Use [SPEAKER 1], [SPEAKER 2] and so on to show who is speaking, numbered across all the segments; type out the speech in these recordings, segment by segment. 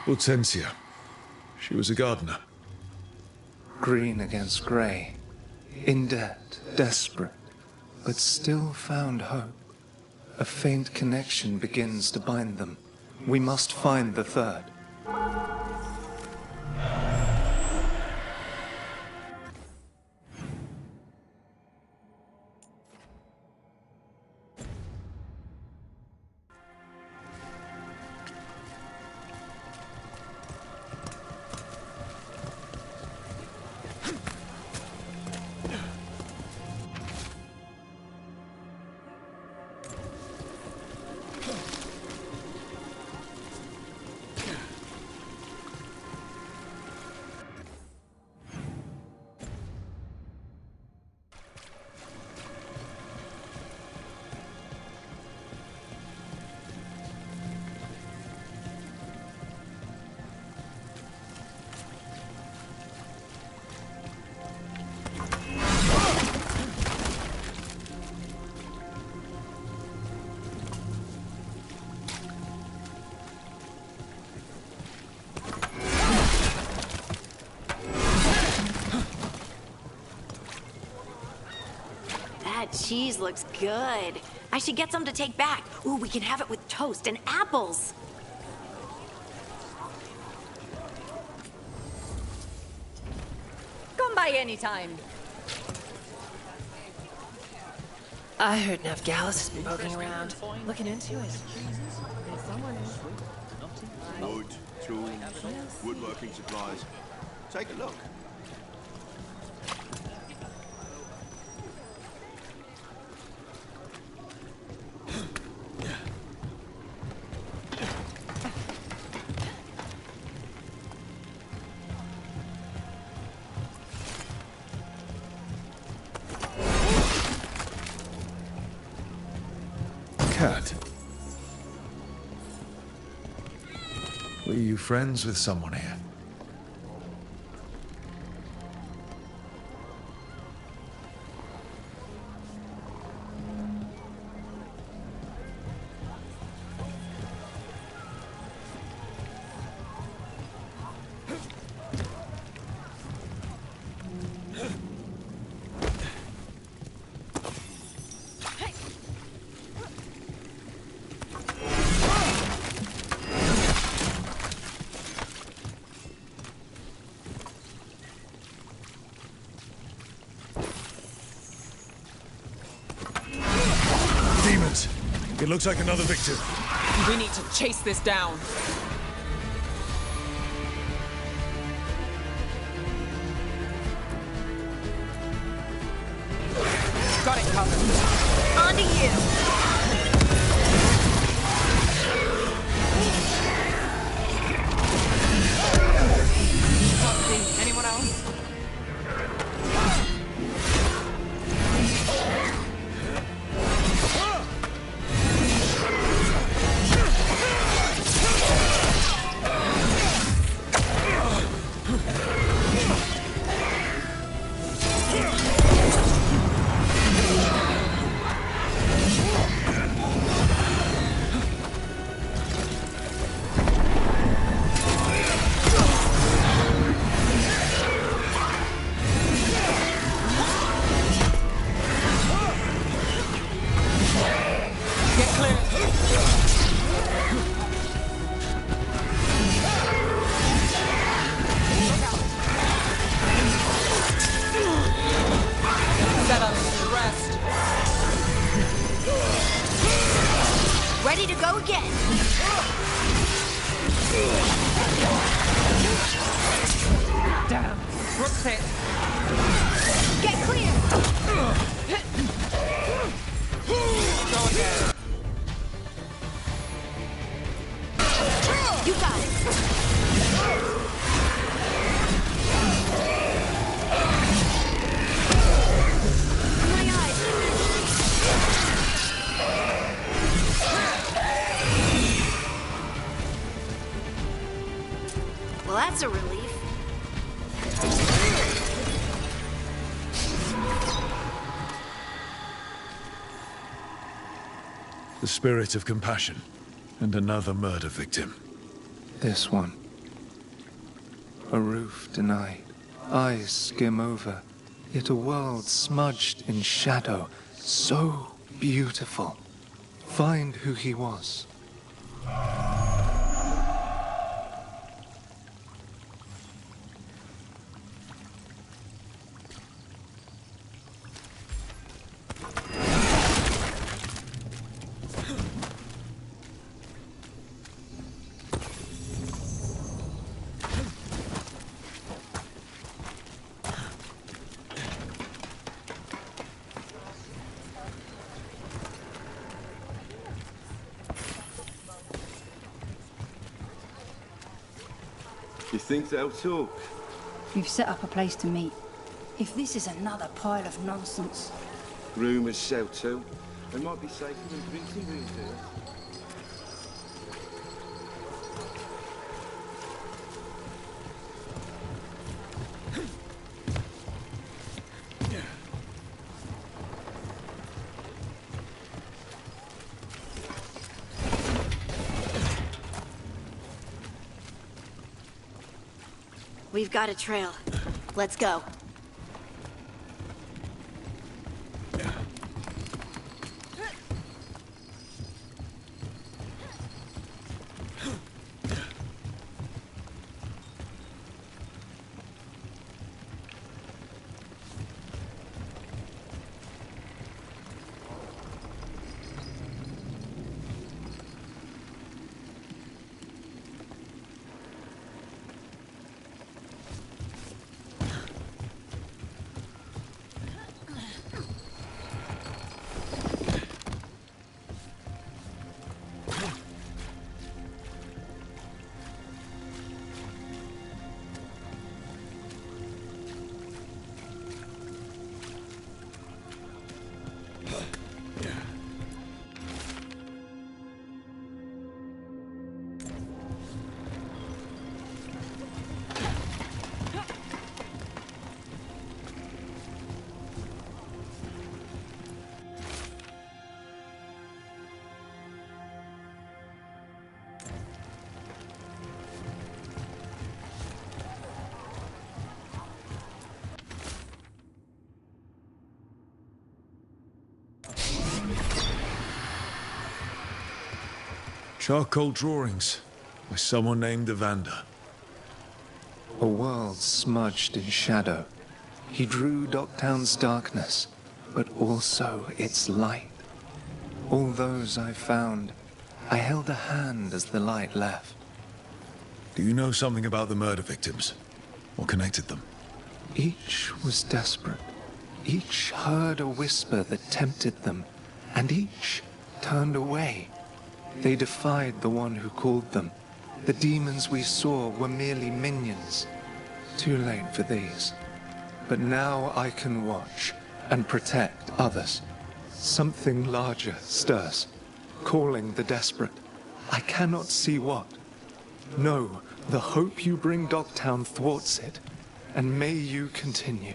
[SPEAKER 1] Hortensia. She was a gardener.
[SPEAKER 2] Green against grey. In debt, desperate, but still found hope. A faint connection begins to bind them. We must find the third.
[SPEAKER 3] That cheese looks good. I should get some to take back. Ooh, we can have it with toast and apples.
[SPEAKER 4] Come by anytime.
[SPEAKER 5] I heard Navgalis has been poking around, looking into it.
[SPEAKER 6] Wood, tools, woodworking supplies. Take a look.
[SPEAKER 1] Cat. Were you friends with someone here? Demons! It looks like another victim.
[SPEAKER 5] We need to chase this down. Got it covered.
[SPEAKER 3] On to you.
[SPEAKER 5] Anyone else?
[SPEAKER 3] Ready to go again.
[SPEAKER 5] Damn. Brooks hit.
[SPEAKER 3] Get clear.
[SPEAKER 5] Go again.
[SPEAKER 3] You got it. My eyes. Well, that's a relief.
[SPEAKER 1] The spirit of compassion. And another murder victim.
[SPEAKER 2] This one. A roof denied, eyes skim over, yet a world smudged in shadow, so beautiful. Find who he was.
[SPEAKER 6] You think they'll talk?
[SPEAKER 4] You've set up a place to meet. If this is another pile of nonsense...
[SPEAKER 6] Rumours sell too. They might be safer than drinking these days.
[SPEAKER 3] We've got a trail. Let's go.
[SPEAKER 1] Charcoal drawings by someone named Evander.
[SPEAKER 2] A world smudged in shadow. He drew Docktown's darkness, but also its light. All those I found, I held a hand as the light left.
[SPEAKER 1] Do you know something about the murder victims? What connected them?
[SPEAKER 2] Each was desperate. Each heard a whisper that tempted them, and each turned away. They defied the one who called them. The demons we saw were merely minions. Too late for these. But now I can watch and protect others. Something larger stirs, calling the desperate. I cannot see what. No, the hope you bring Dogtown thwarts it, and may you continue.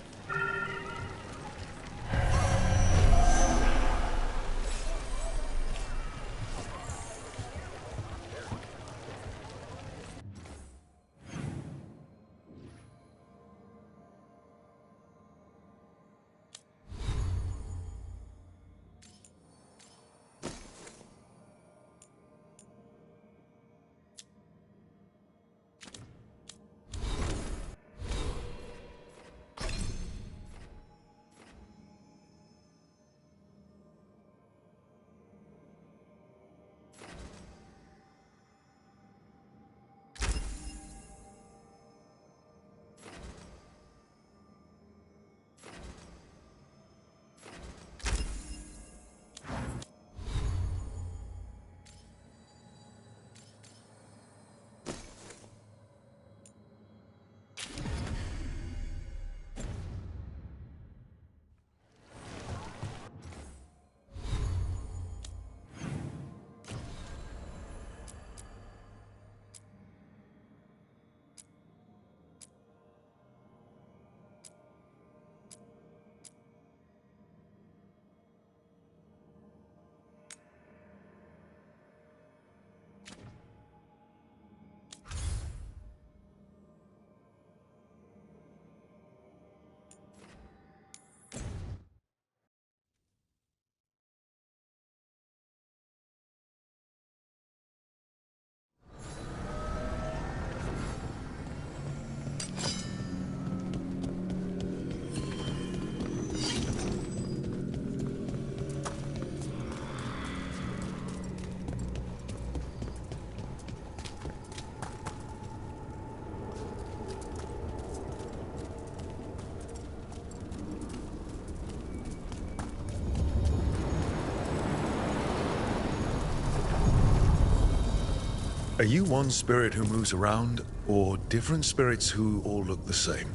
[SPEAKER 1] Are you one spirit who moves around, or different spirits who all look the same?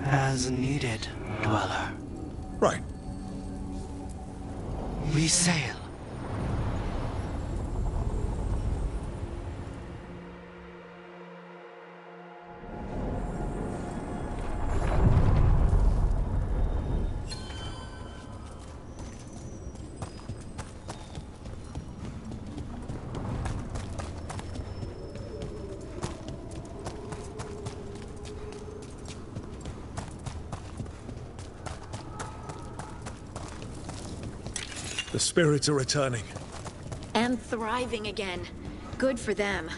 [SPEAKER 7] As needed, Dweller.
[SPEAKER 1] Right.
[SPEAKER 7] We sail.
[SPEAKER 1] The spirits are returning.
[SPEAKER 3] And thriving again. Good for them.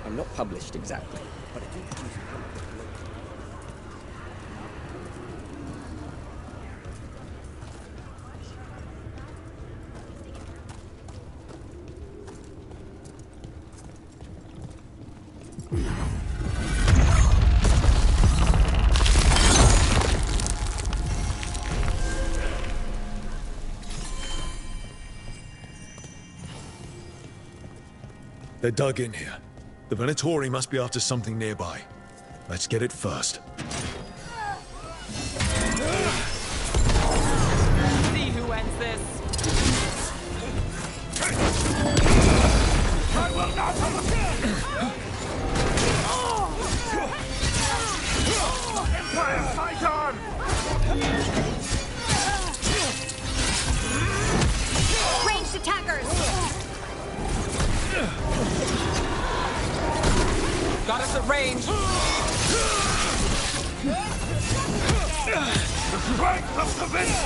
[SPEAKER 8] I'm not published exactly, but I do use
[SPEAKER 1] They're dug in here. The Venatori must be after something nearby. Let's get it first.
[SPEAKER 9] See who ends this.
[SPEAKER 6] I will not Empire, fight on!
[SPEAKER 3] Ranged attackers!
[SPEAKER 9] Got us at range.
[SPEAKER 6] The strength of the Vince!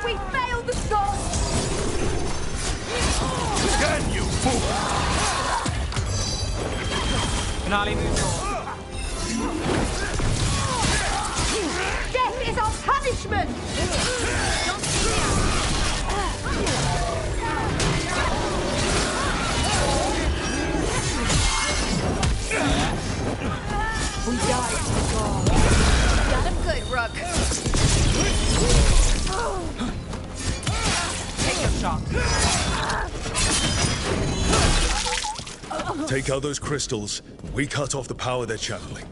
[SPEAKER 3] We failed the gods!
[SPEAKER 6] Can you fool?
[SPEAKER 9] Finale moves on.
[SPEAKER 3] Death is our punishment! We died to God. Got him good, Rook.
[SPEAKER 9] Take a shot.
[SPEAKER 1] Take out those crystals. We cut off the power they're channeling.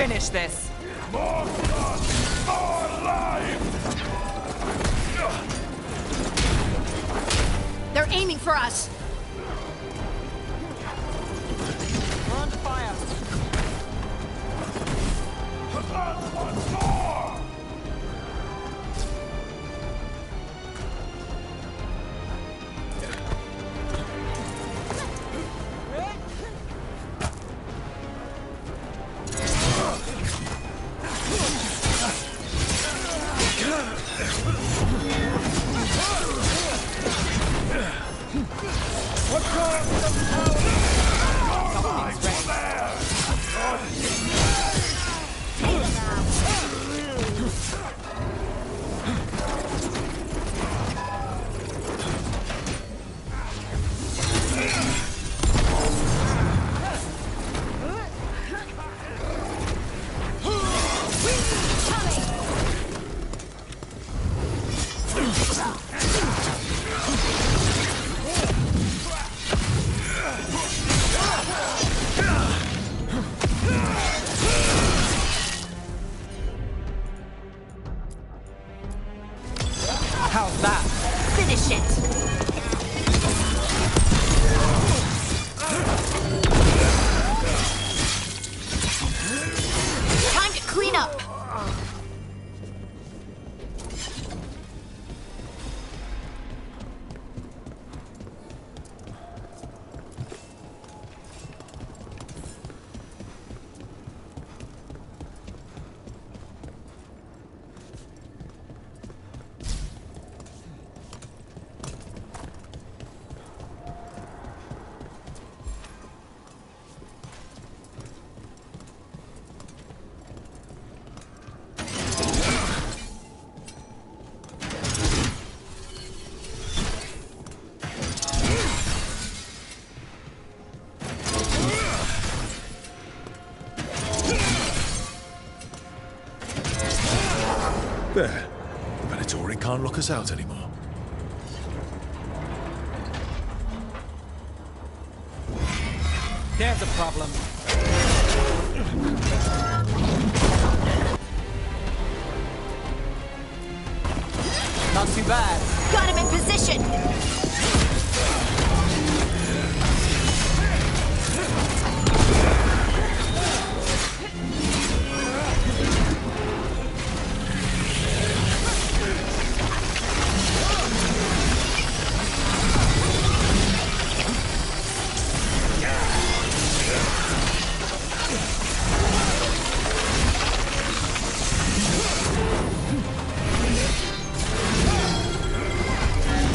[SPEAKER 9] finish this.
[SPEAKER 6] More blood! More life!
[SPEAKER 3] They're aiming for us.
[SPEAKER 9] We're under fire.
[SPEAKER 6] Once more!
[SPEAKER 9] How's that?
[SPEAKER 3] Finish it. Time to clean up.
[SPEAKER 1] There. The Venatori can't lock us out anymore.
[SPEAKER 9] There's a problem. Not too bad.
[SPEAKER 3] Got him in position.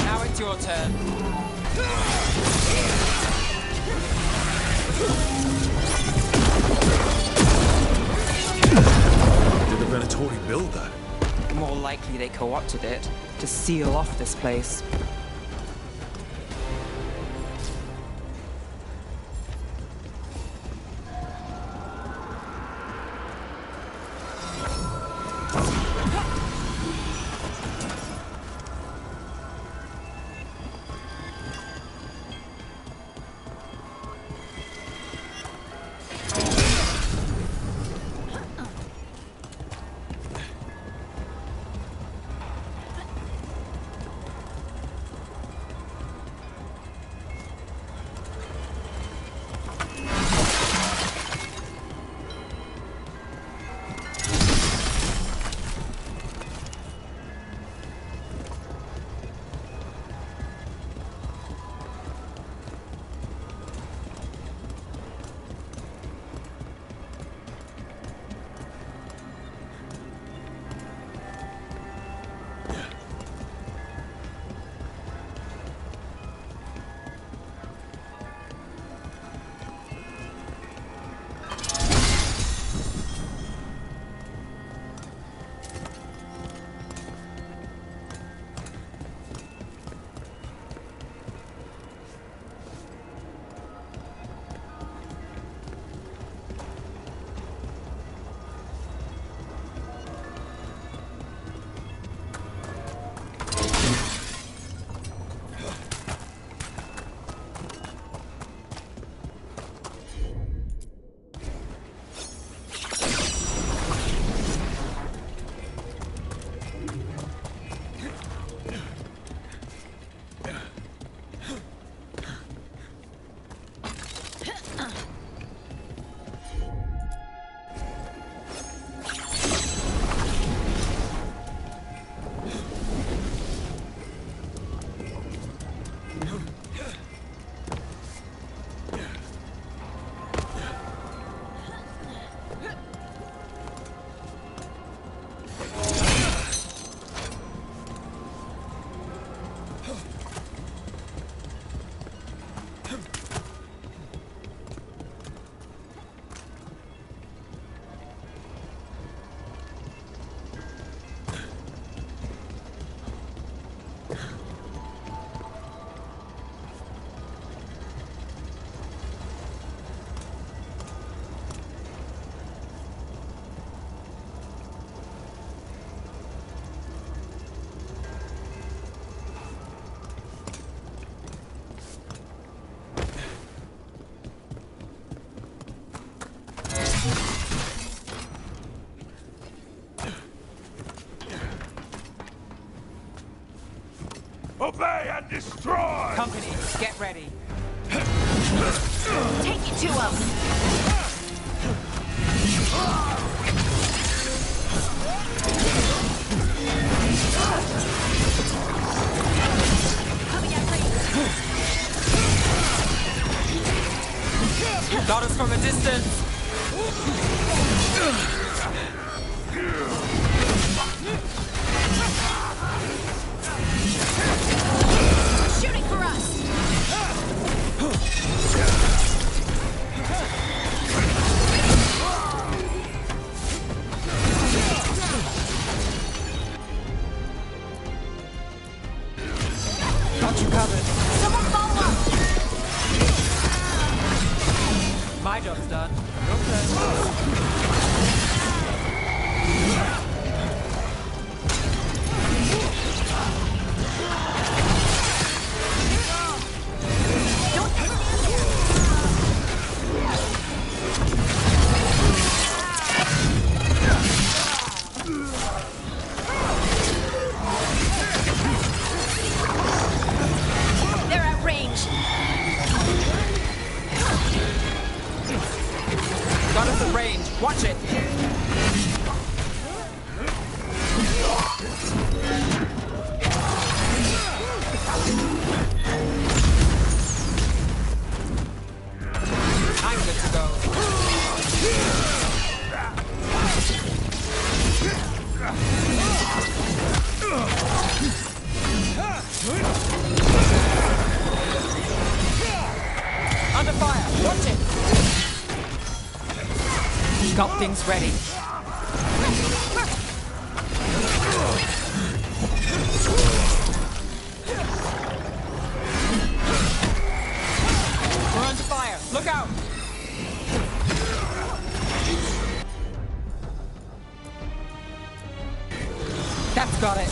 [SPEAKER 9] Now it's your turn.
[SPEAKER 1] Did the Venatori build that?
[SPEAKER 9] More likely they co-opted it to seal off this place.
[SPEAKER 6] Destroy!
[SPEAKER 9] Company, get ready.
[SPEAKER 3] Take it to him! Coming at range.
[SPEAKER 9] Got us from a distance.
[SPEAKER 3] Shooting for us!
[SPEAKER 9] Got you covered.
[SPEAKER 3] Someone follow up!
[SPEAKER 9] My job's done. Okay.
[SPEAKER 3] They're at range.
[SPEAKER 9] Got us at range. Watch it. I'm good to go. Under fire. Watch it. Got things ready. We're under fire. Look out. That's got it.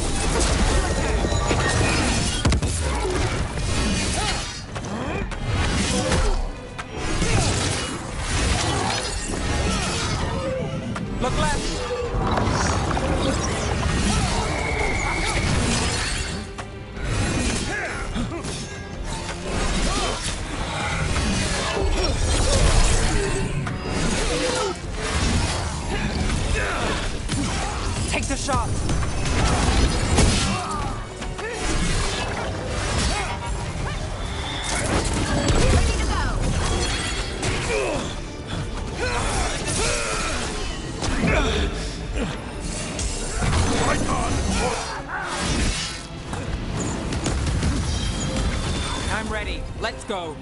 [SPEAKER 9] Look left. Take the shot.
[SPEAKER 3] Ready to go!
[SPEAKER 9] I'm ready. Let's go.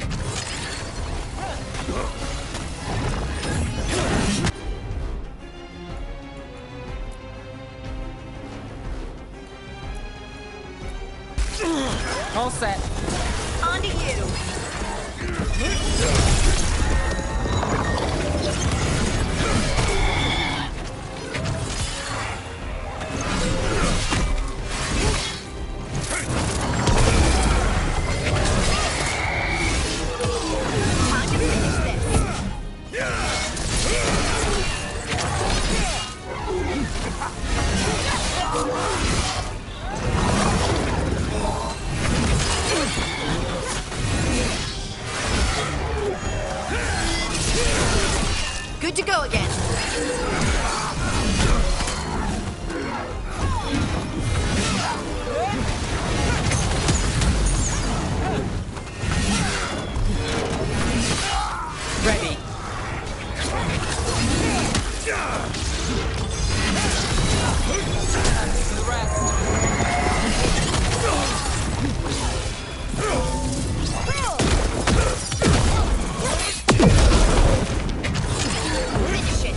[SPEAKER 9] All set.
[SPEAKER 3] On to you! Time to finish this! Good to go again.
[SPEAKER 9] Ready. To the rest.
[SPEAKER 3] Finish it!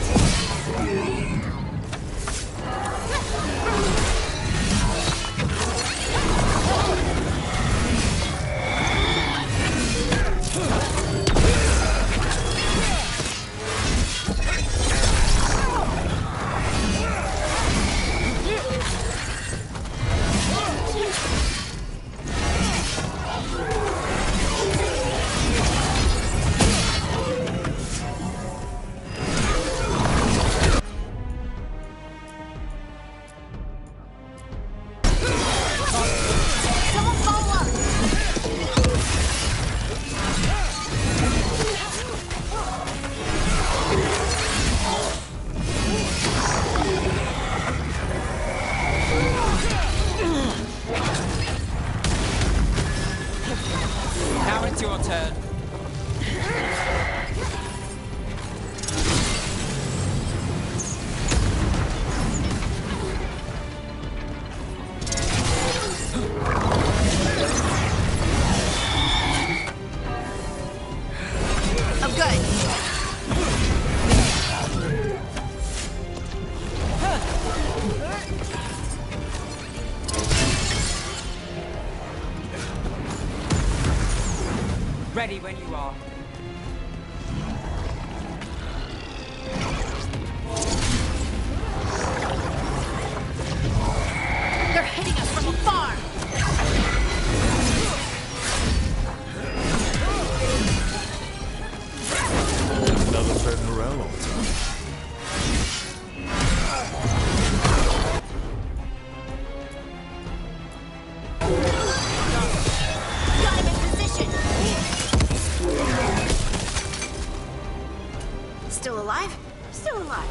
[SPEAKER 9] Ready when you are.
[SPEAKER 3] They're hitting us from afar!
[SPEAKER 1] Another threat morale all the time.
[SPEAKER 3] Got him in position! Still alive? Still alive.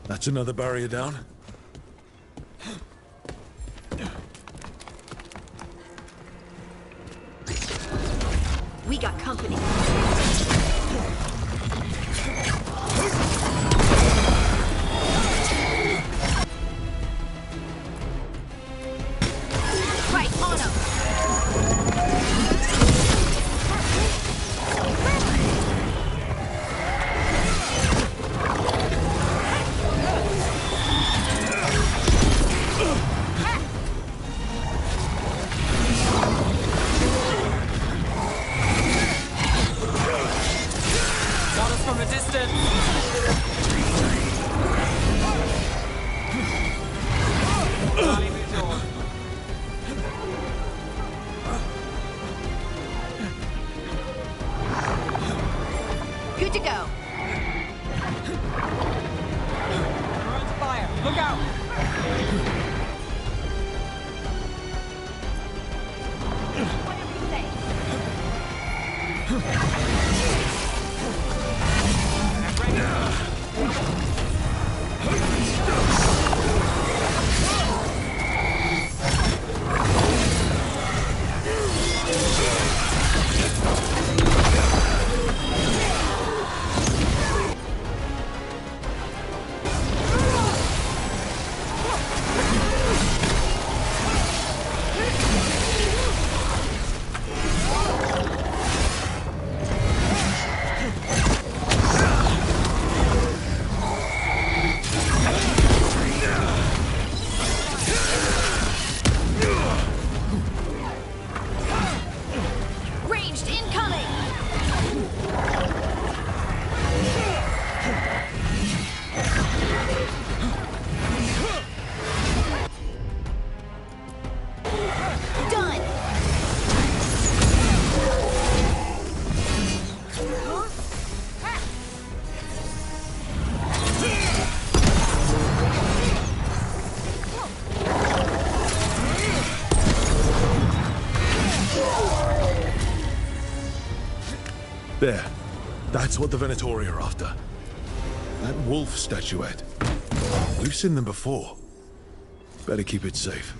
[SPEAKER 1] That's another barrier down.
[SPEAKER 3] We got company. Right on him.
[SPEAKER 9] Got us from a distance. Charlie, move on.
[SPEAKER 3] Good to go.
[SPEAKER 9] We're under fire. Look out.
[SPEAKER 3] Whatever you say. Ranged incoming! Done!
[SPEAKER 1] There. That's what the Venatori are after. That wolf statuette. We've seen them before. Better keep it safe.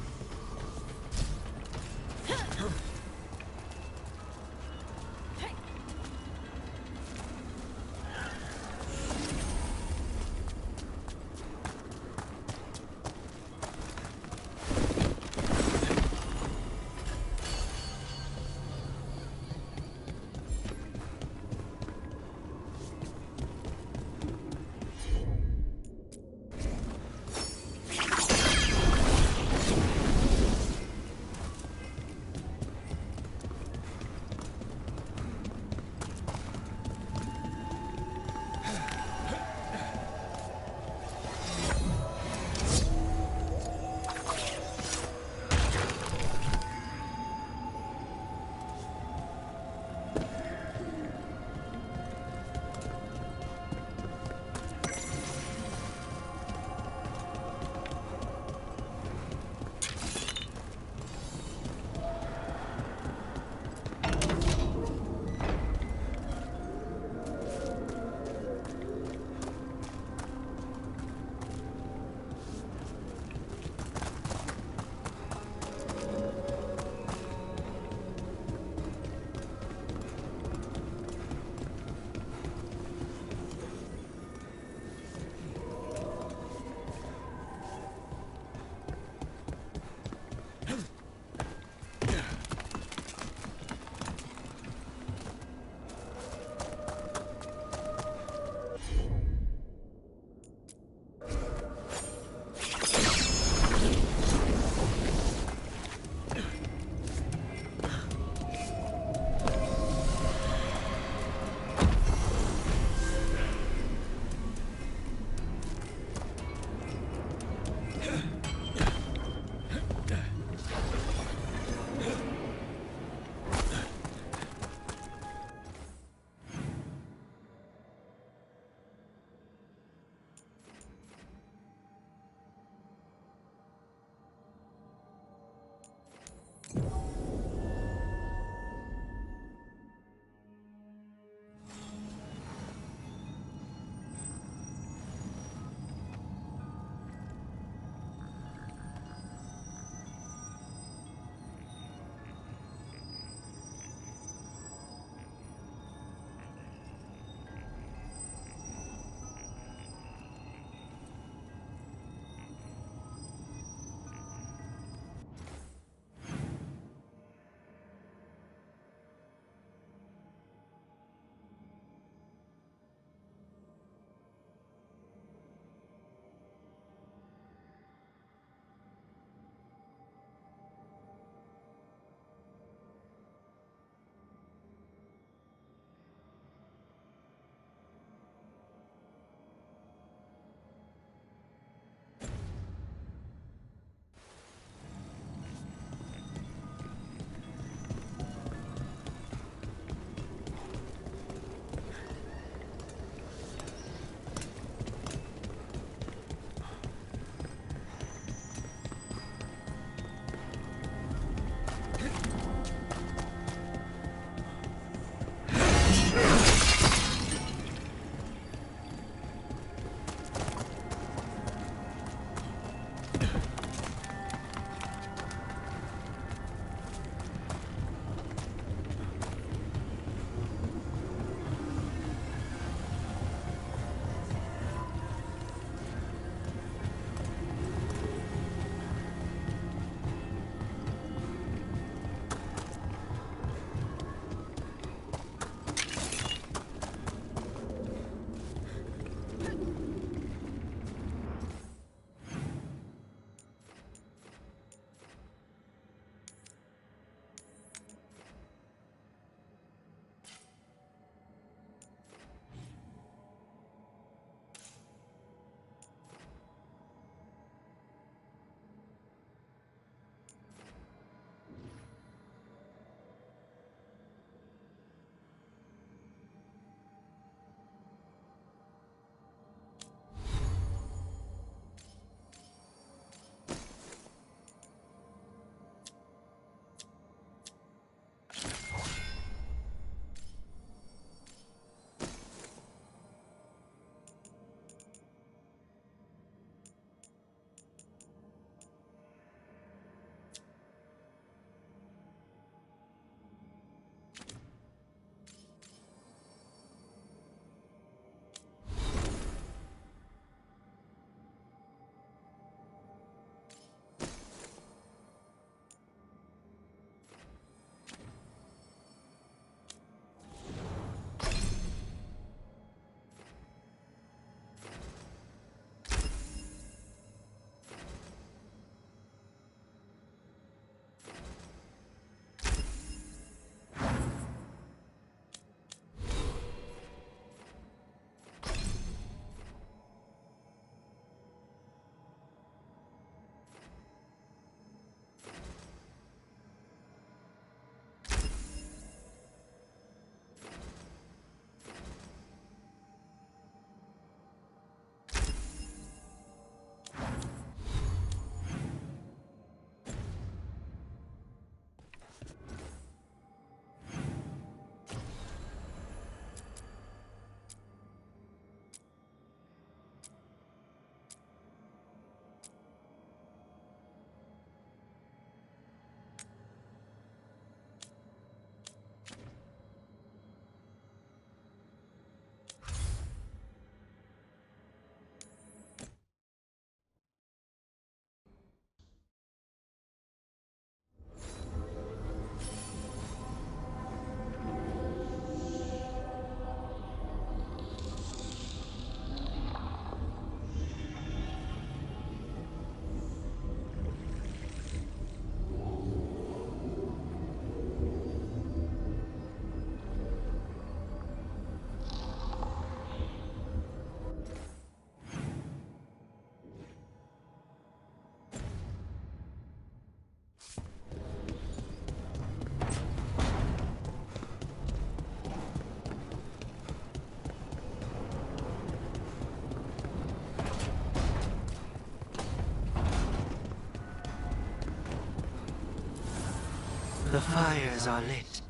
[SPEAKER 7] The fires are lit.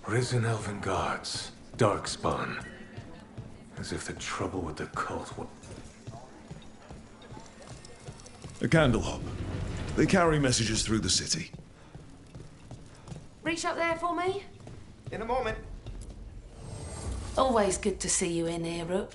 [SPEAKER 10] Risen elven guards, darkspawn. As if the trouble with the cult would...
[SPEAKER 1] A candle hop. They carry messages through the city.
[SPEAKER 11] Reach up there for me.
[SPEAKER 12] In a moment.
[SPEAKER 11] Always good to see you in here, Rook.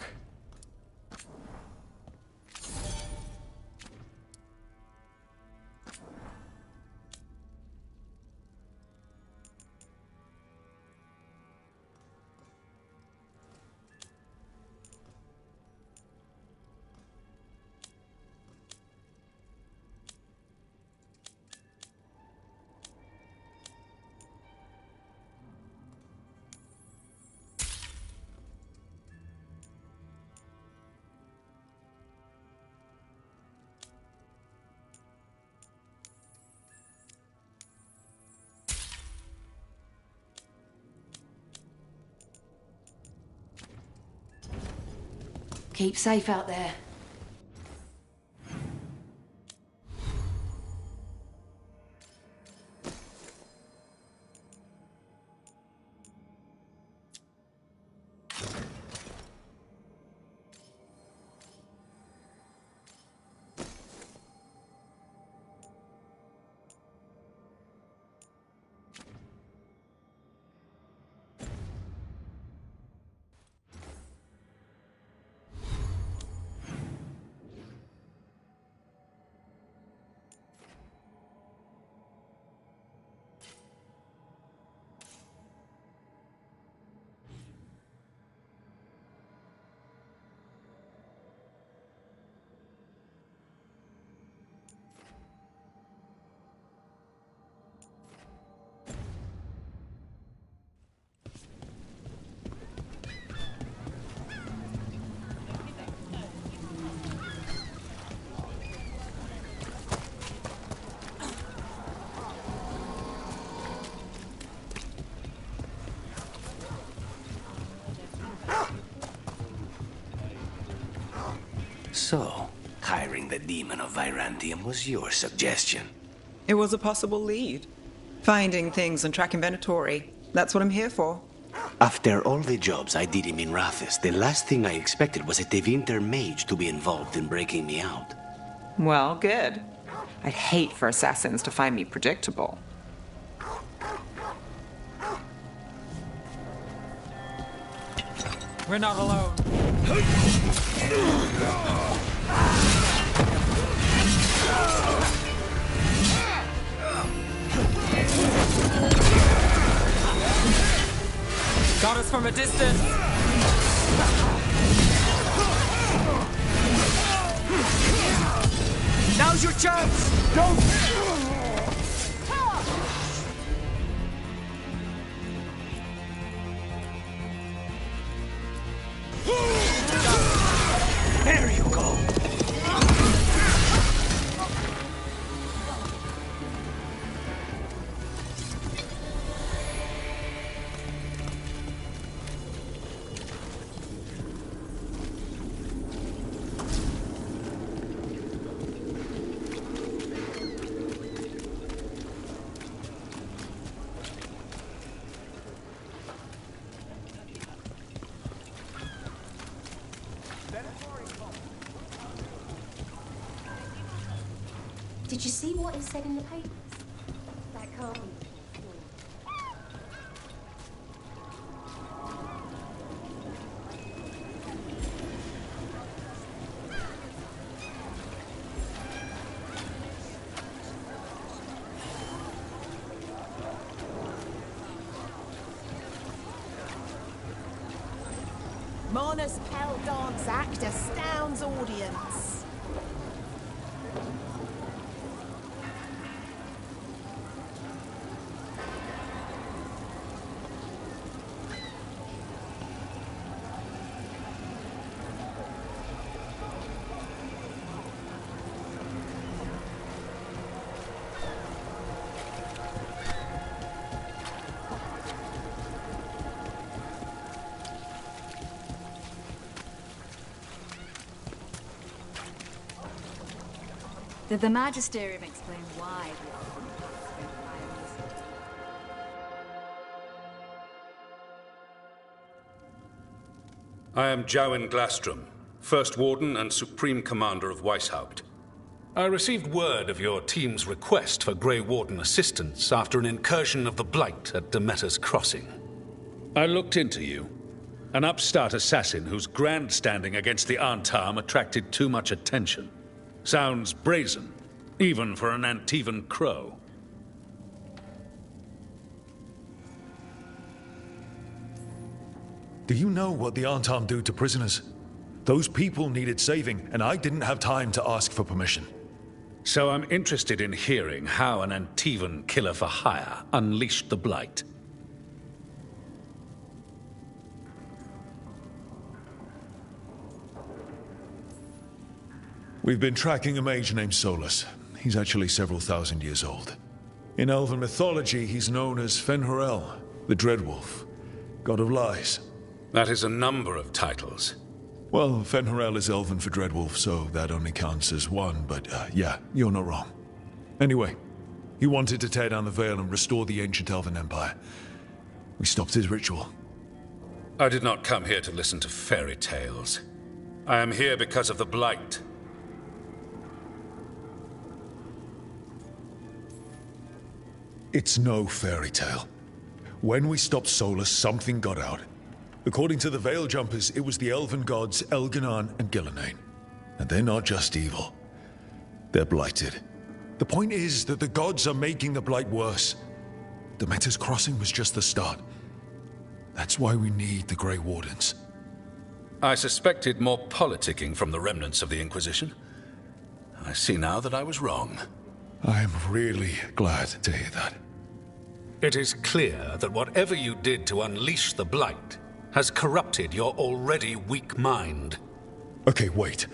[SPEAKER 11] Keep safe out there.
[SPEAKER 13] So, hiring the demon of Virantium was your suggestion.
[SPEAKER 9] It was a possible lead. Finding things and tracking Venatori. That's what I'm here for.
[SPEAKER 13] After all the jobs I did in Minrathis, the last thing I expected was a Tevinter mage to be involved in breaking me out.
[SPEAKER 9] Well, good. I'd hate for assassins to find me predictable. We're not alone. Got us from a distance. Now's your chance. Don't.
[SPEAKER 13] There you go.
[SPEAKER 14] Did you see what it said in the papers? That can't be.
[SPEAKER 12] Mona's Pell dance act astounds audience.
[SPEAKER 14] Did the Magisterium explain why the
[SPEAKER 15] I am Jowen Glastrom, First Warden and Supreme Commander of Weishaupt. I received word of your team's request for Grey Warden assistance after an incursion of the Blight at Demeter's Crossing. I looked into you. An upstart assassin whose grandstanding against the Antarm attracted too much attention. Sounds brazen, even for an Antivan crow.
[SPEAKER 1] Do you know what the Antarm do to prisoners? Those people needed saving, and I didn't have time to ask for permission.
[SPEAKER 15] So I'm interested in hearing how an Antivan killer for hire unleashed the Blight.
[SPEAKER 1] We've been tracking a mage named Solus. He's actually several thousand years old. In elven mythology, he's known as Fen'Harel, the Dreadwolf, god of lies.
[SPEAKER 15] That is a number of titles.
[SPEAKER 1] Well, Fen'Harel is elven for Dreadwolf, so that only counts as one, but yeah, you're not wrong. Anyway, he wanted to tear down the Veil and restore the ancient elven empire. We stopped his ritual.
[SPEAKER 15] I did not come here to listen to fairy tales. I am here because of the Blight.
[SPEAKER 1] It's no fairy tale. When we stopped Solus, something got out. According to the Veil Jumpers, it was the elven gods Elganan and Gillenane. And they're not just evil. They're blighted. The point is that the gods are making the Blight worse. Demeter's Crossing was just the start. That's why we need the Grey Wardens.
[SPEAKER 15] I suspected more politicking from the remnants of the Inquisition. I see now that I was wrong.
[SPEAKER 1] I'm really glad to hear that.
[SPEAKER 15] It is clear that whatever you did to unleash the Blight has corrupted your already weak mind.
[SPEAKER 1] Okay, wait.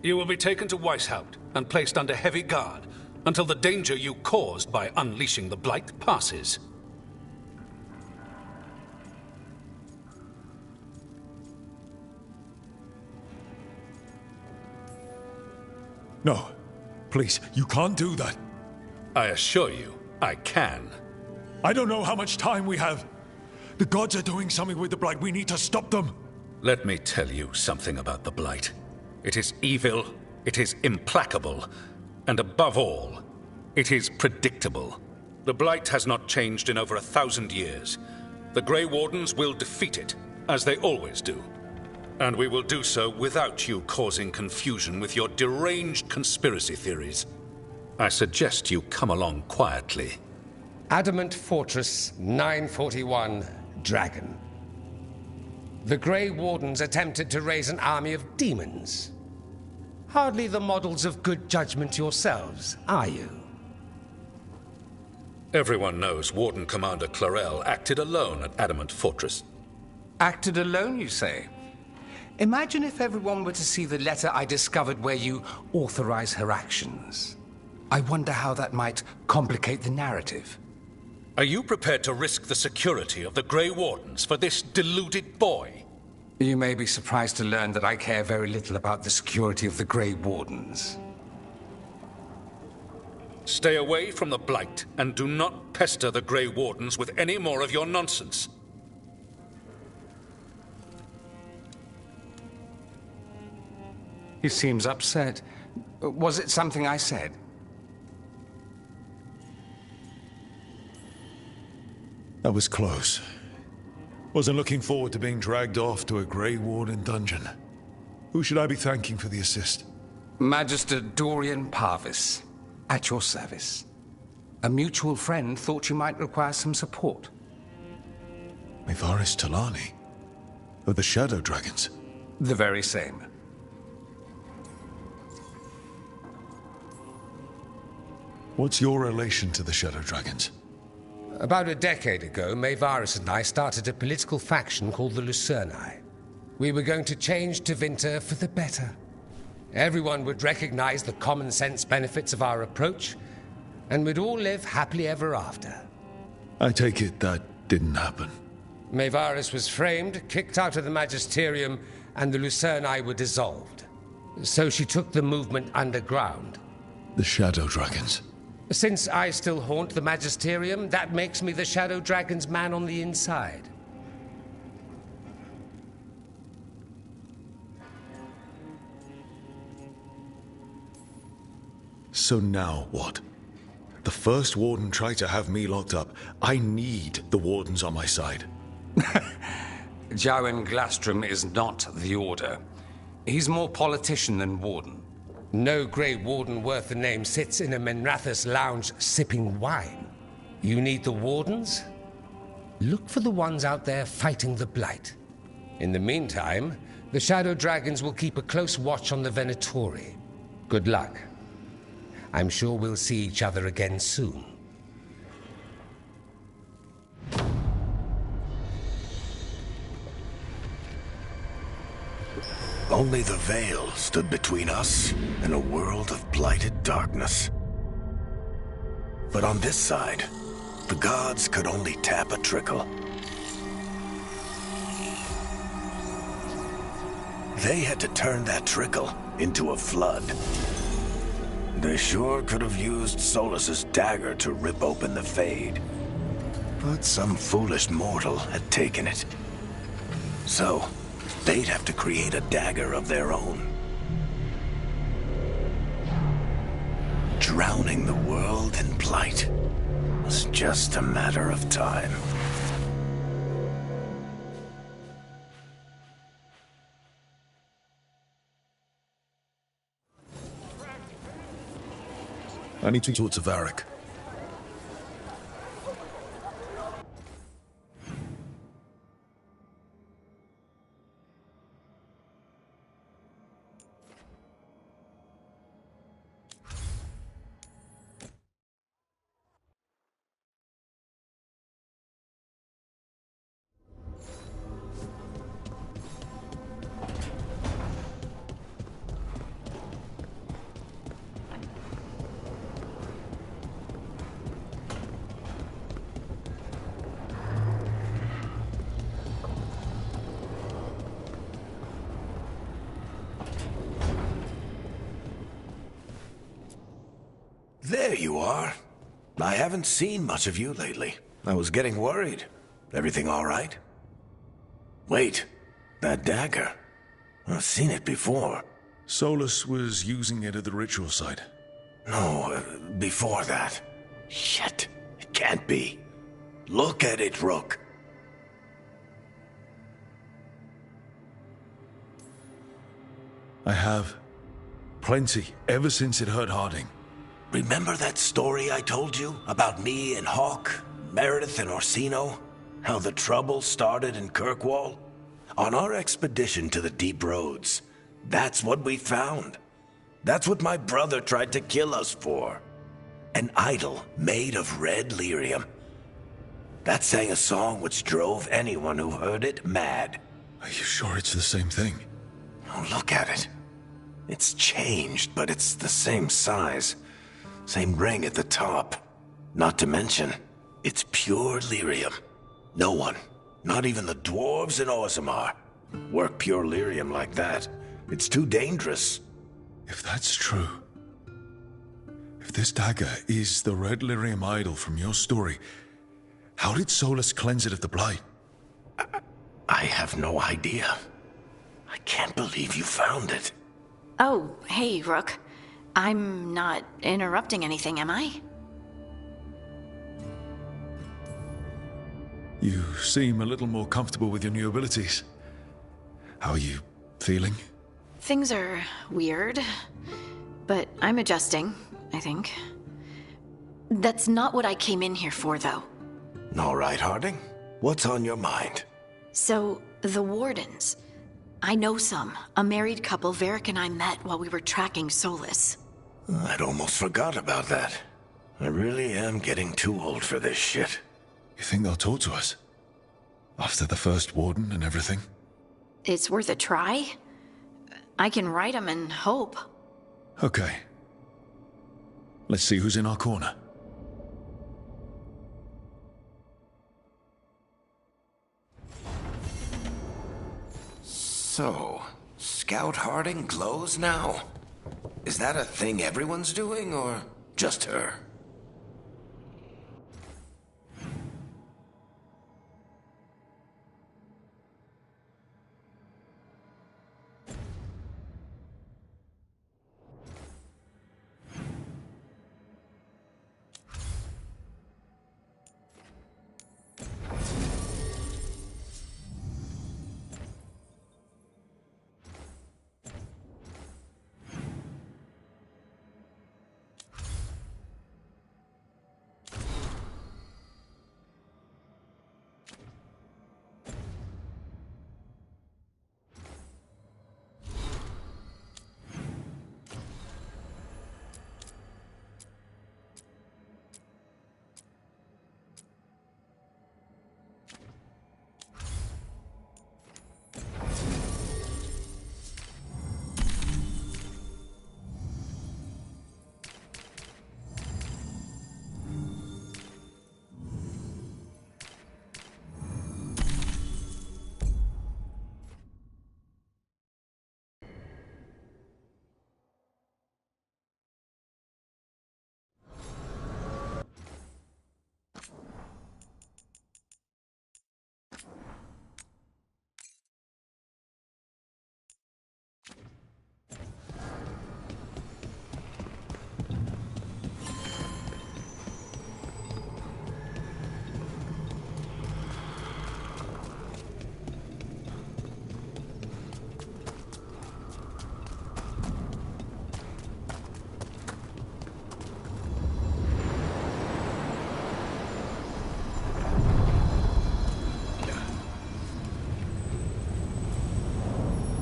[SPEAKER 15] You will be taken to Weishaupt and placed under heavy guard until the danger you caused by unleashing the Blight passes.
[SPEAKER 1] No. Please, you can't do that.
[SPEAKER 15] I assure you, I can.
[SPEAKER 1] I don't know how much time we have. The gods are doing something with the Blight. We need to stop them.
[SPEAKER 15] Let me tell you something about the Blight. It is evil, it is implacable, and above all, it is predictable. The Blight has not changed in over 1,000 years. The Grey Wardens will defeat it, as they always do. And we will do so without you causing confusion with your deranged conspiracy theories. I suggest you come along quietly.
[SPEAKER 16] Adamant Fortress 941, Dragon. The Grey Wardens attempted to raise an army of demons. Hardly the models of good judgment yourselves, are you?
[SPEAKER 15] Everyone knows Warden Commander Clarel acted alone at Adamant Fortress.
[SPEAKER 16] Acted alone, you say? Imagine if everyone were to see the letter I discovered where you authorize her actions. I wonder how that might complicate the narrative.
[SPEAKER 15] Are you prepared to risk the security of the Grey Wardens for this deluded boy?
[SPEAKER 16] You may be surprised to learn that I care very little about the security of the Grey Wardens.
[SPEAKER 15] Stay away from the Blight, and do not pester the Grey Wardens with any more of your nonsense.
[SPEAKER 16] He seems upset. Was it something I said?
[SPEAKER 1] That was close. Wasn't looking forward to being dragged off to a Grey Warden dungeon. Who should I be thanking for the assist?
[SPEAKER 16] Magister Dorian Parvis, at your service. A mutual friend thought you might require some support.
[SPEAKER 1] Mivaris Talani? Of the Shadow Dragons?
[SPEAKER 17] The very same.
[SPEAKER 1] What's your relation to the Shadow Dragons?
[SPEAKER 16] About a decade ago, Maevaris and I started a political faction called the Lucerni. We were going to change Tevinter for the better. Everyone would recognize the common sense benefits of our approach, and we'd all live happily ever after.
[SPEAKER 1] I take it that didn't happen.
[SPEAKER 16] Maevaris was framed, kicked out of the Magisterium, and the Lucerni were dissolved. So she took the movement underground.
[SPEAKER 1] The Shadow Dragons.
[SPEAKER 16] Since I still haunt the Magisterium, that makes me the Shadow Dragon's man on the inside.
[SPEAKER 1] So now what? The First Warden tried to have me locked up. I need the Wardens on my side.
[SPEAKER 17] Jowen Glastrom is not the Order. He's more politician than Warden.
[SPEAKER 16] No Grey Warden worth the name sits in a Menrathus lounge sipping wine. You need the Wardens? Look for the ones out there fighting the Blight. In the meantime, the Shadow Dragons will keep a close watch on the Venatori. Good luck. I'm sure we'll see each other again soon.
[SPEAKER 18] Only the Veil stood between us and a world of blighted darkness. But on this side, the gods could only tap a trickle. They had to turn that trickle into a flood. They sure could have used Solus's dagger to rip open the Fade. But some foolish mortal had taken it. So, they'd have to create a dagger of their own. Drowning the world in blight was just a matter of time.
[SPEAKER 1] I need to talk to Varric.
[SPEAKER 18] There you are. I haven't seen much of you lately. I was getting worried. Everything all right? Wait, that dagger. I've seen it before.
[SPEAKER 1] Solus was using it at the ritual site.
[SPEAKER 18] No, before that. Shit, it can't be. Look at it, Rook.
[SPEAKER 1] I have. Plenty, ever since it hurt Harding.
[SPEAKER 18] Remember that story I told you about me and Hawk, Meredith and Orsino? How the trouble started in Kirkwall? On our expedition to the Deep Roads, that's what we found. That's what my brother tried to kill us for. An idol made of red lyrium. That sang a song which drove anyone who heard it mad.
[SPEAKER 1] Are you sure it's the same thing?
[SPEAKER 18] Oh, look at it. It's changed, but it's the same size. Same ring at the top. Not to mention, it's pure lyrium. No one, not even the dwarves in Orzammar, work pure lyrium like that. It's too dangerous.
[SPEAKER 1] If that's true, if this dagger is the red lyrium idol from your story, how did Solus cleanse it of the blight?
[SPEAKER 18] I have no idea. I can't believe you found it.
[SPEAKER 3] Oh, hey, Rook. I'm not interrupting anything, am I?
[SPEAKER 1] You seem a little more comfortable with your new abilities. How are you feeling?
[SPEAKER 3] Things are weird, but I'm adjusting, I think. That's not what I came in here for, though.
[SPEAKER 18] All right, Harding. What's on your mind?
[SPEAKER 3] So, The Wardens. I know some. A married couple Varric and I met while we were tracking Solus.
[SPEAKER 18] I'd almost forgot about that. I really am getting too old for this shit.
[SPEAKER 1] You think they'll talk to us? After the first Warden and everything?
[SPEAKER 3] It's worth a try. I can write them and hope.
[SPEAKER 1] Okay. Let's see who's in our corner.
[SPEAKER 18] So, Scout Harding glows now? Is that a thing everyone's doing, or just her?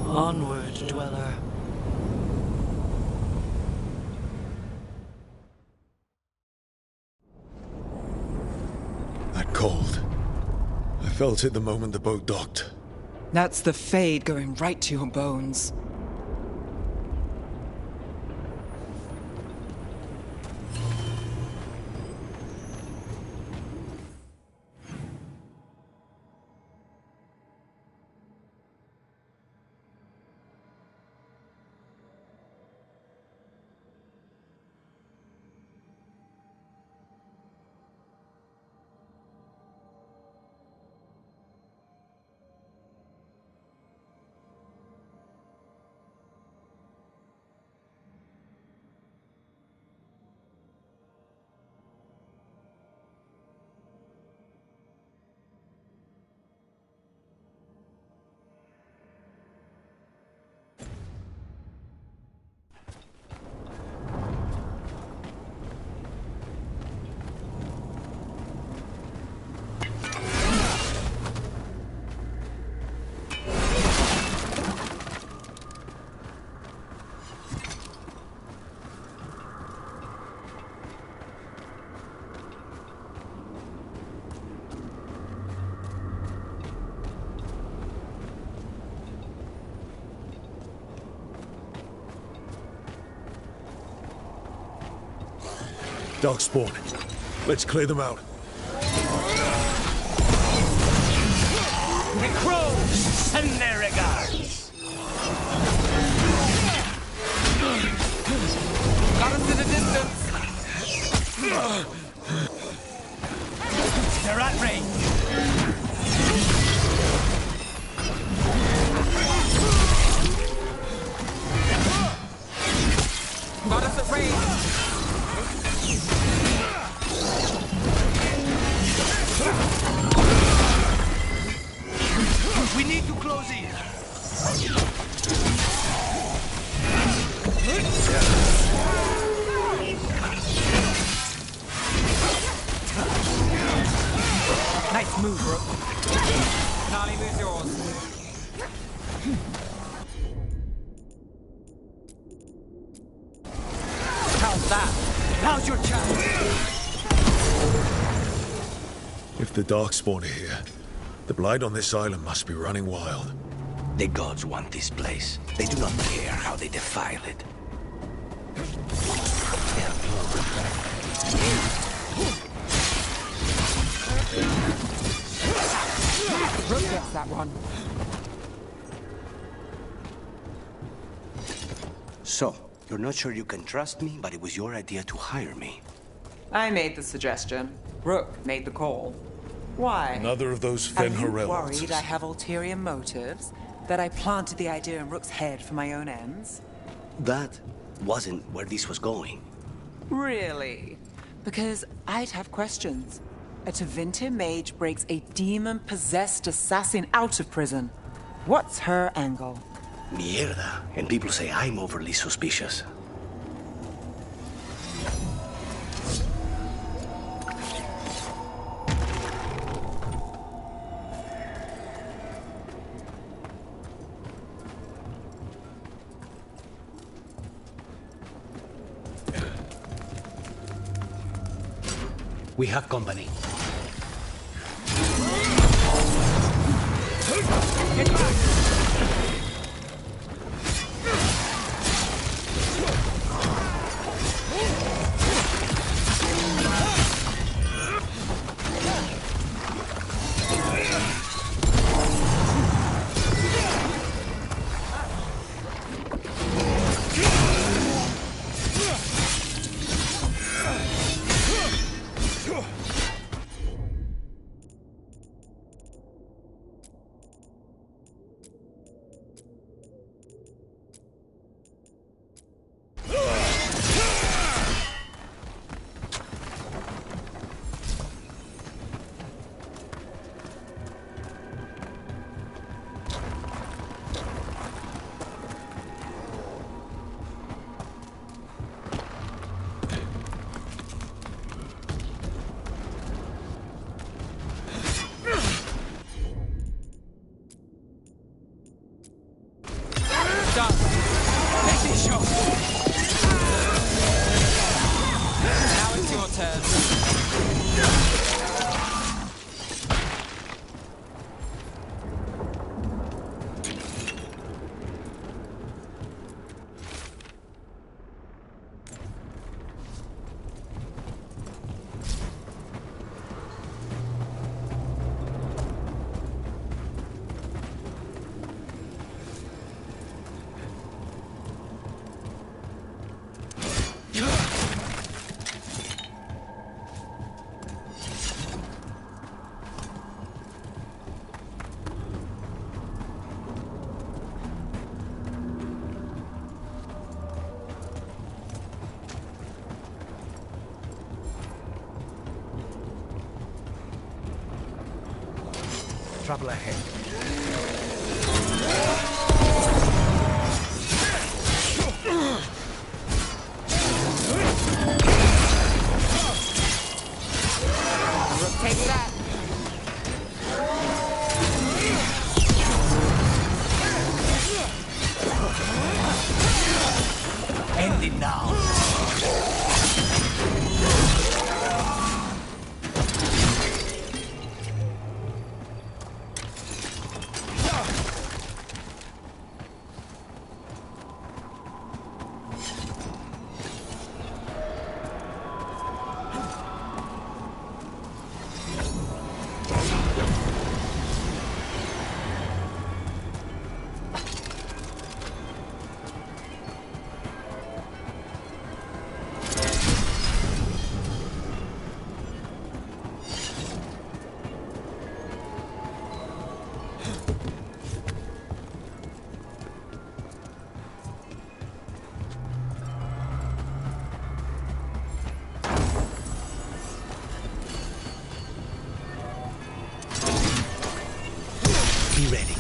[SPEAKER 7] Onward, Dweller.
[SPEAKER 1] That cold. I felt it the moment the boat docked.
[SPEAKER 9] That's the Fade going right to your bones.
[SPEAKER 1] Darkspawn. Let's clear them out.
[SPEAKER 19] The crows send their regards. Got us in the distance. They're at range. Got us at range. We need to close in. Nice move, bro. Nolly, lose yours. How's that? Now's your chance!
[SPEAKER 1] If the Darkspawn are here, the blight on this island must be running wild.
[SPEAKER 18] The gods want this place. They do not care how they defile it.
[SPEAKER 19] Rook gets that one.
[SPEAKER 13] So, you're not sure you can trust me, but it was your idea to hire me.
[SPEAKER 9] I made the suggestion. Rook made the call. Why?
[SPEAKER 1] Another of those
[SPEAKER 9] Are you
[SPEAKER 1] Fen'Harel
[SPEAKER 9] worried
[SPEAKER 1] answers.
[SPEAKER 9] I have ulterior motives? That I planted the idea in Rook's head for my own ends?
[SPEAKER 13] That wasn't where this was going.
[SPEAKER 9] Really? Because I'd have questions. A Tevinter mage breaks a demon-possessed assassin out of prison. What's her angle?
[SPEAKER 13] Mierda. And people say I'm overly suspicious. We have company.
[SPEAKER 7] Trouble ahead.
[SPEAKER 19] Rook takes that.
[SPEAKER 18] End it now. Be ready.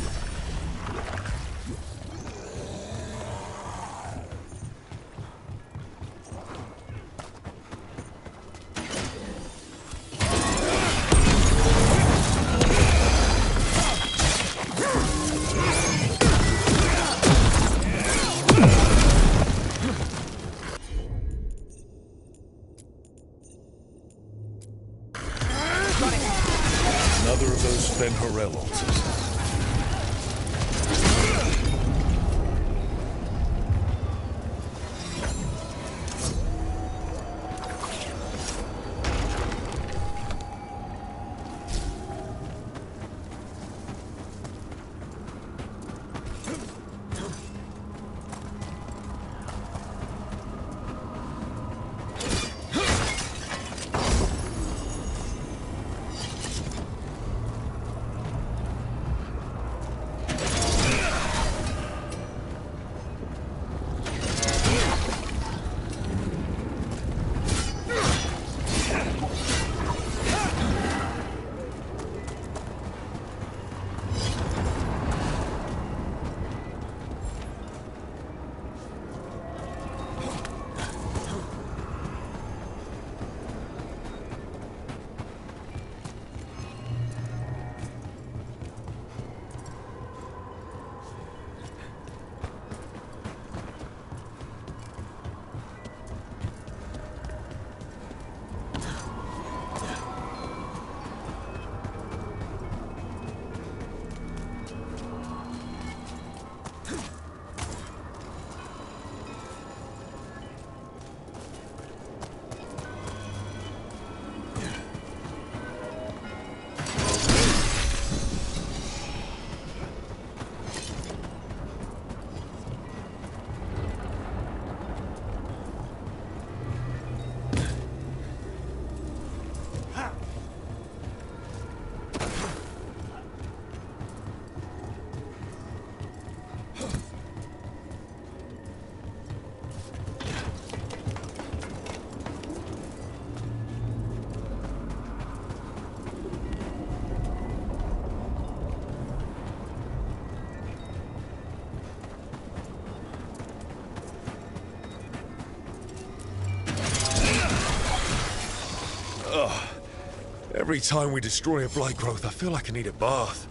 [SPEAKER 1] Every time we destroy a blight growth, I feel like I need a bath.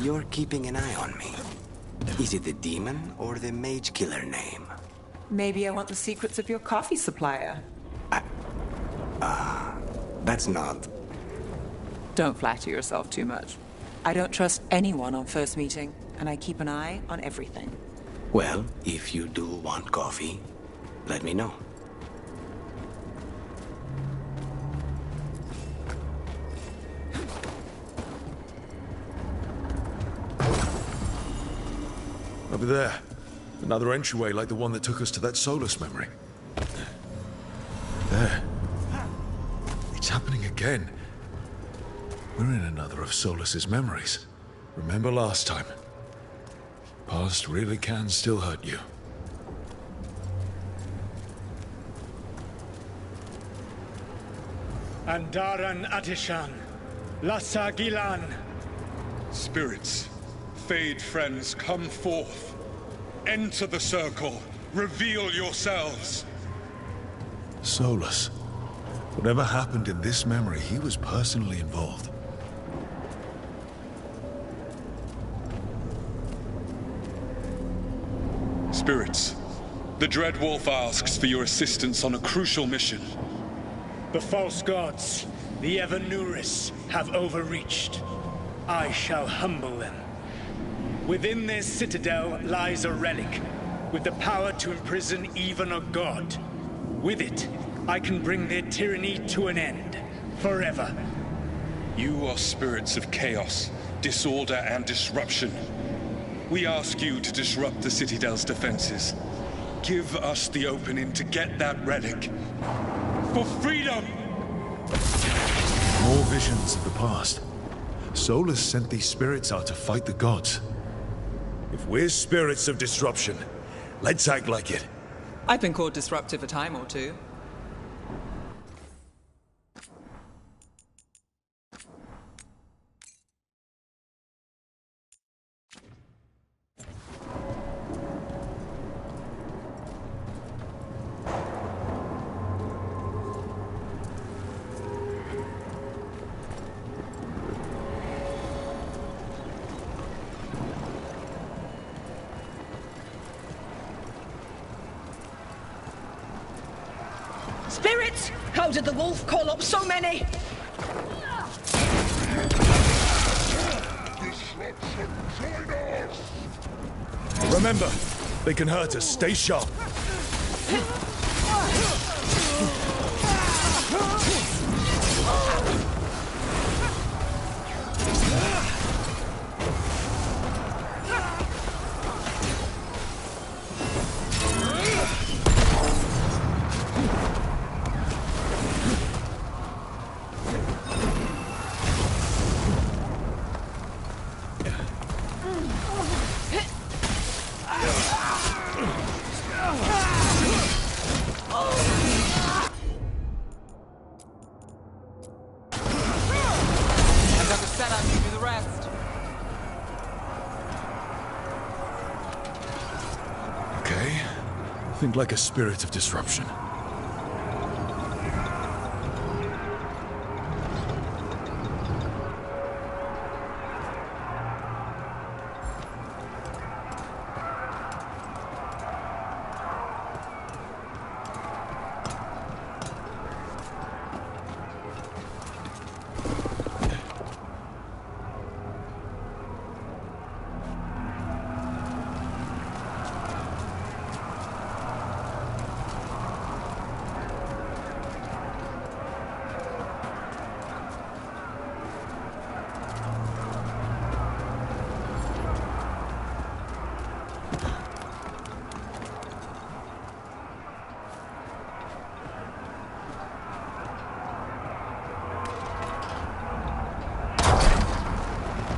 [SPEAKER 13] You're keeping an eye on me. Is it the demon or the mage killer name?
[SPEAKER 9] Maybe I want the secrets of your coffee supplier.
[SPEAKER 13] That's not...
[SPEAKER 9] Don't flatter yourself too much. I don't trust anyone on first meeting, and I keep an eye on everything.
[SPEAKER 13] Well, if you do want coffee, let me know.
[SPEAKER 1] Over there. Another entryway like the one that took us to that Solus memory. There. It's happening again. We're in another of Solus's memories. Remember last time? Past really can still hurt you.
[SPEAKER 20] Andaran Atishan, Lassa Gilan.
[SPEAKER 21] Spirits, Fade friends, come forth. Enter the circle. Reveal yourselves.
[SPEAKER 1] Solus. Whatever happened in this memory, he was personally involved.
[SPEAKER 21] Spirits, the Dread Wolf asks for your assistance on a crucial mission.
[SPEAKER 20] The false gods, the Evanuris, have overreached. I shall humble them. Within their citadel lies a relic, with the power to imprison even a god. With it, I can bring their tyranny to an end, forever.
[SPEAKER 21] You are spirits of chaos, disorder, and disruption. We ask you to disrupt the Citadel's defenses. Give us the opening to get that relic. For freedom!
[SPEAKER 1] More visions of the past. Solus sent these spirits out to fight the gods. If we're spirits of disruption, let's act like it.
[SPEAKER 9] I've been called disruptive a time or two.
[SPEAKER 22] Spirits! How did the wolf call up so many?
[SPEAKER 1] Remember, they can hurt us. Stay sharp. Think like a spirit of disruption.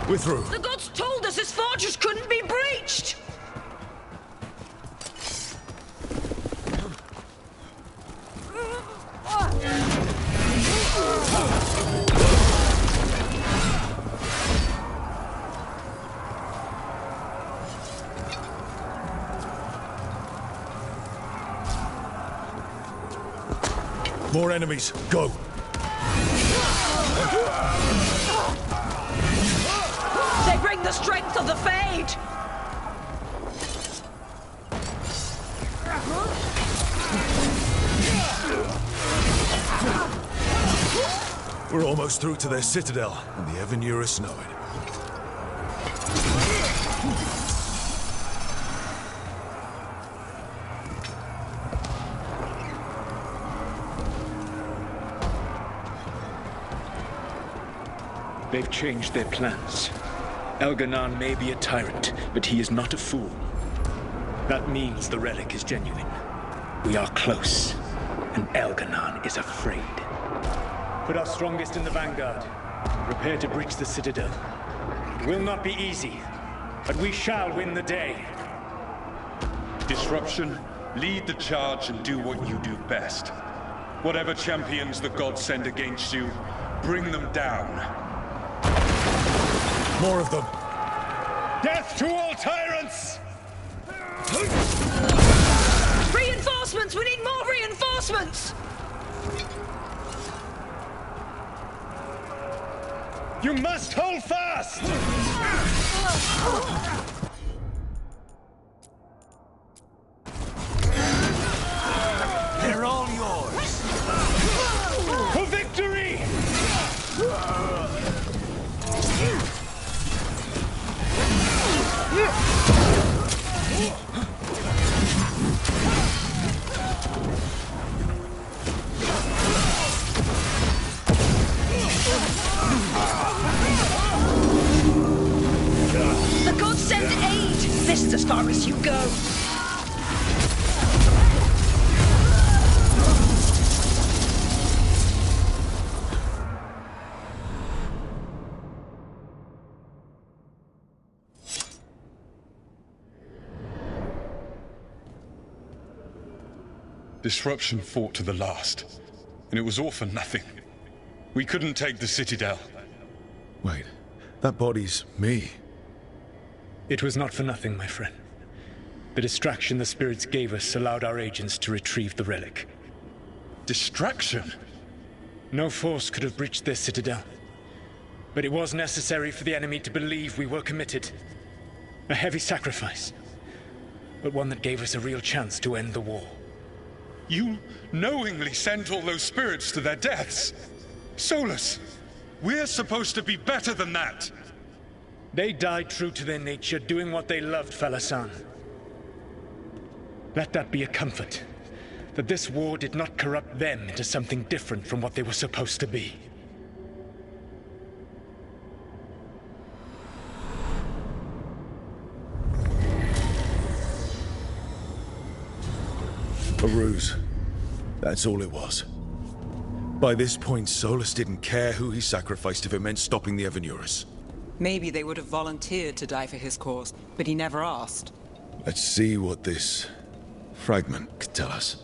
[SPEAKER 1] We're through.
[SPEAKER 22] The gods told us this fortress couldn't be breached!
[SPEAKER 1] More enemies. Go.
[SPEAKER 22] They bring the strength of the Fade!
[SPEAKER 1] We're almost through to their citadel, and the Evanurus know it.
[SPEAKER 20] They've changed their plans. Elganon may be a tyrant, but he is not a fool. That means the relic is genuine. We are close, and Elganon is afraid. Put our strongest in the vanguard. Prepare to breach the citadel. It will not be easy, but we shall win the day.
[SPEAKER 21] Disruption, lead the charge and do what you do best. Whatever champions the gods send against you, bring them down.
[SPEAKER 1] More of them.
[SPEAKER 20] Death to all tyrants!
[SPEAKER 22] Reinforcements! We need more reinforcements!
[SPEAKER 20] You must hold fast!
[SPEAKER 18] They're all yours.
[SPEAKER 20] For victory!
[SPEAKER 22] The gods send aid! This is as far as you go.
[SPEAKER 21] Disruption fought to the last, and it was all for nothing. We couldn't take the Citadel.
[SPEAKER 1] Wait, that body's me.
[SPEAKER 20] It was not for nothing, my friend. The distraction the spirits gave us allowed our agents to retrieve the relic.
[SPEAKER 21] Distraction?
[SPEAKER 20] No force could have breached their citadel. But it was necessary for the enemy to believe we were committed. A heavy sacrifice, but one that gave us a real chance to end the war.
[SPEAKER 21] You knowingly sent all those spirits to their deaths. Solus, we're supposed to be better than that.
[SPEAKER 20] They died true to their nature, doing what they loved, Falasan. Let that be a comfort, that this war did not corrupt them into something different from what they were supposed to be.
[SPEAKER 1] A ruse. That's all it was. By this point, Solus didn't care who he sacrificed if it meant stopping the Evanurus.
[SPEAKER 9] Maybe they would have volunteered to die for his cause, but he never asked.
[SPEAKER 1] Let's see what this fragment could tell us.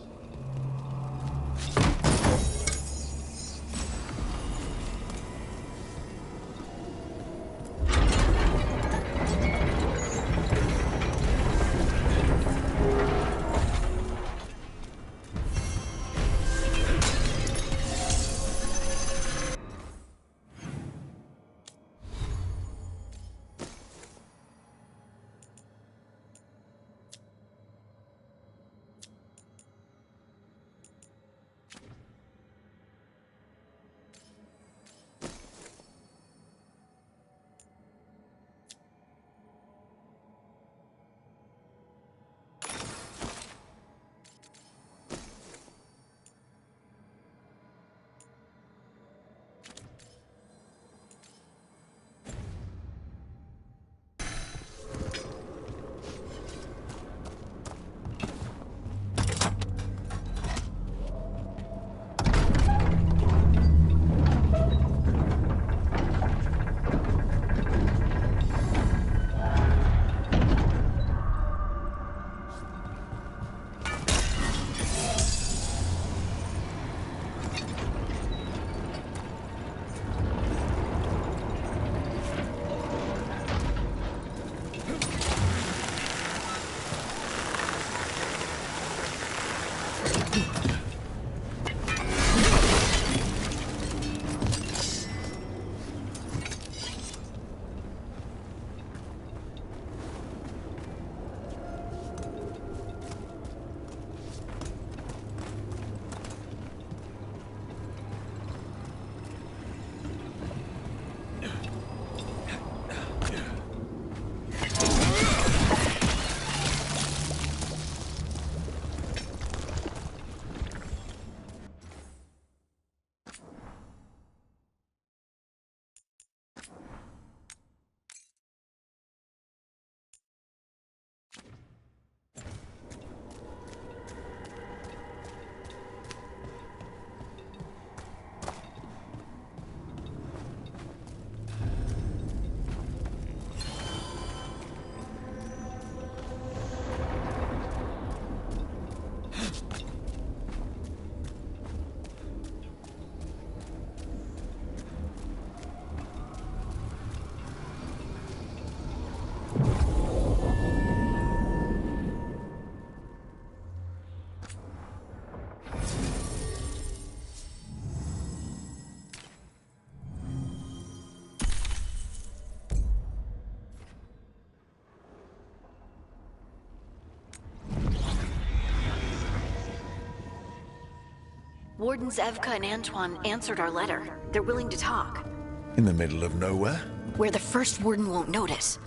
[SPEAKER 3] Wardens Evka and Antoine answered our letter. They're willing to talk.
[SPEAKER 1] In the middle of nowhere?
[SPEAKER 3] Where the first warden won't notice.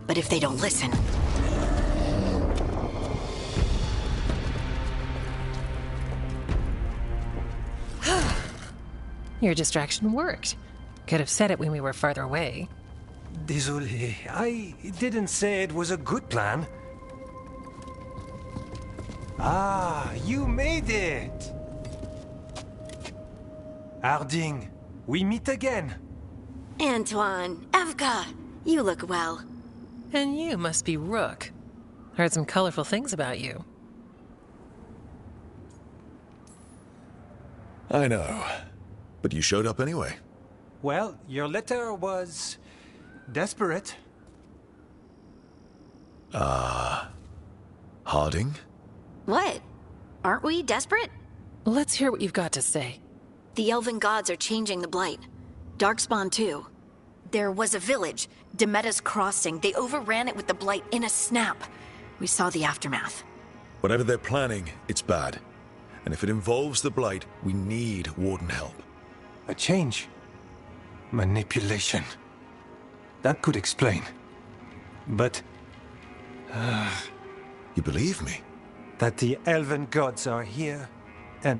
[SPEAKER 3] But if they don't listen...
[SPEAKER 4] Your distraction worked. Could have said it when we were farther away.
[SPEAKER 7] Désolé, I didn't say it was a good plan. Ah, you made it! Harding, we meet again.
[SPEAKER 3] Antoine, Evka, you look well.
[SPEAKER 4] And you must be Rook. Heard some colorful things about you.
[SPEAKER 1] I know. But you showed up anyway.
[SPEAKER 7] Well, your letter was... desperate.
[SPEAKER 1] Harding?
[SPEAKER 3] What? Aren't we desperate?
[SPEAKER 4] Let's hear what you've got to say.
[SPEAKER 3] The Elven Gods are changing the Blight. Darkspawn too. There was a village, Demeta's Crossing. They overran it with the Blight in a snap. We saw the aftermath.
[SPEAKER 1] Whatever they're planning, it's bad. And if it involves the Blight, we need Warden help.
[SPEAKER 7] A change. Manipulation. That could explain. But...
[SPEAKER 1] You believe me?
[SPEAKER 7] That the Elven Gods are here, and...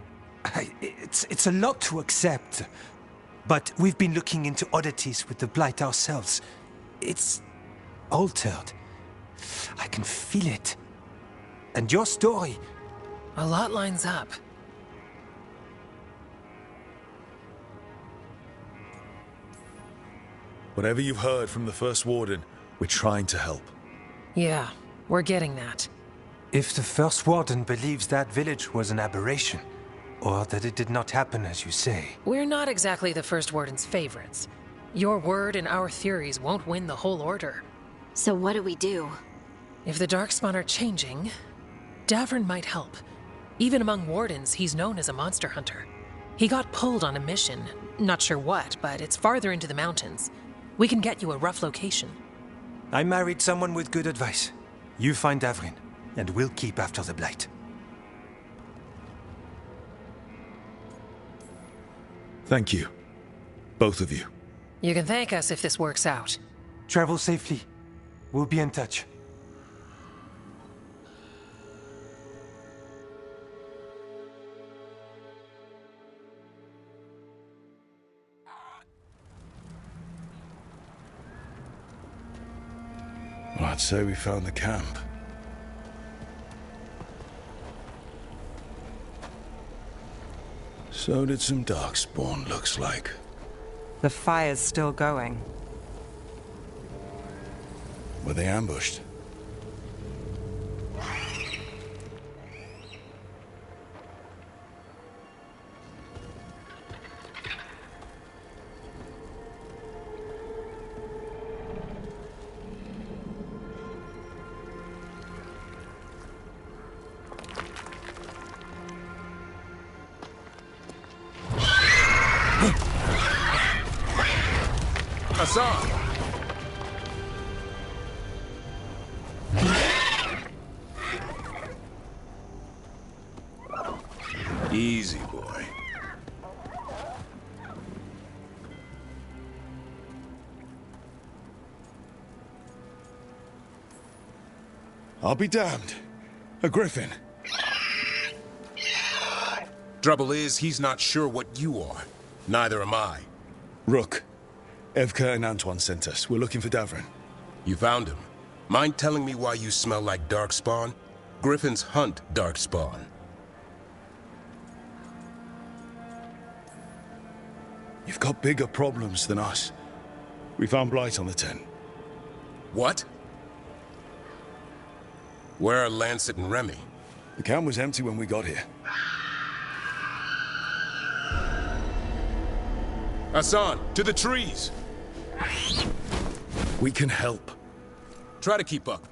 [SPEAKER 7] it's a lot to accept. But we've been looking into oddities with the Blight ourselves. It's... altered. I can feel it. And your story...
[SPEAKER 4] A lot lines up.
[SPEAKER 1] Whatever you've heard from the First Warden, we're trying to help.
[SPEAKER 4] Yeah, we're getting that.
[SPEAKER 7] If the First Warden believes that village was an aberration, or that it did not happen as you say...
[SPEAKER 4] We're not exactly the First Warden's favorites. Your word and our theories won't win the whole order.
[SPEAKER 3] So what do we do?
[SPEAKER 4] If the Darkspawn are changing, Davrin might help. Even among Wardens, he's known as a monster hunter. He got pulled on a mission. Not sure what, but it's farther into the mountains. We can get you a rough location.
[SPEAKER 7] I married someone with good advice. You find Davrin, and we'll keep after the Blight.
[SPEAKER 1] Thank you. Both of you.
[SPEAKER 4] You can thank us if this works out.
[SPEAKER 7] Travel safely. We'll be in touch.
[SPEAKER 1] Well, I'd say we found the camp. So did some Darkspawn, looks like.
[SPEAKER 9] The fire's still going.
[SPEAKER 1] Were they ambushed?
[SPEAKER 21] Hassan!
[SPEAKER 6] Easy, boy.
[SPEAKER 1] I'll be damned. A griffin.
[SPEAKER 5] Trouble is, he's not sure what you are. Neither am I.
[SPEAKER 1] Rook. Evka and Antoine sent us. We're looking for Davrin.
[SPEAKER 5] You found him. Mind telling me why you smell like Darkspawn? Griffins hunt Darkspawn.
[SPEAKER 1] You've got bigger problems than us. We found Blight on the tent.
[SPEAKER 5] What? Where are Lancet and Remy?
[SPEAKER 1] The camp was empty when we got here.
[SPEAKER 5] Hassan, to the trees!
[SPEAKER 1] We can help.
[SPEAKER 5] Try to keep up.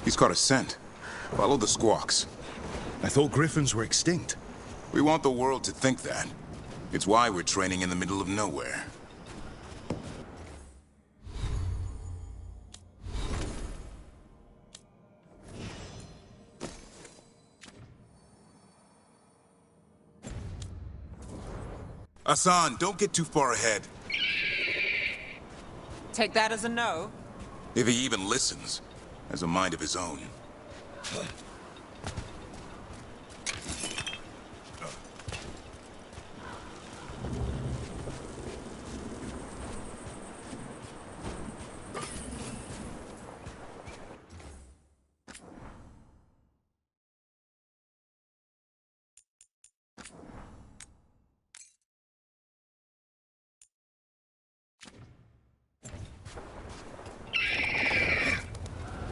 [SPEAKER 6] He's caught a scent. Follow the squawks.
[SPEAKER 1] I thought griffins were extinct.
[SPEAKER 6] We want the world to think that. It's why we're training in the middle of nowhere.
[SPEAKER 2] Hassan, don't get too far ahead.
[SPEAKER 9] Take that as a no.
[SPEAKER 2] If he even listens, has a mind of his own.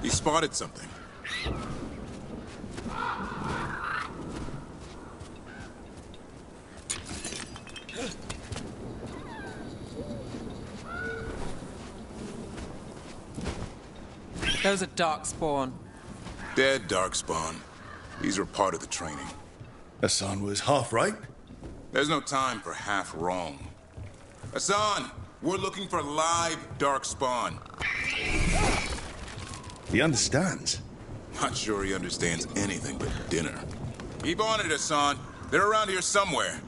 [SPEAKER 2] He spotted something.
[SPEAKER 9] Those are Darkspawn.
[SPEAKER 2] Dead Darkspawn. These were part of the training.
[SPEAKER 1] Hassan was half right?
[SPEAKER 2] There's no time for half wrong. Hassan, we're looking for live Darkspawn.
[SPEAKER 1] He understands.
[SPEAKER 2] Not sure he understands anything but dinner. Keep on it, Hassan. They're around here somewhere.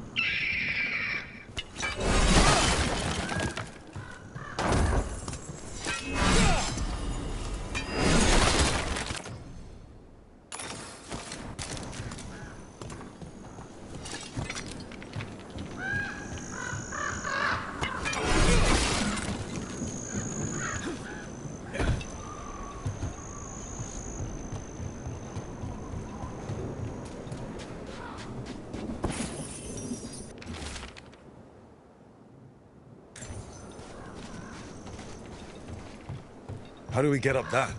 [SPEAKER 1] How do we get up that?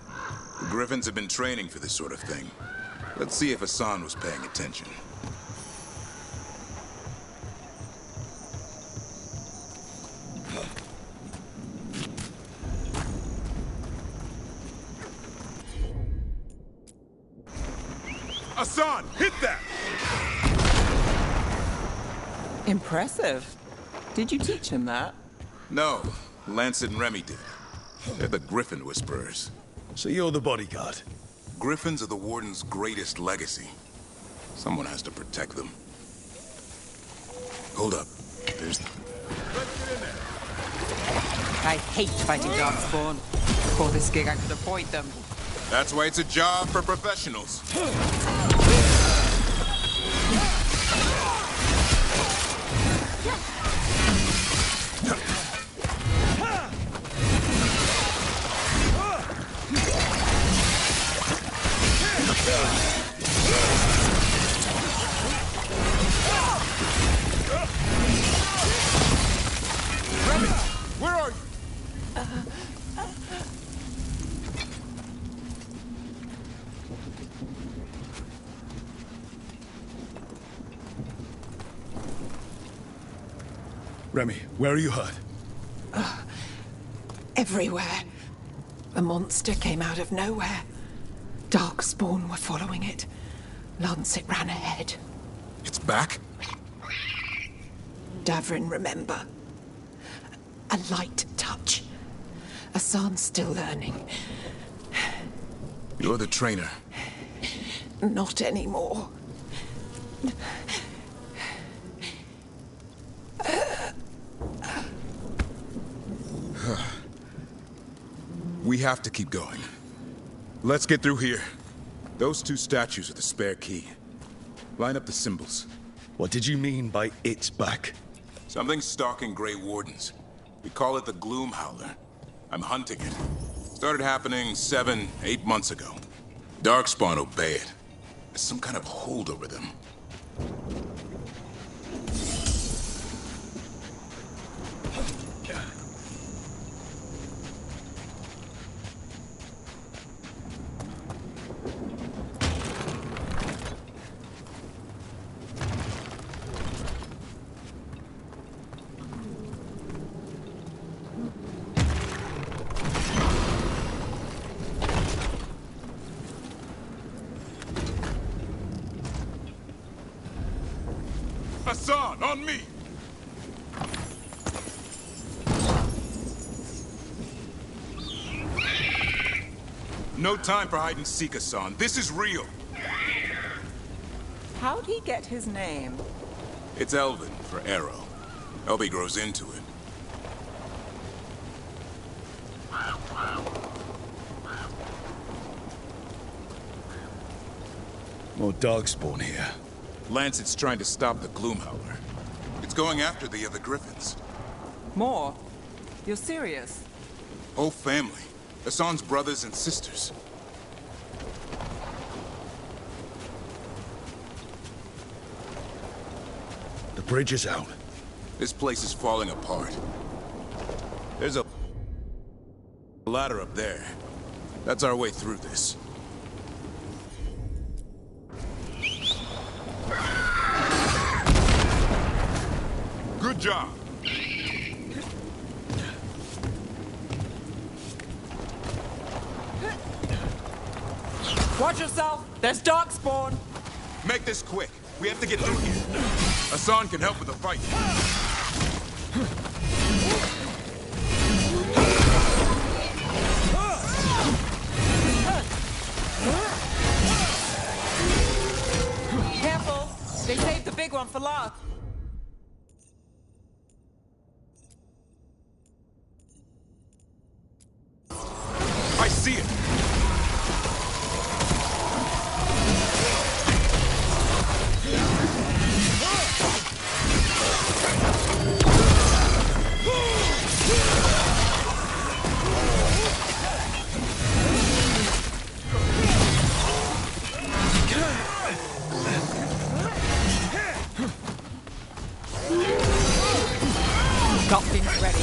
[SPEAKER 2] The Griffins have been training for this sort of thing. Let's see if Hassan was paying attention. Hassan, hit that!
[SPEAKER 9] Impressive. Did you teach him that?
[SPEAKER 2] No, Lancet and Remy did. They're the Griffin Whisperers.
[SPEAKER 1] So you're the bodyguard?
[SPEAKER 2] Griffins are the Warden's greatest legacy. Someone has to protect them. Hold up. There's... Let's get in there.
[SPEAKER 9] I hate fighting Darkspawn. For this gig, I could avoid them.
[SPEAKER 2] That's why it's a job for professionals. Remy, where are you?
[SPEAKER 1] Remy, where are you hurt?
[SPEAKER 22] Everywhere. A monster came out of nowhere. Darkspawn were following it. Lancet ran ahead.
[SPEAKER 2] It's back?
[SPEAKER 22] Davrin, remember. A light touch. Hassan's still learning.
[SPEAKER 2] You're the trainer.
[SPEAKER 22] Not anymore.
[SPEAKER 2] We have to keep going. Let's get through here. Those two statues are the spare key. Line up the symbols.
[SPEAKER 1] What did you mean by it's back?
[SPEAKER 2] Something's stalking Grey Wardens. We call it the Gloom Howler. I'm hunting it. Started happening 7, 8 months ago. Darkspawn obey it. There's some kind of hold over them. Hassan, on me! No time for hide and seek, Hassan. This is real.
[SPEAKER 9] How'd he get his name?
[SPEAKER 2] It's Elven for arrow. Elby grows into it.
[SPEAKER 1] More darkspawn here.
[SPEAKER 2] Lancet's trying to stop the Gloomhowler. It's going after the other Griffins.
[SPEAKER 9] More? You're serious?
[SPEAKER 2] Whole family. Hassan's brothers and sisters.
[SPEAKER 1] The bridge is out.
[SPEAKER 2] This place is falling apart. There's a ladder up there. That's our way through this. Good job.
[SPEAKER 9] Watch yourself! There's darkspawn!
[SPEAKER 2] Make this quick. We have to get through here. Hassan can help with the fight.
[SPEAKER 9] Careful! They saved the big one for last.
[SPEAKER 2] I see it.
[SPEAKER 9] Got things ready.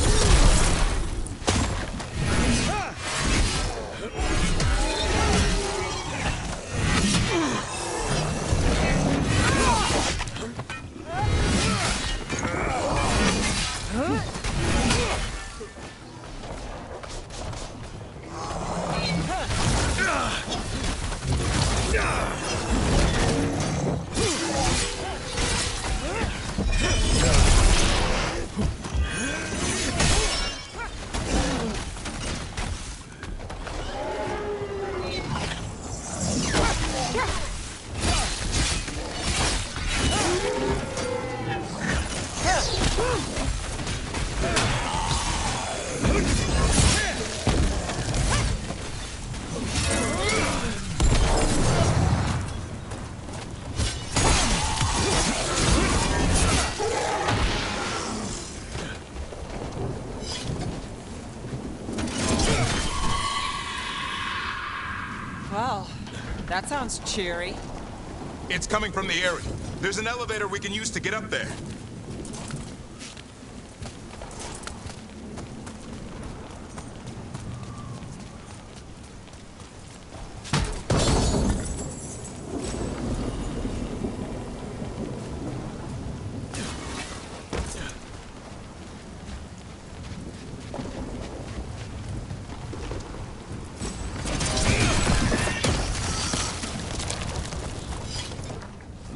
[SPEAKER 9] Well, that sounds cheery.
[SPEAKER 2] It's coming from the area. There's an elevator we can use to get up there.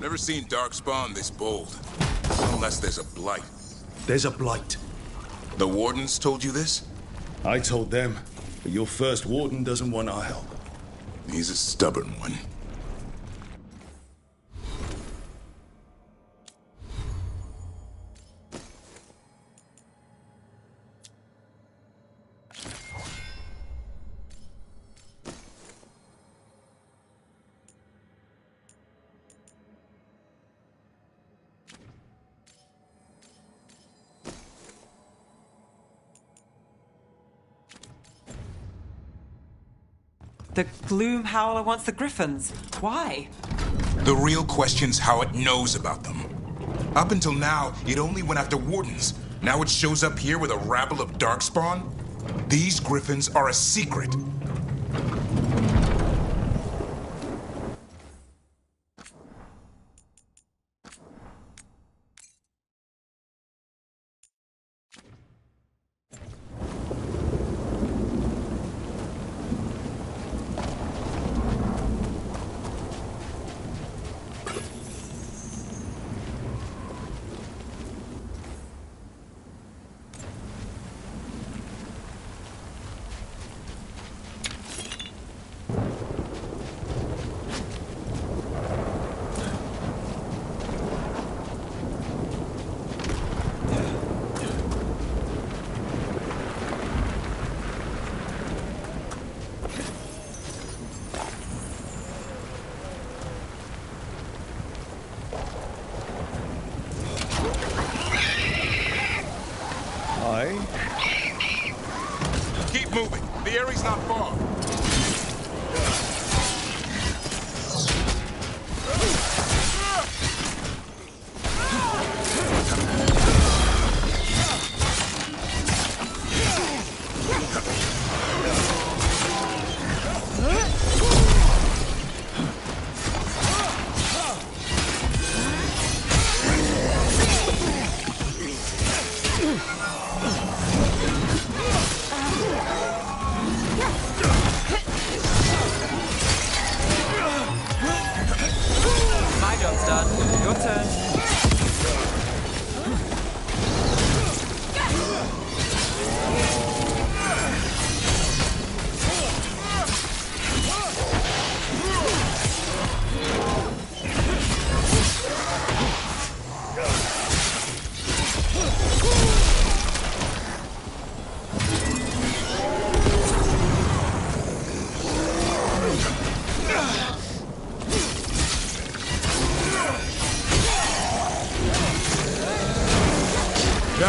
[SPEAKER 2] Never seen Darkspawn this bold. Unless there's a blight.
[SPEAKER 1] There's a blight.
[SPEAKER 2] The Wardens told you this?
[SPEAKER 1] I told them, but your first Warden doesn't want our help.
[SPEAKER 2] He's a stubborn one.
[SPEAKER 9] The Gloomhowler wants the Griffins. Why?
[SPEAKER 2] The real question's how it knows about them. Up until now, it only went after Wardens. Now it shows up here with a rabble of Darkspawn? These Griffins are a secret.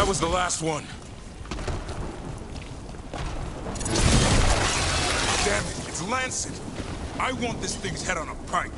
[SPEAKER 2] That was the last one. Damn it, it's Lancet. I want this thing's head on a pike.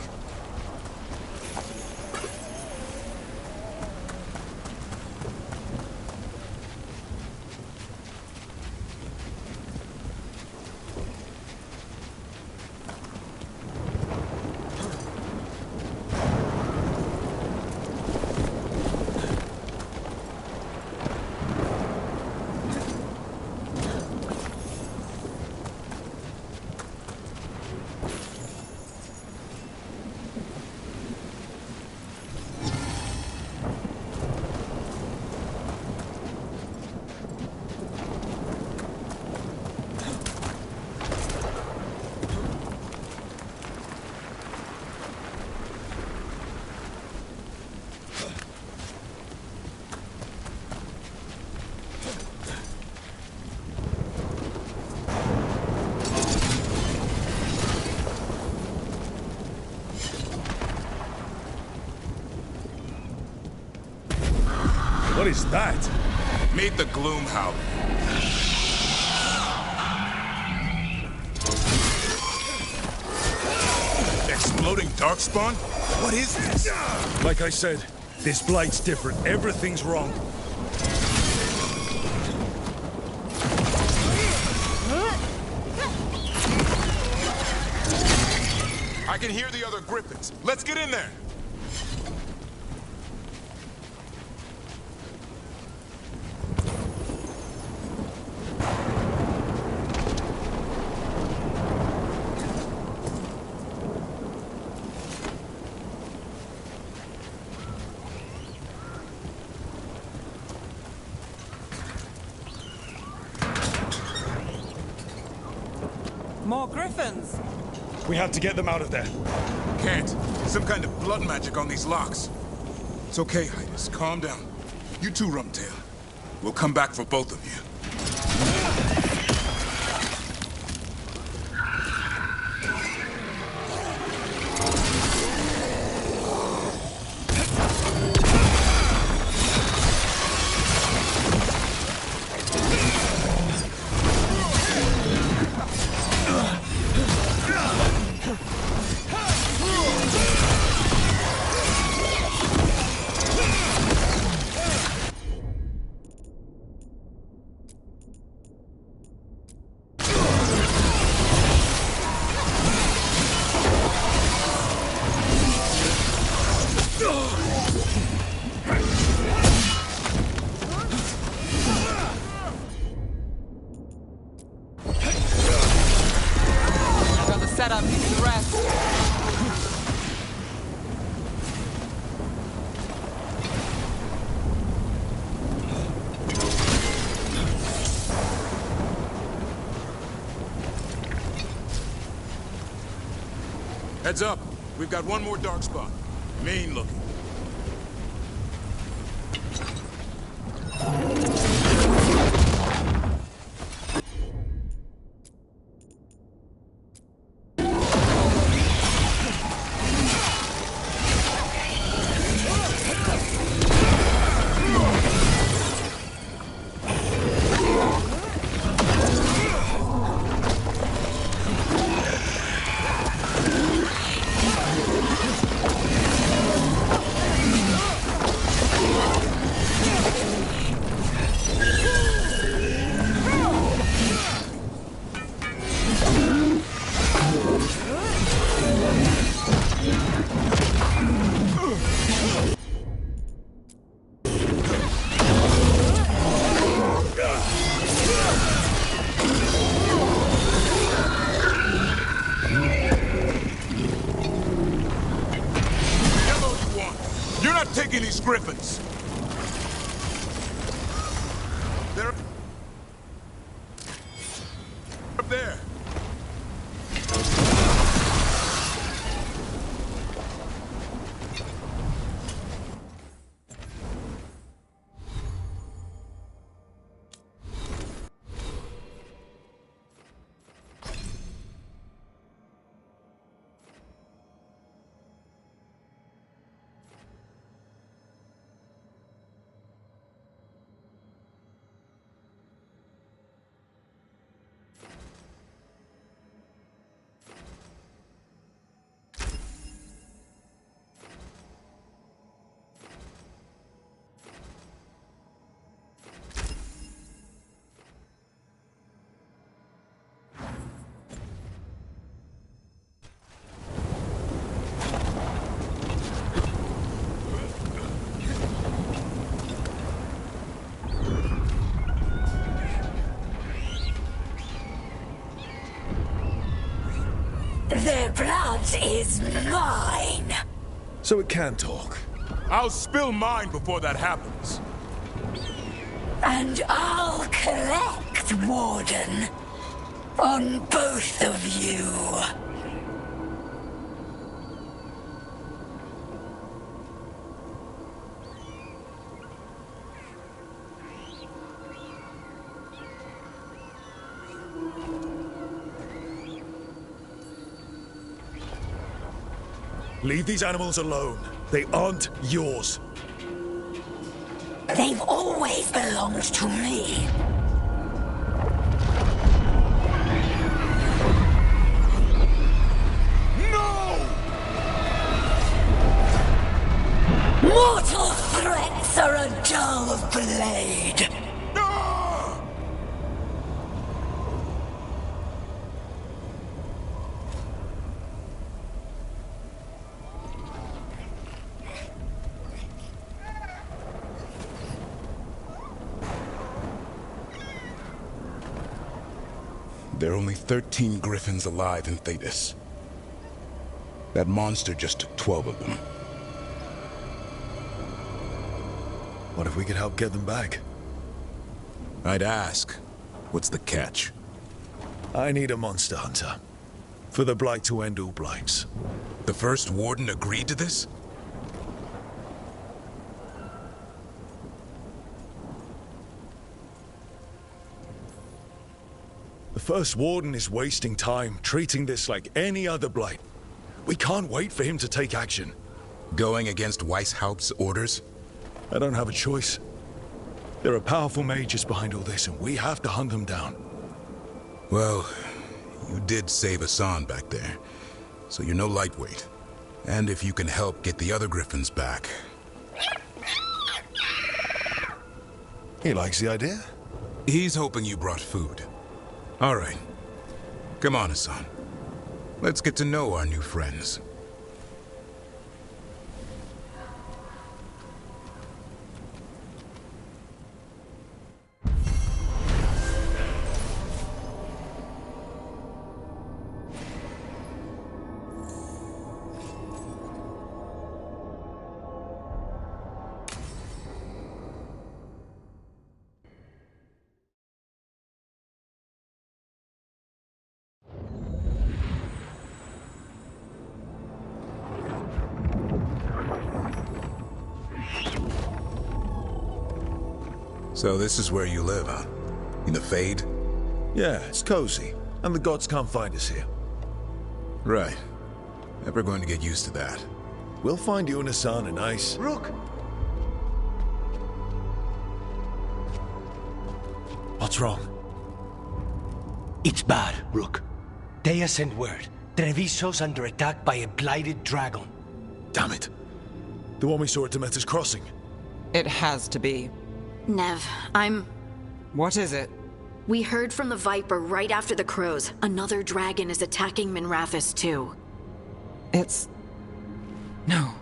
[SPEAKER 1] What is that?
[SPEAKER 2] Meet the Gloomhowler. Exploding Darkspawn? What is this?
[SPEAKER 1] Like I said, this blight's different. Everything's wrong.
[SPEAKER 2] I can hear the other Griffins. Let's get in there.
[SPEAKER 9] More griffins!
[SPEAKER 1] We have to get them out of there.
[SPEAKER 2] Can't. Some kind of blood magic on these locks. It's okay, Hydas. Calm down. You too, Rumtail. We'll come back for both of you.
[SPEAKER 9] Setup needs the rest.
[SPEAKER 2] Heads up. We've got one more dark spot. Mean looking. Taking these griffins. They're up there.
[SPEAKER 8] Their blood is mine.
[SPEAKER 1] So it can talk.
[SPEAKER 2] I'll spill mine before that happens.
[SPEAKER 8] And I'll collect, Warden, on both of you.
[SPEAKER 1] Leave these animals alone. They aren't yours.
[SPEAKER 8] They've always belonged to me.
[SPEAKER 1] No!
[SPEAKER 8] Mortal threats are a dull blade.
[SPEAKER 2] There are only 13 griffins alive in Thetis. That monster just took 12 of them.
[SPEAKER 1] What if we could help get them back?
[SPEAKER 2] I'd ask, what's the catch?
[SPEAKER 1] I need a monster hunter. For the Blight to end all blights.
[SPEAKER 2] The first warden agreed to this?
[SPEAKER 1] The First Warden is wasting time treating this like any other blight. We can't wait for him to take action.
[SPEAKER 2] Going against Weishaupt's orders?
[SPEAKER 1] I don't have a choice. There are powerful mages behind all this, and we have to hunt them down.
[SPEAKER 2] Well, you did save Hassan back there, so you're no lightweight. And if you can help get the other griffins back...
[SPEAKER 1] He likes the idea?
[SPEAKER 2] He's hoping you brought food. All right. Come on, Hassan. Let's get to know our new friends. So this is where you live, huh? In the Fade?
[SPEAKER 1] Yeah, it's cozy. And the gods can't find us here.
[SPEAKER 2] Right. Never going to get used to that.
[SPEAKER 1] We'll find you and Hassan a nice...
[SPEAKER 7] Rook!
[SPEAKER 1] What's wrong?
[SPEAKER 18] It's bad, Rook. Dea sent word. Treviso's under attack by a blighted dragon.
[SPEAKER 1] Damn it. The one we saw at Demeter's Crossing.
[SPEAKER 9] It has to be.
[SPEAKER 3] Nev,
[SPEAKER 9] What is it?
[SPEAKER 3] We heard from the Viper right after the crows. Another dragon is attacking Minrathous too.
[SPEAKER 9] No.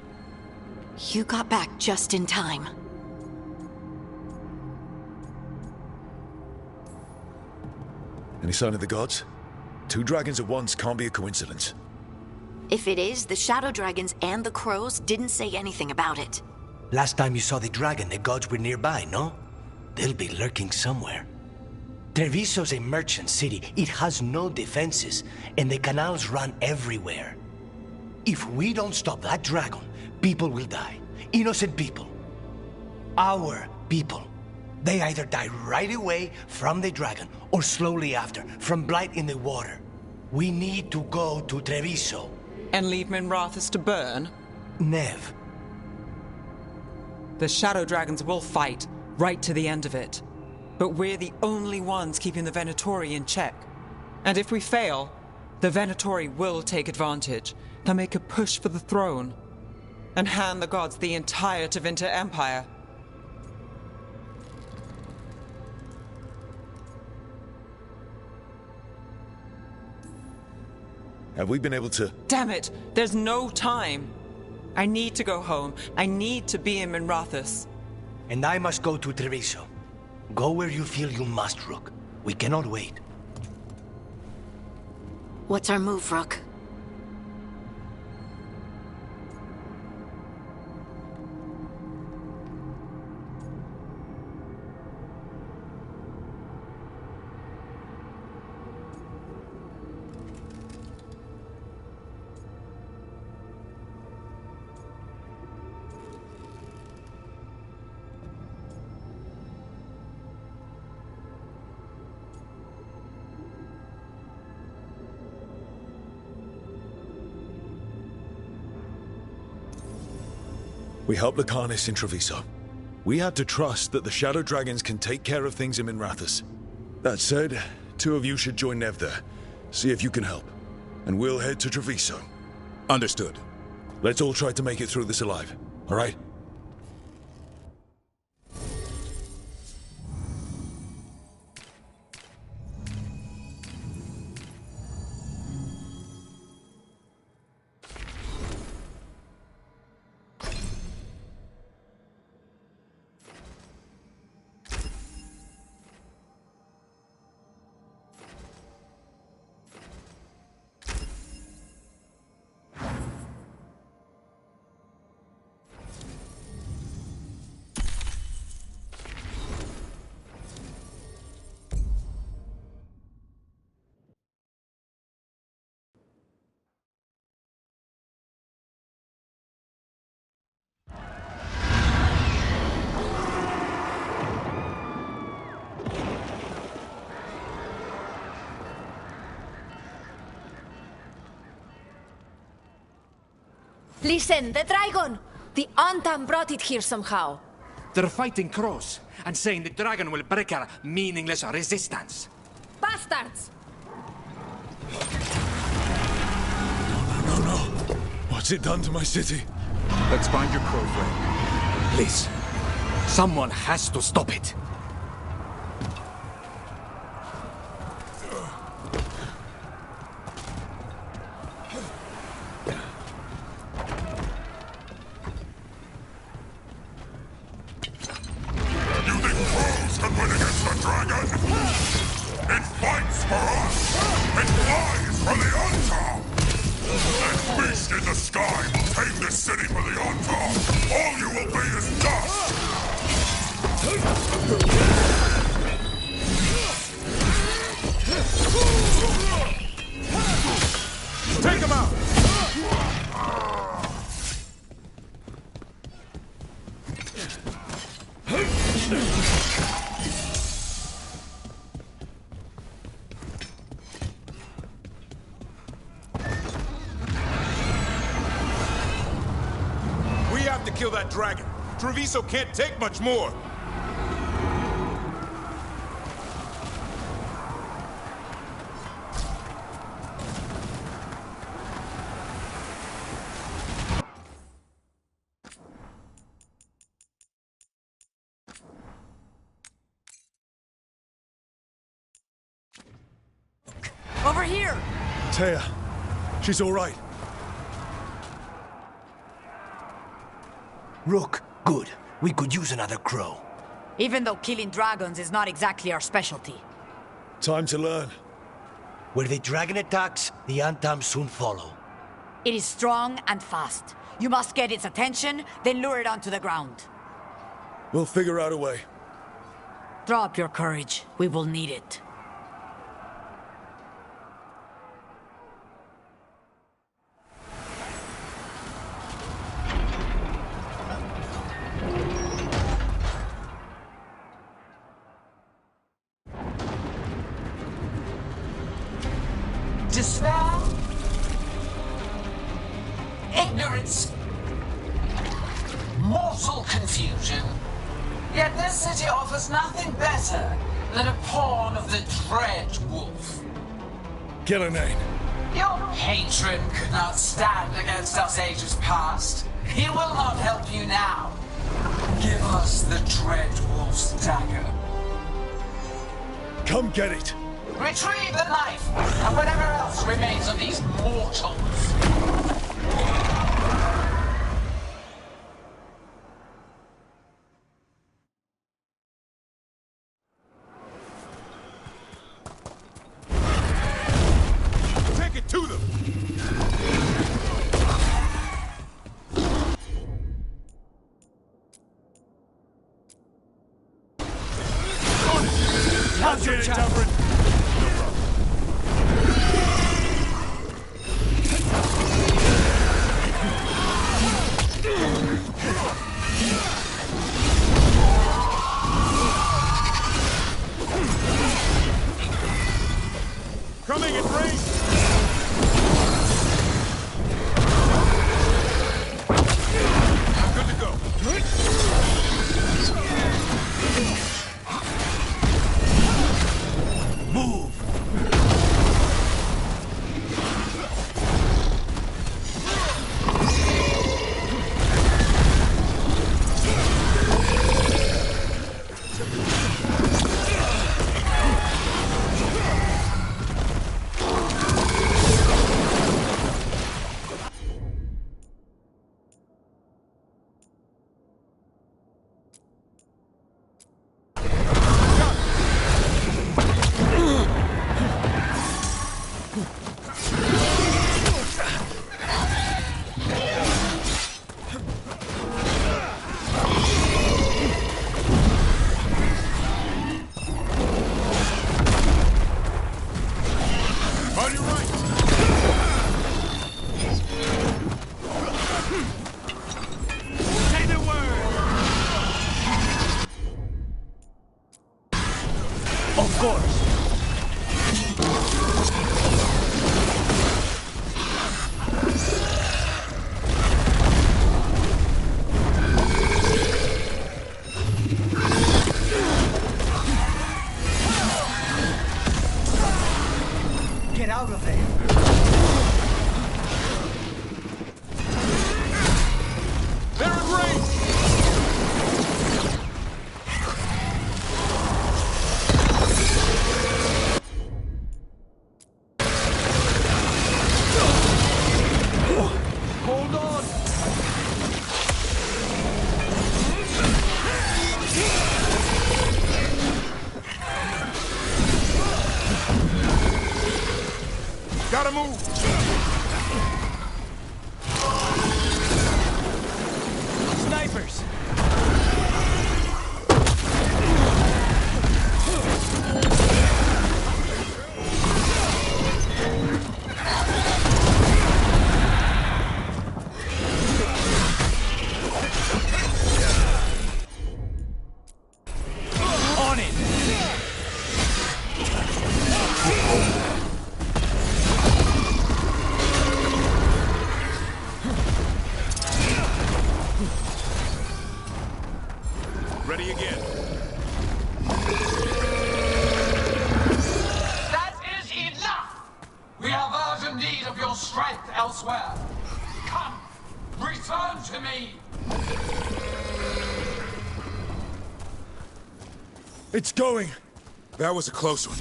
[SPEAKER 3] You got back just in time.
[SPEAKER 1] Any sign of the gods? 2 dragons at once can't be a coincidence.
[SPEAKER 3] If it is, the Shadow Dragons and the crows didn't say anything about it.
[SPEAKER 18] Last time you saw the dragon, the gods were nearby, no? They'll be lurking somewhere. Treviso's a merchant city. It has no defenses, and the canals run everywhere. If we don't stop that dragon, people will die. Innocent people. Our people. They either die right away from the dragon, or slowly after, from blight in the water. We need to go to Treviso.
[SPEAKER 9] And leave Minrathous to burn?
[SPEAKER 18] Nev.
[SPEAKER 9] The Shadow Dragons will fight, right to the end of it. But we're the only ones keeping the Venatori in check. And if we fail, the Venatori will take advantage. They'll make a push for the throne. And hand the gods the entire Tevinter Empire.
[SPEAKER 1] Have we been able to...
[SPEAKER 9] Damn it! There's no time! I need to go home. I need to be in Minrathous.
[SPEAKER 18] And I must go to Treviso. Go where you feel you must, Rook. We cannot wait.
[SPEAKER 3] What's our move, Rook?
[SPEAKER 1] We helped Lucanus in Treviso. We had to trust that the Shadow Dragons can take care of things in Minrathous. That said, 2 of you should join Nev there. See if you can help. And we'll head to Treviso.
[SPEAKER 2] Understood.
[SPEAKER 1] Let's all try to make it through this alive, all right?
[SPEAKER 10] Listen, the dragon! The Antam brought it here somehow.
[SPEAKER 11] They're fighting crows and saying the dragon will break our meaningless resistance.
[SPEAKER 10] Bastards!
[SPEAKER 1] No. What's it done to my city?
[SPEAKER 11] Let's find your crow friend. Please. Someone has to stop it.
[SPEAKER 2] Take him out! We have to kill that dragon. Treviso can't take much more.
[SPEAKER 10] Over here!
[SPEAKER 1] Taya, she's all right.
[SPEAKER 18] Rook, good. We could use another crow.
[SPEAKER 10] Even though killing dragons is not exactly our specialty.
[SPEAKER 1] Time to learn.
[SPEAKER 18] Where the dragon attacks, the Antam soon follow.
[SPEAKER 10] It is strong and fast. You must get its attention, then lure it onto the ground.
[SPEAKER 1] We'll figure out a way.
[SPEAKER 10] Drop your courage. We will need it.
[SPEAKER 8] Despair, ignorance, mortal confusion. Yet this city offers nothing better than a pawn of the Dread Wolf.
[SPEAKER 1] Gillenane.
[SPEAKER 8] Your patron could not stand against us ages past. He will not help you now. Give us the Dread Wolf's dagger.
[SPEAKER 1] Come get it.
[SPEAKER 8] Retrieve the knife, and whatever else remains of these mortals.
[SPEAKER 2] Take it to them!
[SPEAKER 11] Now's your chance.
[SPEAKER 7] Snipers! On it!
[SPEAKER 2] Ready again.
[SPEAKER 8] That is enough! We have urgent need of your strength elsewhere. Come, return to me!
[SPEAKER 1] It's going!
[SPEAKER 2] That was a close one.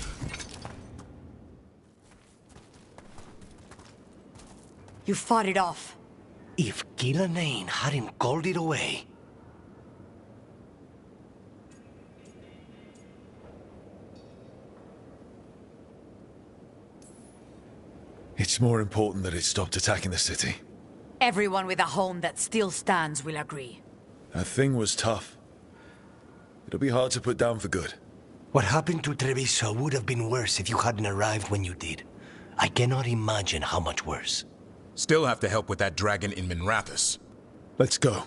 [SPEAKER 10] You fought it off.
[SPEAKER 13] If Gillenane hadn't called it away...
[SPEAKER 1] It's more important that it stopped attacking the city.
[SPEAKER 10] Everyone with a home that still stands will agree.
[SPEAKER 1] That thing was tough. It'll be hard to put down for good.
[SPEAKER 13] What happened to Treviso would have been worse if you hadn't arrived when you did. I cannot imagine how much worse.
[SPEAKER 2] Still have to help with that dragon in Minrathous.
[SPEAKER 1] Let's go.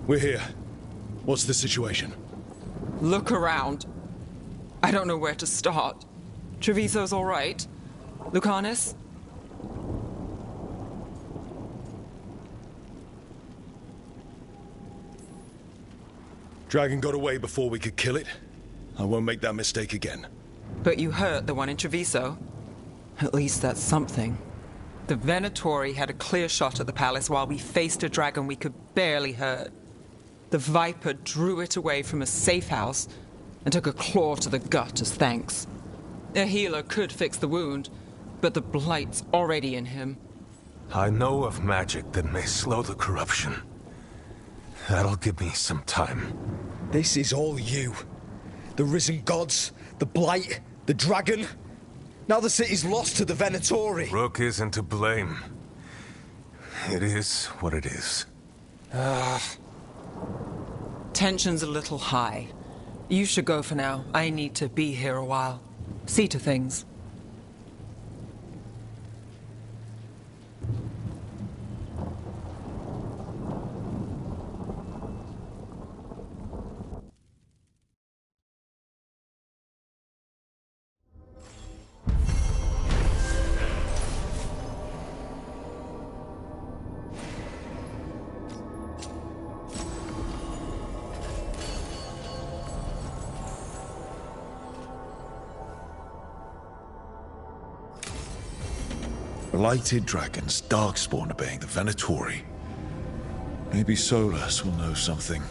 [SPEAKER 1] We're here. What's the situation?
[SPEAKER 9] Look around. I don't know where to start. Treviso's all right. Lucanus?
[SPEAKER 1] Dragon got away before we could kill it. I won't make that mistake again.
[SPEAKER 9] But you hurt the one in Treviso. At least that's something. The Venatori had a clear shot at the palace while we faced a dragon we could barely hurt. The Viper drew it away from a safe house and took a claw to the gut as thanks. A healer could fix the wound, but the Blight's already in him.
[SPEAKER 11] I know of magic that may slow the corruption. That'll give me some time.
[SPEAKER 12] This is all you. The risen gods, the Blight, the dragon. Now the city's lost to the Venatori.
[SPEAKER 11] Rook isn't to blame. It is what it is.
[SPEAKER 9] Tension's a little high. You should go for now. I need to be here a while. See to things.
[SPEAKER 1] Blighted dragons, darkspawn obeying the Venatori. Maybe Solus will know something.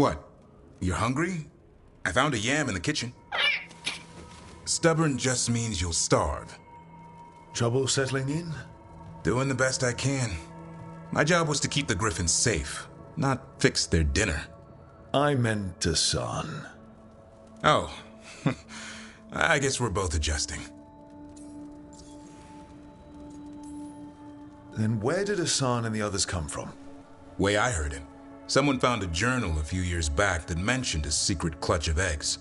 [SPEAKER 2] What? You're hungry? I found a yam in the kitchen. Stubborn just means you'll starve.
[SPEAKER 1] Trouble settling in?
[SPEAKER 2] Doing the best I can. My job was to keep the Griffins safe, not fix their dinner.
[SPEAKER 1] I meant Hassan.
[SPEAKER 2] Oh. I guess we're both adjusting.
[SPEAKER 1] Then where did Hassan and the others come from?
[SPEAKER 2] Way I heard it, someone found a journal a few years back that mentioned a secret clutch of eggs.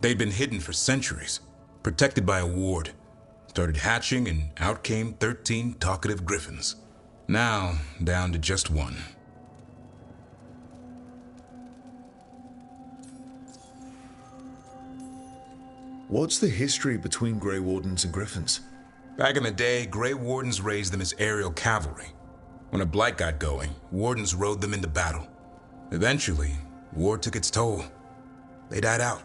[SPEAKER 2] They'd been hidden for centuries, protected by a ward. Started hatching and out came 13 talkative griffins. Now, down to just one.
[SPEAKER 1] What's the history between Grey Wardens and Griffins?
[SPEAKER 2] Back in the day, Grey Wardens raised them as aerial cavalry. When a blight got going, Wardens rode them into battle. Eventually, war took its toll. They died out.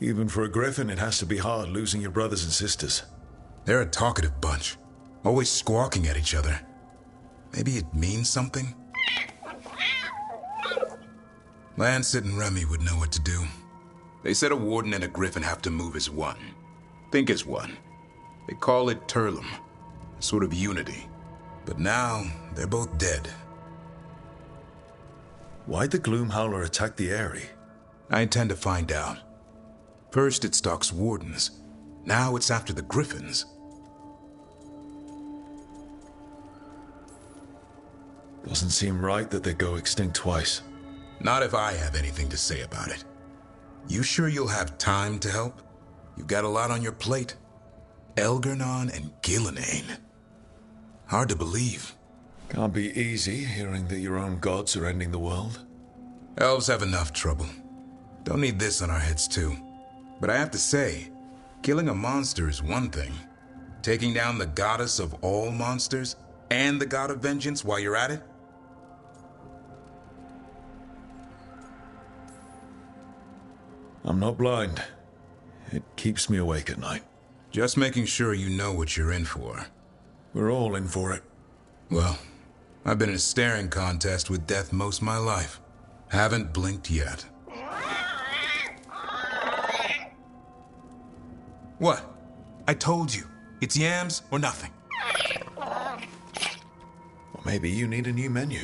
[SPEAKER 1] Even for a Griffin, it has to be hard losing your brothers and sisters.
[SPEAKER 2] They're a talkative bunch, always squawking at each other. Maybe it means something? Lancet and Remy would know what to do. They said a warden and a griffin have to move as one. Think as one. They call it Turlum, a sort of unity. But now, they're both dead.
[SPEAKER 1] Why'd the Gloomhowler attack the Eyrie?
[SPEAKER 2] I intend to find out. First it stalks wardens. Now it's after the griffins.
[SPEAKER 1] Doesn't seem right that they go extinct twice.
[SPEAKER 2] Not if I have anything to say about it. You sure you'll have time to help? You've got a lot on your plate. Elgernon and Gillenane. Hard to believe.
[SPEAKER 1] Can't be easy hearing that your own gods are ending the world.
[SPEAKER 2] Elves have enough trouble. Don't need this on our heads too. But I have to say, killing a monster is one thing. Taking down the goddess of all monsters and the god of vengeance while you're at it?
[SPEAKER 1] I'm not blind. It keeps me awake at night.
[SPEAKER 2] Just making sure you know what you're in for.
[SPEAKER 1] We're all in for it.
[SPEAKER 2] Well, I've been in a staring contest with death most of my life. Haven't blinked yet. What? I told you. It's yams or nothing.
[SPEAKER 1] Or maybe you need a new menu.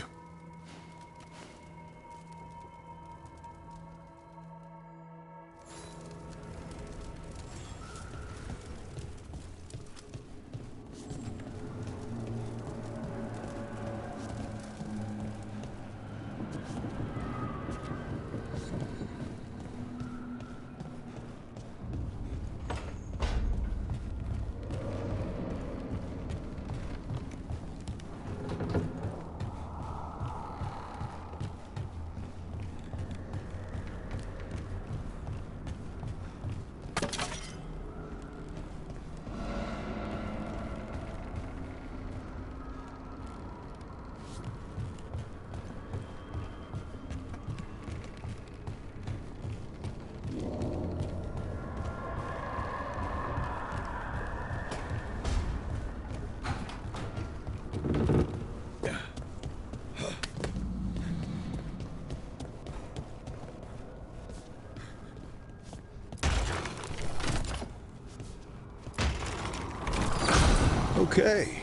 [SPEAKER 1] Okay,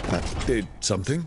[SPEAKER 1] that did something.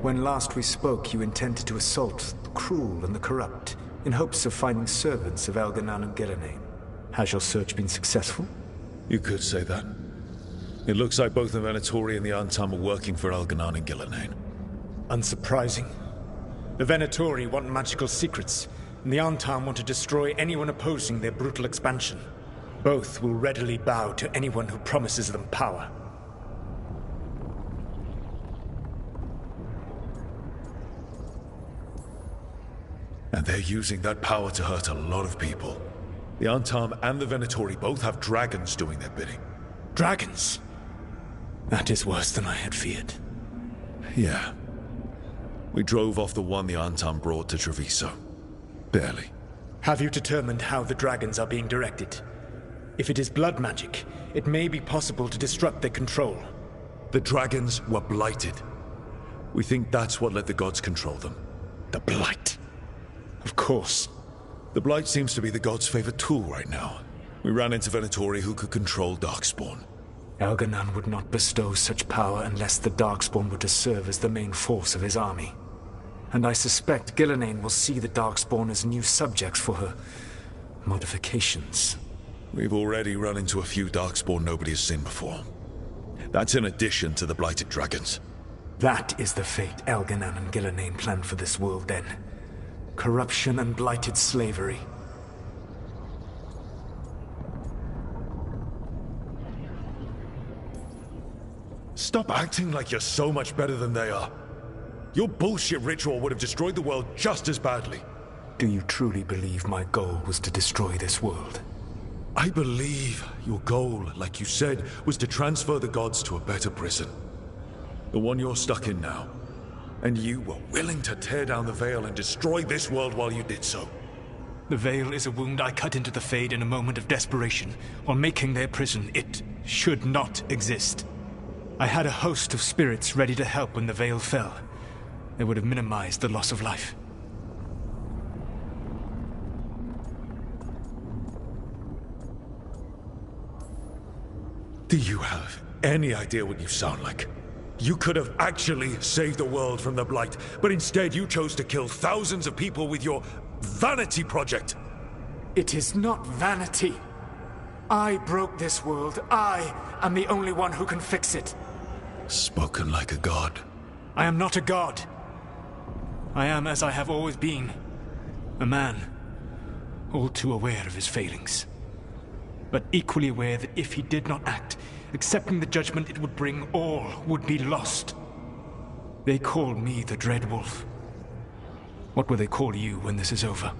[SPEAKER 14] When last we spoke, you intended to assault the cruel and the corrupt, in hopes of finding servants of Elganan and Gillenane. Has your search been successful?
[SPEAKER 1] You could say that. It looks like both the Venatori and the Antam are working for Elganan and Gillenane.
[SPEAKER 20] Unsurprising. The Venatori want magical secrets, and the Antam want to destroy anyone opposing their brutal expansion. Both will readily bow to anyone who promises them power.
[SPEAKER 1] And they're using that power to hurt a lot of people. The Antam and the Venatori both have dragons doing their bidding.
[SPEAKER 20] Dragons? That is worse than I had feared.
[SPEAKER 1] Yeah. We drove off the one the Antam brought to Treviso. Barely.
[SPEAKER 20] Have you determined how the dragons are being directed? If it is blood magic, it may be possible to disrupt their control.
[SPEAKER 1] The dragons were blighted. We think that's what let the gods control them.
[SPEAKER 20] The blight? Of course.
[SPEAKER 1] The blight seems to be the gods' favorite tool right now. We ran into Venatori who could control Darkspawn.
[SPEAKER 14] Elganan would not bestow such power unless the Darkspawn were to serve as the main force of his army. And I suspect Gillenane will see the Darkspawn as new subjects for her modifications.
[SPEAKER 1] We've already run into a few Darkspawn nobody has seen before. That's in addition to the blighted dragons.
[SPEAKER 14] That is the fate Elganan and Gillenane planned for this world then. Corruption and blighted slavery.
[SPEAKER 1] Stop acting like you're so much better than they are. Your bullshit ritual would have destroyed the world just as badly.
[SPEAKER 14] Do you truly believe my goal was to destroy this world?
[SPEAKER 1] I believe your goal, like you said, was to transfer the gods to a better prison. The one you're stuck in now. And you were willing to tear down the Veil and destroy this world while you did so.
[SPEAKER 20] The Veil is a wound I cut into the Fade in a moment of desperation, while making their prison. It should not exist. I had a host of spirits ready to help when the Veil fell. They would have minimized the loss of life.
[SPEAKER 1] Do you have any idea what you sound like? You could have actually saved the world from the Blight, but instead you chose to kill thousands of people with your vanity project.
[SPEAKER 14] It is not vanity. I broke this world. I am the only one who can fix it.
[SPEAKER 1] Spoken like a god.
[SPEAKER 20] I am not a god. I am as I have always been. A man, all too aware of his failings. But equally aware that if he did not act, accepting the judgment it would bring, all would be lost. They call me the Dread Wolf. What will they call you when this is over?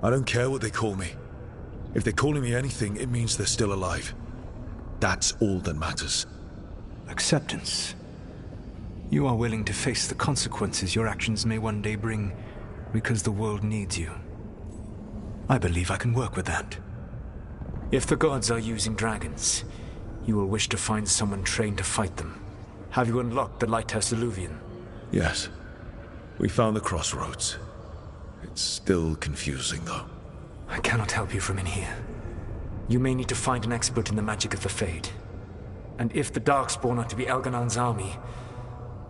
[SPEAKER 1] I don't care what they call me. If they're calling me anything, it means they're still alive. That's all that matters.
[SPEAKER 14] Acceptance. You are willing to face the consequences your actions may one day bring because the world needs you. I believe I can work with that. If the gods are using dragons, you will wish to find someone trained to fight them. Have you unlocked the Lighthouse Illuvian?
[SPEAKER 1] Yes. We found the crossroads. It's still confusing, though.
[SPEAKER 14] I cannot help you from in here. You may need to find an expert in the magic of the Fade. And if the Darkspawn are to be Elganan's army,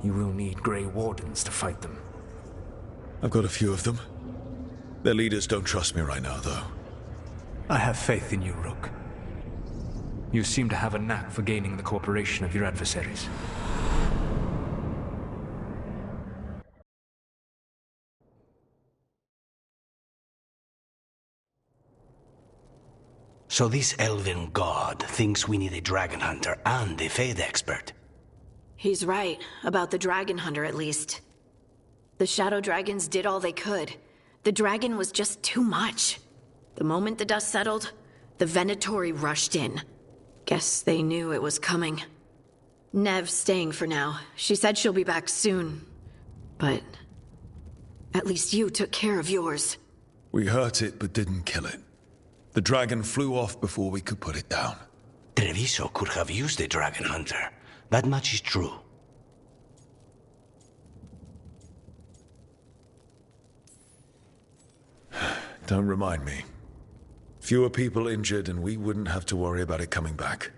[SPEAKER 14] you will need Grey Wardens to fight them.
[SPEAKER 1] I've got a few of them. Their leaders don't trust me right now, though.
[SPEAKER 14] I have faith in you, Rook. You seem to have a knack for gaining the cooperation of your adversaries.
[SPEAKER 18] So this elven god thinks we need a dragon hunter and a Fade expert.
[SPEAKER 3] He's right, about the dragon hunter at least. The shadow dragons did all they could. The dragon was just too much. The moment the dust settled, the Venatori rushed in. Guess they knew it was coming. Nev's staying for now. She said she'll be back soon. But at least you took care of yours.
[SPEAKER 1] We hurt it, but didn't kill it. The dragon flew off before we could put it down.
[SPEAKER 18] Treviso could have used a dragon hunter. That much is true.
[SPEAKER 1] Don't remind me. Fewer people injured, and we wouldn't have to worry about it coming back.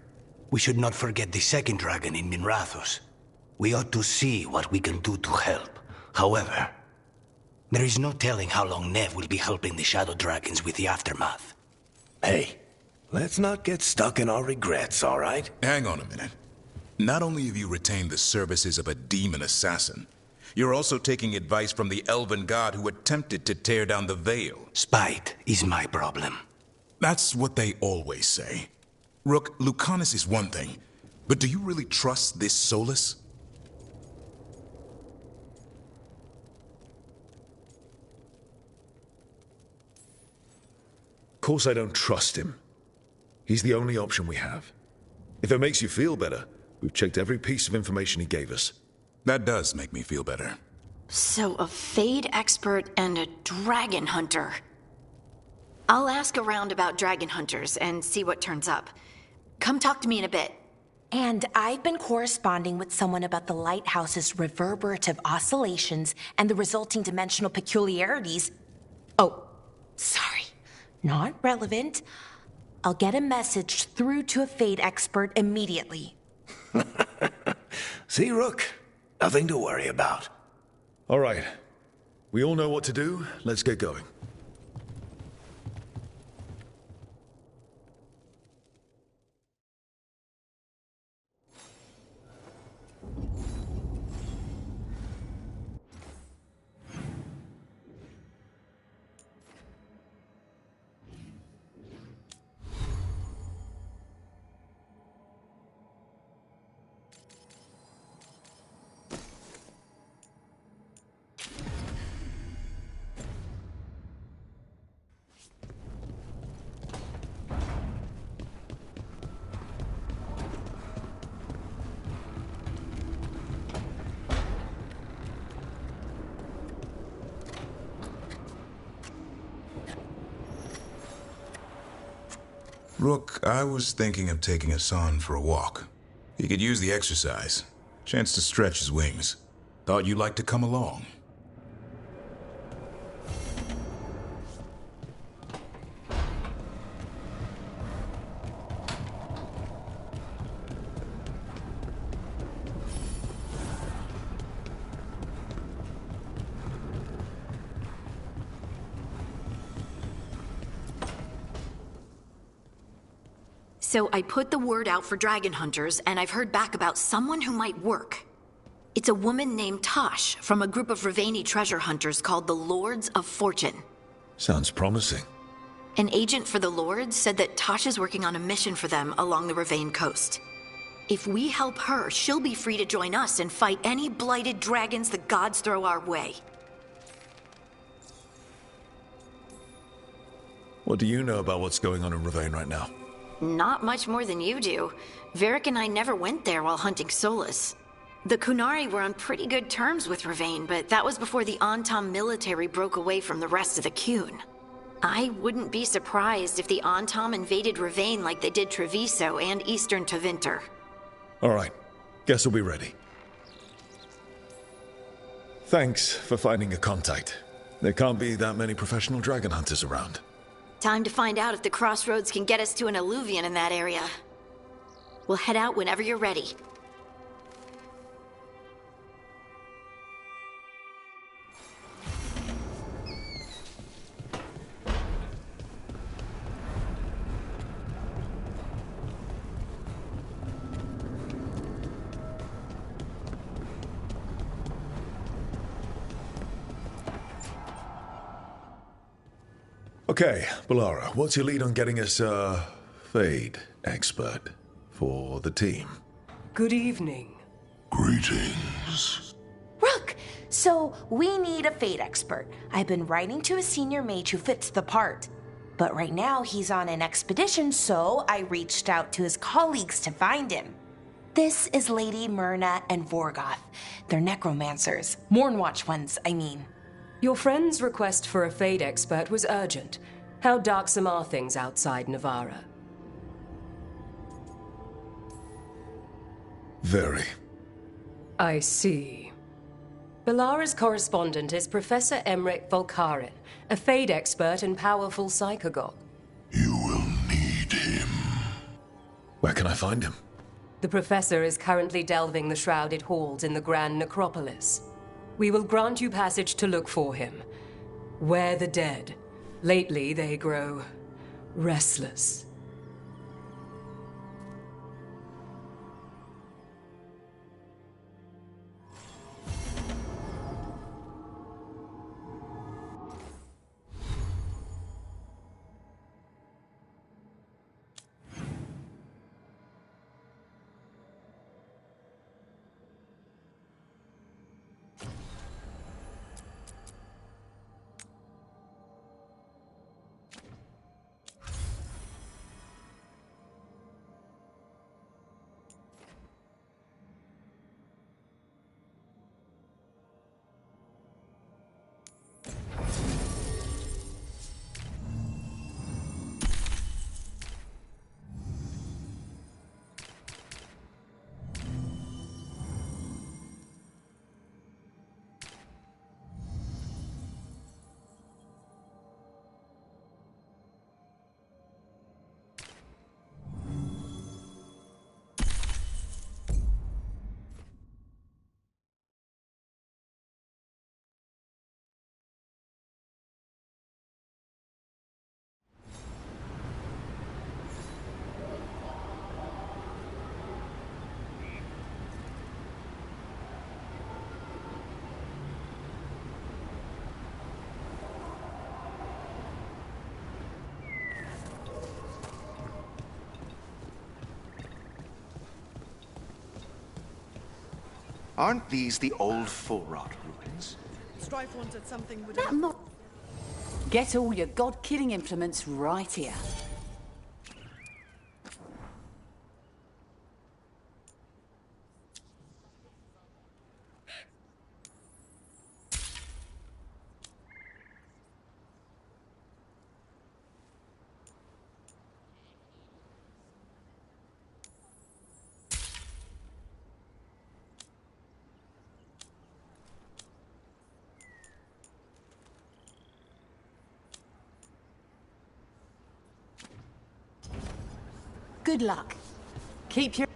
[SPEAKER 13] We should not forget the second dragon in Minrathos. We ought to see what we can do to help. However, there is no telling how long Nev will be helping the Shadow Dragons with the aftermath.
[SPEAKER 18] Hey, let's not get stuck in our regrets, all right?
[SPEAKER 2] Hang on a minute. Not only have you retained the services of a demon assassin, you're also taking advice from the elven god who attempted to tear down the Veil.
[SPEAKER 13] Spite is my problem.
[SPEAKER 2] That's what they always say. Rook, Lucanus is one thing, but do you really trust this Solus?
[SPEAKER 1] Of course I don't trust him. He's the only option we have. If it makes you feel better, we've checked every piece of information he gave us.
[SPEAKER 2] That does make me feel better.
[SPEAKER 3] So, a Fade expert and a dragon hunter. I'll ask around about dragon hunters and see what turns up. Come talk to me in a bit.
[SPEAKER 15] And I've been corresponding with someone about the lighthouse's reverberative oscillations and the resulting dimensional peculiarities. Oh, sorry. Not relevant. I'll get a message through to a Fade expert immediately.
[SPEAKER 18] See, Rook? Nothing to worry about.
[SPEAKER 1] All right. We all know what to do. Let's get going.
[SPEAKER 2] Rook, I was thinking of taking Hassan for a walk. He could use the exercise. Chance to stretch his wings. Thought you'd like to come along.
[SPEAKER 3] So I put the word out for dragon hunters, and I've heard back about someone who might work. It's a woman named Tosh from a group of Ravani treasure hunters called the Lords of Fortune.
[SPEAKER 1] Sounds promising.
[SPEAKER 3] An agent for the Lords said that Tosh is working on a mission for them along the Ravane coast. If we help her, she'll be free to join us and fight any blighted dragons the gods throw our way.
[SPEAKER 1] What do you know about what's going on in Ravane right now?
[SPEAKER 3] Not much more than you do. Varric and I never went there while hunting Solus. The Kunari were on pretty good terms with Ravane, but that was before the Antam military broke away from the rest of the Kun. I wouldn't be surprised if the Antam invaded Ravane like they did Treviso and Eastern Tevinter.
[SPEAKER 1] All right. Guess we'll be ready. Thanks for finding a contact. There can't be that many professional dragon hunters around.
[SPEAKER 3] Time to find out if the crossroads can get us to an alluvion in that area. We'll head out whenever you're ready.
[SPEAKER 1] Okay, Balara, what's your lead on getting us a Fade expert for the team?
[SPEAKER 17] Good evening.
[SPEAKER 1] Greetings.
[SPEAKER 15] Rook! So, we need a Fade expert. I've been writing to a senior mage who fits the part. But right now, he's on an expedition, so I reached out to his colleagues to find him. This is Lady Myrna and Vorgoth. They're necromancers. Mournwatch ones, I mean.
[SPEAKER 17] Your friend's request for a Fade expert was urgent. How darksome are things outside Navarra?
[SPEAKER 1] Very.
[SPEAKER 17] I see. Balara's correspondent is Professor Emmerich Volkaren, a Fade expert and powerful psychagogue.
[SPEAKER 23] You
[SPEAKER 1] Where can I find him?
[SPEAKER 17] The Professor is currently delving the shrouded halls in the Grand Necropolis. We will grant you passage to look for him. Where the dead. Lately, they grow restless.
[SPEAKER 16] Aren't these the old full rot ruins?
[SPEAKER 19] Strife wanted something with
[SPEAKER 10] Get all your god-killing implements right here. Good luck. Keep your...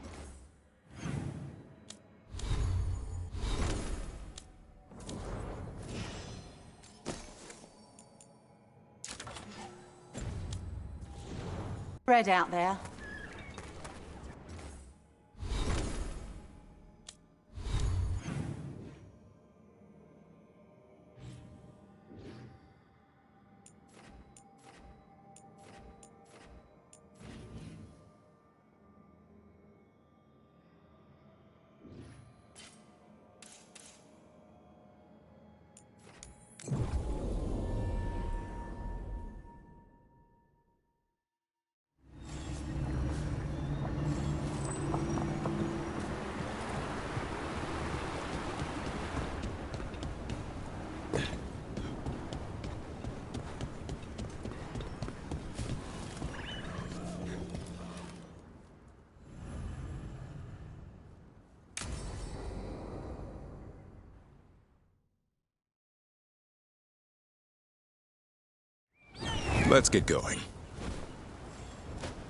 [SPEAKER 10] Spread out there.
[SPEAKER 2] Let's get going.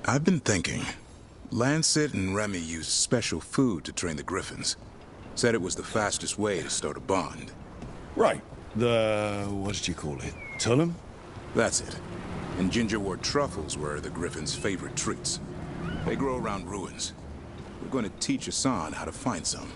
[SPEAKER 2] I've been thinking. Lancet and Remy used special food to train the Griffins. Said it was the fastest way to start a bond.
[SPEAKER 1] Right. What did you call it? Tullum?
[SPEAKER 2] That's it. And gingerwort truffles were the Griffins' favorite treats. They grow around ruins. We're going to teach Hassan how to find some.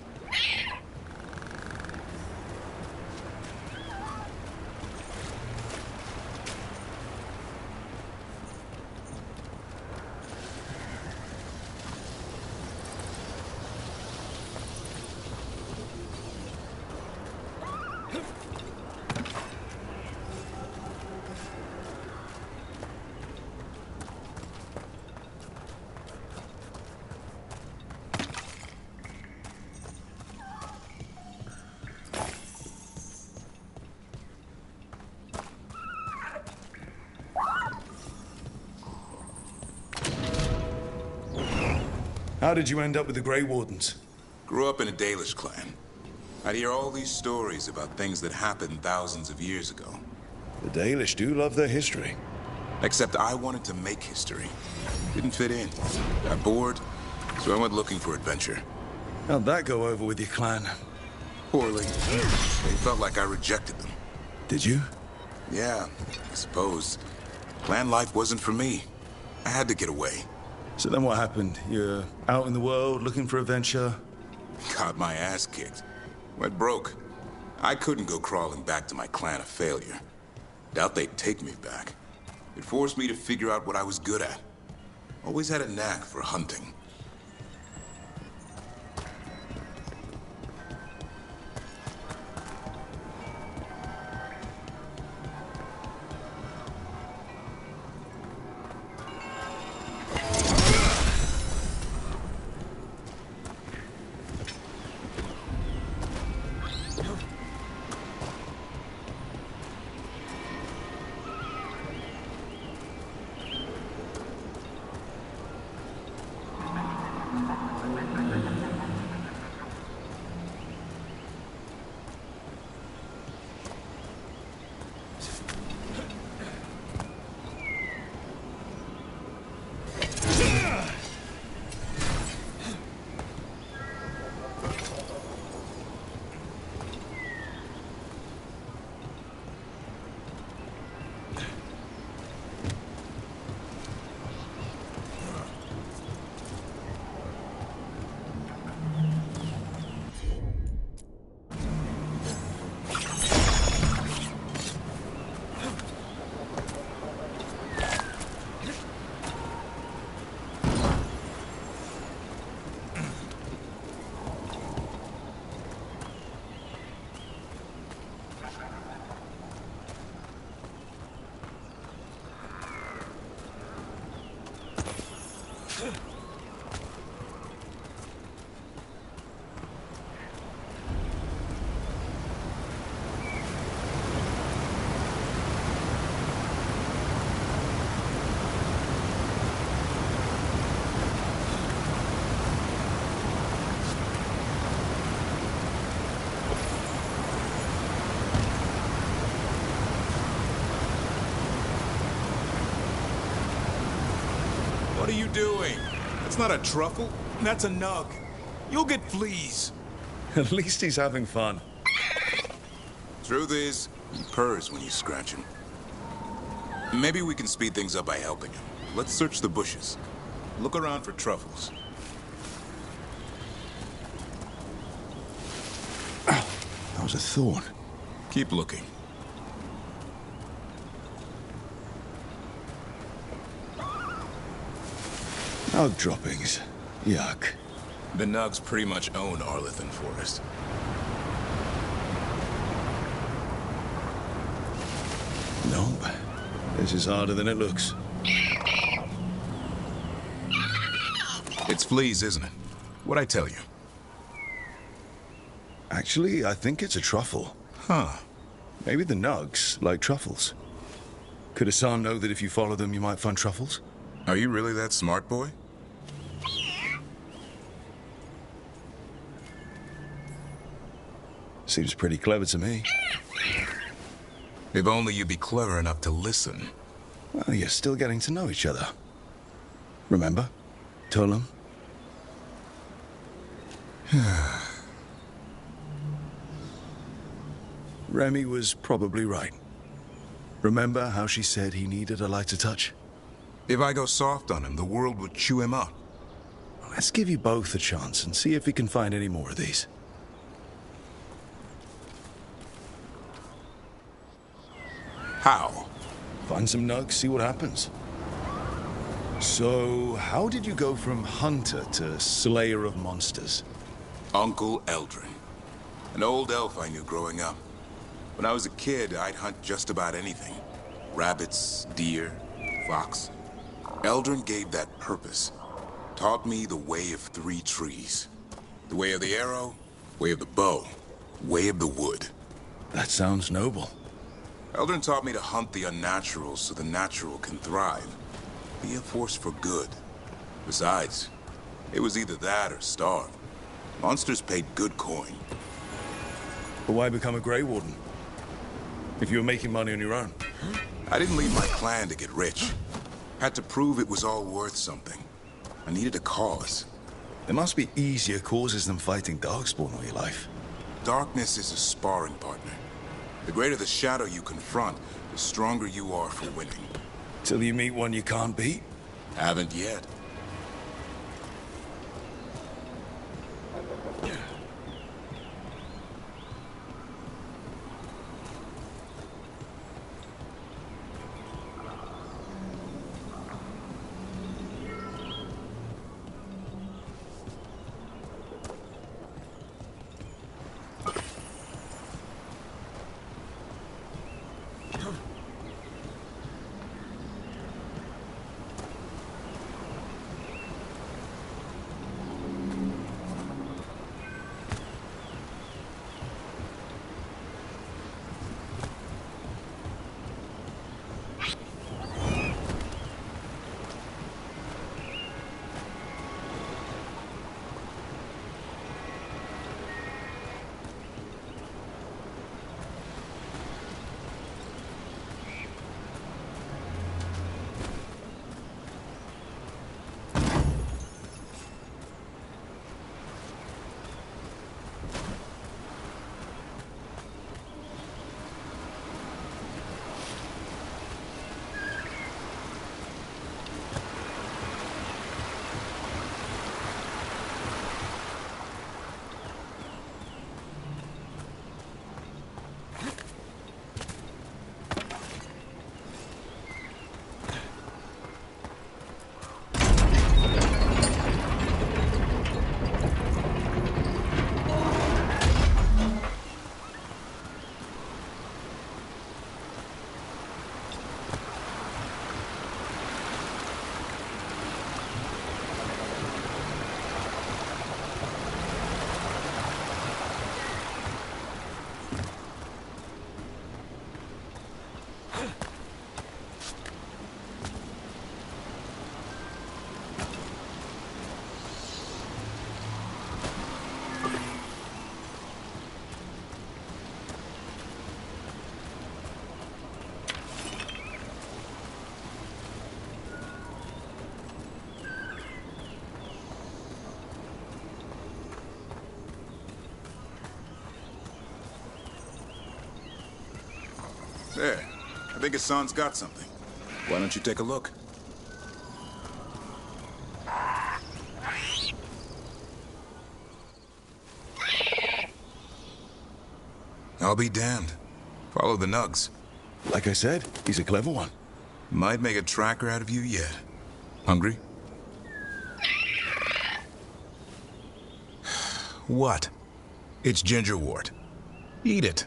[SPEAKER 1] How did you end up with the Grey Wardens?
[SPEAKER 2] Grew up in a Dalish clan. I'd hear all these stories about things that happened thousands of years ago.
[SPEAKER 1] The Dalish do love their history.
[SPEAKER 2] Except I wanted to make history. Didn't fit in. Got bored, so I went looking for adventure.
[SPEAKER 1] How'd that go over with your clan?
[SPEAKER 2] Poorly. They felt like I rejected them.
[SPEAKER 1] Did you?
[SPEAKER 2] Yeah, I suppose. Clan life wasn't for me. I had to get away.
[SPEAKER 1] So then what happened? You're out in the world looking for adventure?
[SPEAKER 2] Got my ass kicked. Went broke. I couldn't go crawling back to my clan of failure. Doubt they'd take me back. It forced me to figure out what I was good at. Always had a knack for hunting. What are you doing? That's not a truffle. That's a nug. You'll get fleas.
[SPEAKER 1] At least he's having fun.
[SPEAKER 2] Truth is, he purrs when you scratch him. Maybe we can speed things up by helping him. Let's search the bushes. Look around for truffles.
[SPEAKER 1] Ow, that was a thorn.
[SPEAKER 2] Keep looking.
[SPEAKER 1] Nug droppings. Yuck.
[SPEAKER 2] The Nugs pretty much own Arlithan Forest.
[SPEAKER 1] Nope. This is harder than it looks.
[SPEAKER 2] It's fleas, isn't it? What'd I tell you?
[SPEAKER 1] Actually, I think it's a truffle.
[SPEAKER 2] Huh.
[SPEAKER 1] Maybe the Nugs like truffles. Could Hassan know that if you follow them, you might find truffles?
[SPEAKER 2] Are you really that smart, boy?
[SPEAKER 1] Seems pretty clever to me.
[SPEAKER 2] If only you'd be clever enough to listen.
[SPEAKER 1] Well, you're still getting to know each other. Remember? Tolam? Remy was probably right. Remember how she said he needed a lighter touch?
[SPEAKER 2] If I go soft on him, the world would chew him up.
[SPEAKER 1] Let's give you both a chance and see if we can find any more of these.
[SPEAKER 2] How?
[SPEAKER 1] Find some nugs, see what happens. So, how did you go from hunter to slayer of monsters?
[SPEAKER 2] Uncle Eldrin. An old elf I knew growing up. When I was a kid, I'd hunt just about anything. Rabbits, deer, fox. Eldrin gave that purpose. Taught me the way of 3 trees. The way of the arrow, way of the bow, way of the wood.
[SPEAKER 1] That sounds noble.
[SPEAKER 2] Eldrin taught me to hunt the unnatural so the natural can thrive. Be a force for good. Besides, it was either that or starve. Monsters paid good coin.
[SPEAKER 1] But why become a Grey Warden? If you were making money on your own?
[SPEAKER 2] I didn't leave my clan to get rich. Had to prove it was all worth something. I needed a cause.
[SPEAKER 1] There must be easier causes than fighting Darkspawn all your life.
[SPEAKER 2] Darkness is a sparring partner. The greater the shadow you confront, the stronger you are for winning.
[SPEAKER 1] Till you meet one you can't beat?
[SPEAKER 2] Haven't yet. There. I think Hassan's got something. Why don't you take a look? I'll be damned. Follow the nugs.
[SPEAKER 1] Like I said, he's a clever one.
[SPEAKER 2] Might make a tracker out of you yet. Hungry? What? It's gingerwort. Eat it.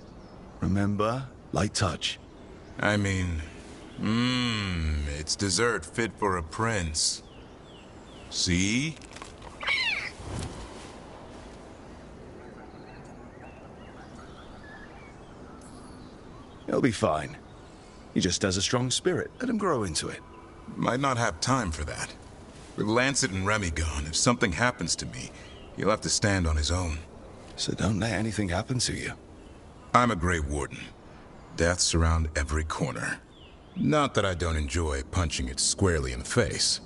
[SPEAKER 1] Remember, light touch.
[SPEAKER 2] I mean, it's dessert fit for a prince. See?
[SPEAKER 1] He'll be fine. He just has a strong spirit. Let him grow into it.
[SPEAKER 2] Might not have time for that. With Lancet and Remy gone, if something happens to me, he'll have to stand on his own.
[SPEAKER 1] So don't let anything happen to you.
[SPEAKER 2] I'm a Grey Warden. Death's around every corner. Not that I don't enjoy punching it squarely in the face.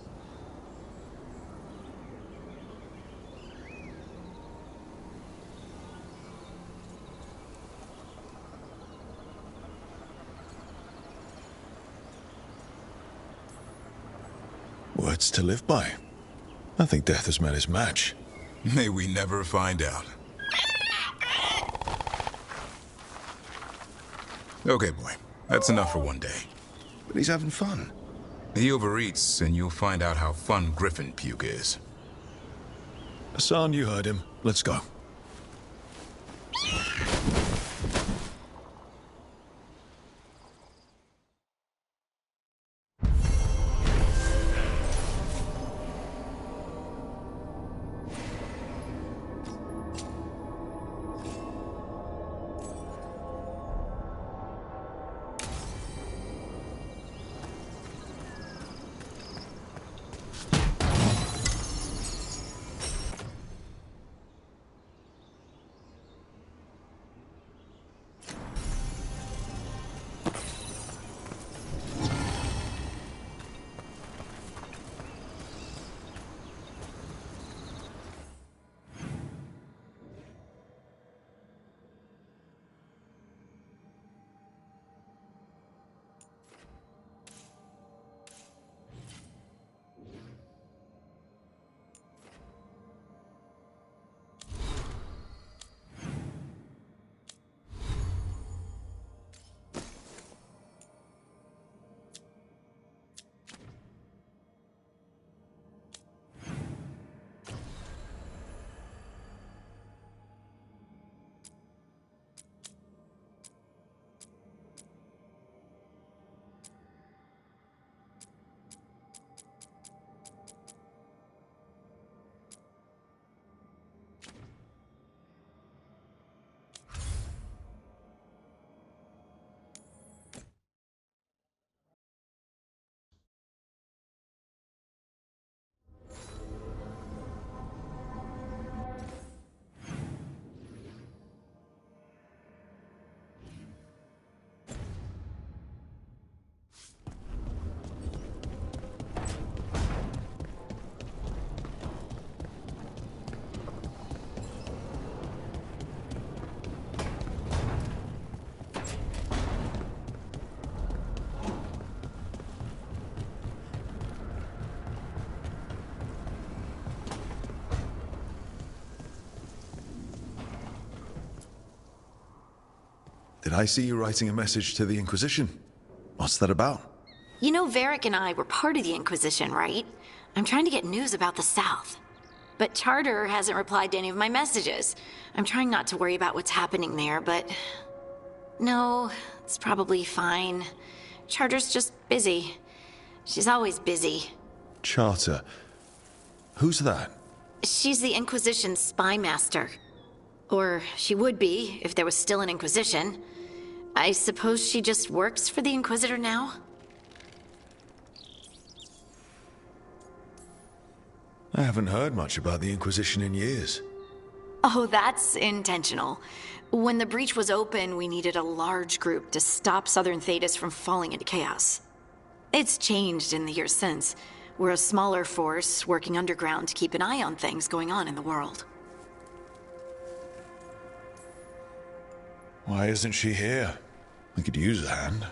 [SPEAKER 1] Words to live by. I think death has met his match.
[SPEAKER 2] May we never find out. Okay, boy. That's enough for one day.
[SPEAKER 1] But he's having fun.
[SPEAKER 2] He overeats, and you'll find out how fun Griffin puke is.
[SPEAKER 1] Hassan, you heard him. Let's go. Did I see you writing a message to the Inquisition? What's that about?
[SPEAKER 3] You know, Varric and I were part of the Inquisition, right? I'm trying to get news about the South. But Charter hasn't replied to any of my messages. I'm trying not to worry about what's happening there, but... No, it's probably fine. Charter's just busy. She's always busy.
[SPEAKER 1] Charter. Who's that?
[SPEAKER 3] She's the Inquisition's spy master. Or she would be, if there was still an Inquisition. I suppose she just works for the Inquisitor now?
[SPEAKER 1] I haven't heard much about the Inquisition in years.
[SPEAKER 3] Oh, that's intentional. When the breach was open, we needed a large group to stop Southern Thedas from falling into chaos. It's changed in the years since. We're a smaller force working underground to keep an eye on things going on in the world.
[SPEAKER 1] Why isn't she here? We could use a hand.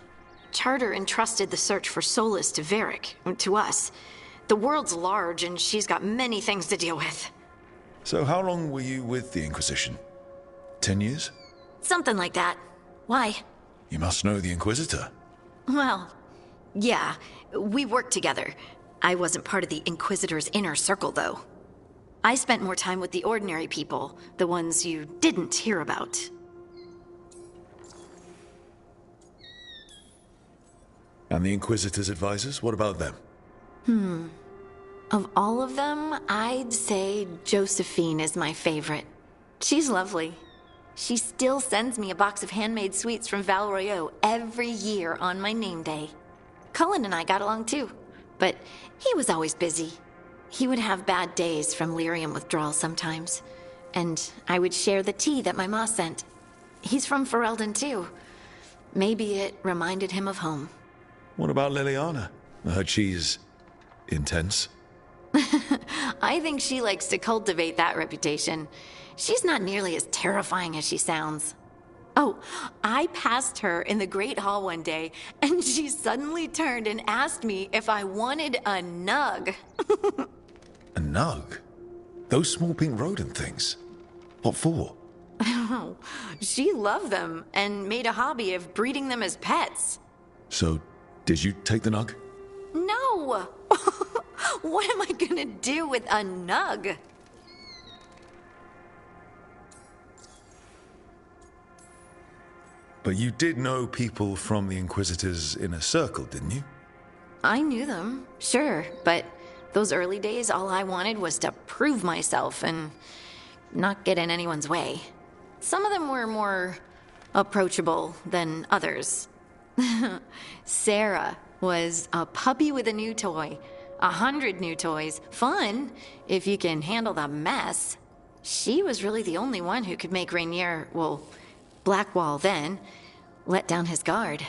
[SPEAKER 3] Charter entrusted the search for Solus to Varric, to us. The world's large, and she's got many things to deal with.
[SPEAKER 1] So how long were you with the Inquisition? 10 years?
[SPEAKER 3] Something like that. Why?
[SPEAKER 1] You must know the Inquisitor.
[SPEAKER 3] Well, yeah, we worked together. I wasn't part of the Inquisitor's inner circle, though. I spent more time with the ordinary people, the ones you didn't hear about.
[SPEAKER 1] And the Inquisitor's advisors, what about them?
[SPEAKER 3] Of all of them, I'd say Josephine is my favorite. She's lovely. She still sends me a box of handmade sweets from Val Royeaux every year on my name day. Cullen and I got along too, but he was always busy. He would have bad days from lyrium withdrawal sometimes, and I would share the tea that my ma sent. He's from Ferelden too. Maybe it reminded him of home.
[SPEAKER 1] What about Liliana? I heard she's... intense.
[SPEAKER 3] I think she likes to cultivate that reputation. She's not nearly as terrifying as she sounds. Oh, I passed her in the Great Hall one day, and she suddenly turned and asked me if I wanted a nug.
[SPEAKER 1] A nug? Those small pink rodent things? What for?
[SPEAKER 3] She loved them and made a hobby of breeding them as pets.
[SPEAKER 1] So, did you take the nug?
[SPEAKER 3] No! What am I gonna do with a nug?
[SPEAKER 1] But you did know people from the Inquisitor's inner circle, didn't you?
[SPEAKER 3] I knew them, sure, but those early days, all I wanted was to prove myself and not get in anyone's way. Some of them were more approachable than others. Sarah was a puppy with a new toy. 100 new toys. Fun, if you can handle the mess. She was really the only one who could make Rainier, well, Blackwall then, let down his guard.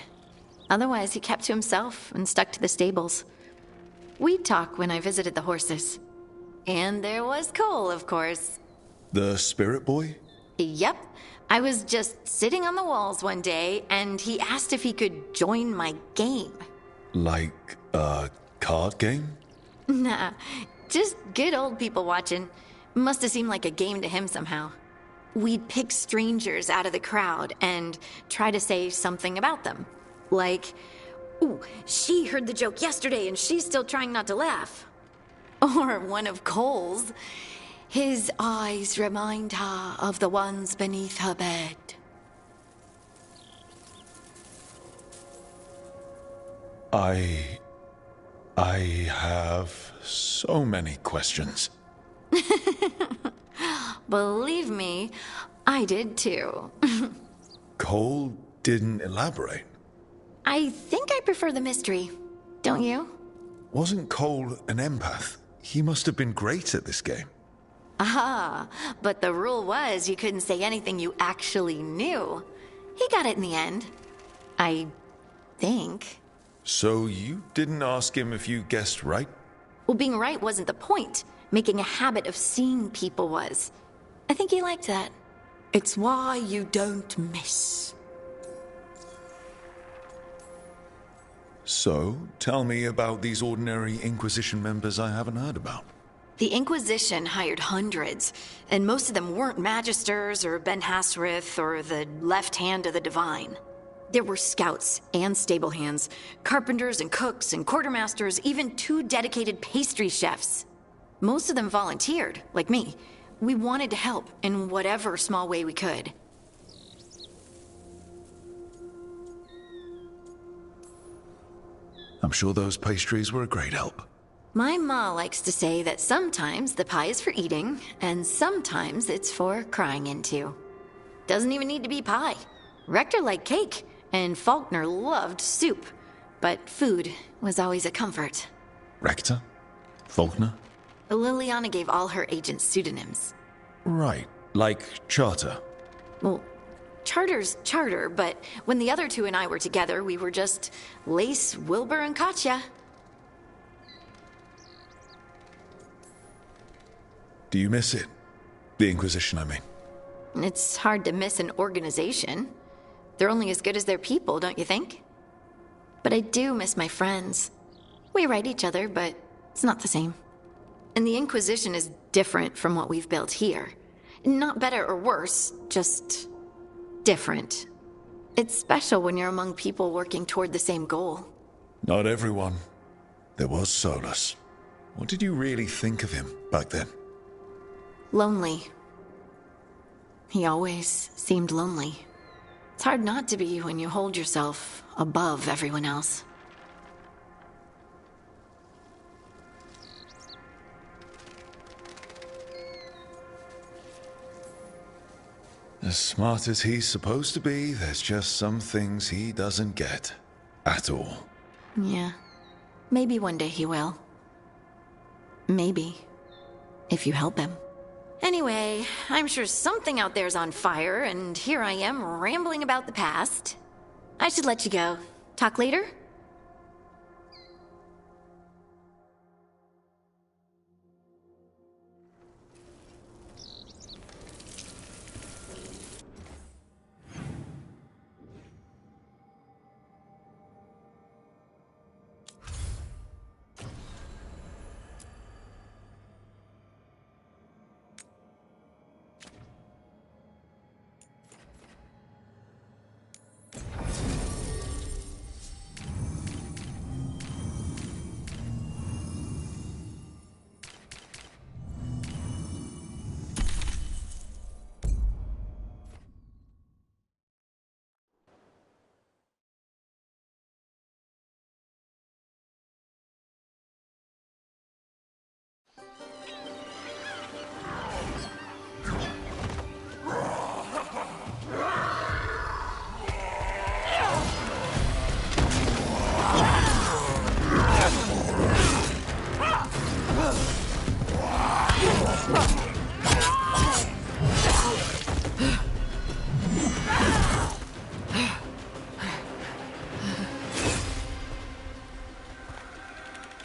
[SPEAKER 3] Otherwise, he kept to himself and stuck to the stables. We'd talk when I visited the horses. And there was Cole, of course.
[SPEAKER 1] The spirit boy?
[SPEAKER 3] Yep. I was just sitting on the walls one day, and he asked if he could join my game.
[SPEAKER 1] Like a card game?
[SPEAKER 3] Nah, just good old people watching. Must have seemed like a game to him somehow. We'd pick strangers out of the crowd and try to say something about them. Like, ooh, she heard the joke yesterday and she's still trying not to laugh. Or one of Cole's. His eyes remind her of the ones beneath her bed.
[SPEAKER 1] I have so many questions.
[SPEAKER 3] Believe me, I did too.
[SPEAKER 1] Cole didn't elaborate.
[SPEAKER 3] I think I prefer the mystery. Don't you?
[SPEAKER 1] Wasn't Cole an empath? He must have been great at this game.
[SPEAKER 3] Ah, but the rule was you couldn't say anything you actually knew. He got it in the end. I think.
[SPEAKER 1] So you didn't ask him if you guessed right?
[SPEAKER 3] Well, being right wasn't the point. Making a habit of seeing people was. I think he liked that. It's why you don't miss.
[SPEAKER 1] So, tell me about these ordinary Inquisition members I haven't heard about.
[SPEAKER 3] The Inquisition hired hundreds, and most of them weren't magisters or Ben Hasrith or the left hand of the divine. There were scouts and stable hands, carpenters and cooks and quartermasters, even 2 dedicated pastry chefs. Most of them volunteered, like me. We wanted to help in whatever small way we could.
[SPEAKER 1] I'm sure those pastries were a great help.
[SPEAKER 3] My ma likes to say that sometimes the pie is for eating, and sometimes it's for crying into. Doesn't even need to be pie. Rector liked cake, and Faulkner loved soup. But food was always a comfort.
[SPEAKER 1] Rector? Faulkner?
[SPEAKER 3] Liliana gave all her agents pseudonyms.
[SPEAKER 1] Right, like Charter.
[SPEAKER 3] Well, Charter's Charter, but when the other 2 and I were together, we were just Lace, Wilbur, and Katya.
[SPEAKER 1] Do you miss it? The Inquisition, I mean.
[SPEAKER 3] It's hard to miss an organization. They're only as good as their people, don't you think? But I do miss my friends. We write each other, but it's not the same. And the Inquisition is different from what we've built here. Not better or worse, just different. It's special when you're among people working toward the same goal.
[SPEAKER 1] Not everyone. There was Solus. What did you really think of him back then?
[SPEAKER 3] Lonely. He always seemed lonely. It's hard not to be when you hold yourself above everyone else.
[SPEAKER 1] As smart as he's supposed to be, there's just some things he doesn't get. At all.
[SPEAKER 3] Yeah. Maybe one day he will. Maybe. If you help him. Anyway, I'm sure something out there's on fire, and here I am rambling about the past. I should let you go. Talk later?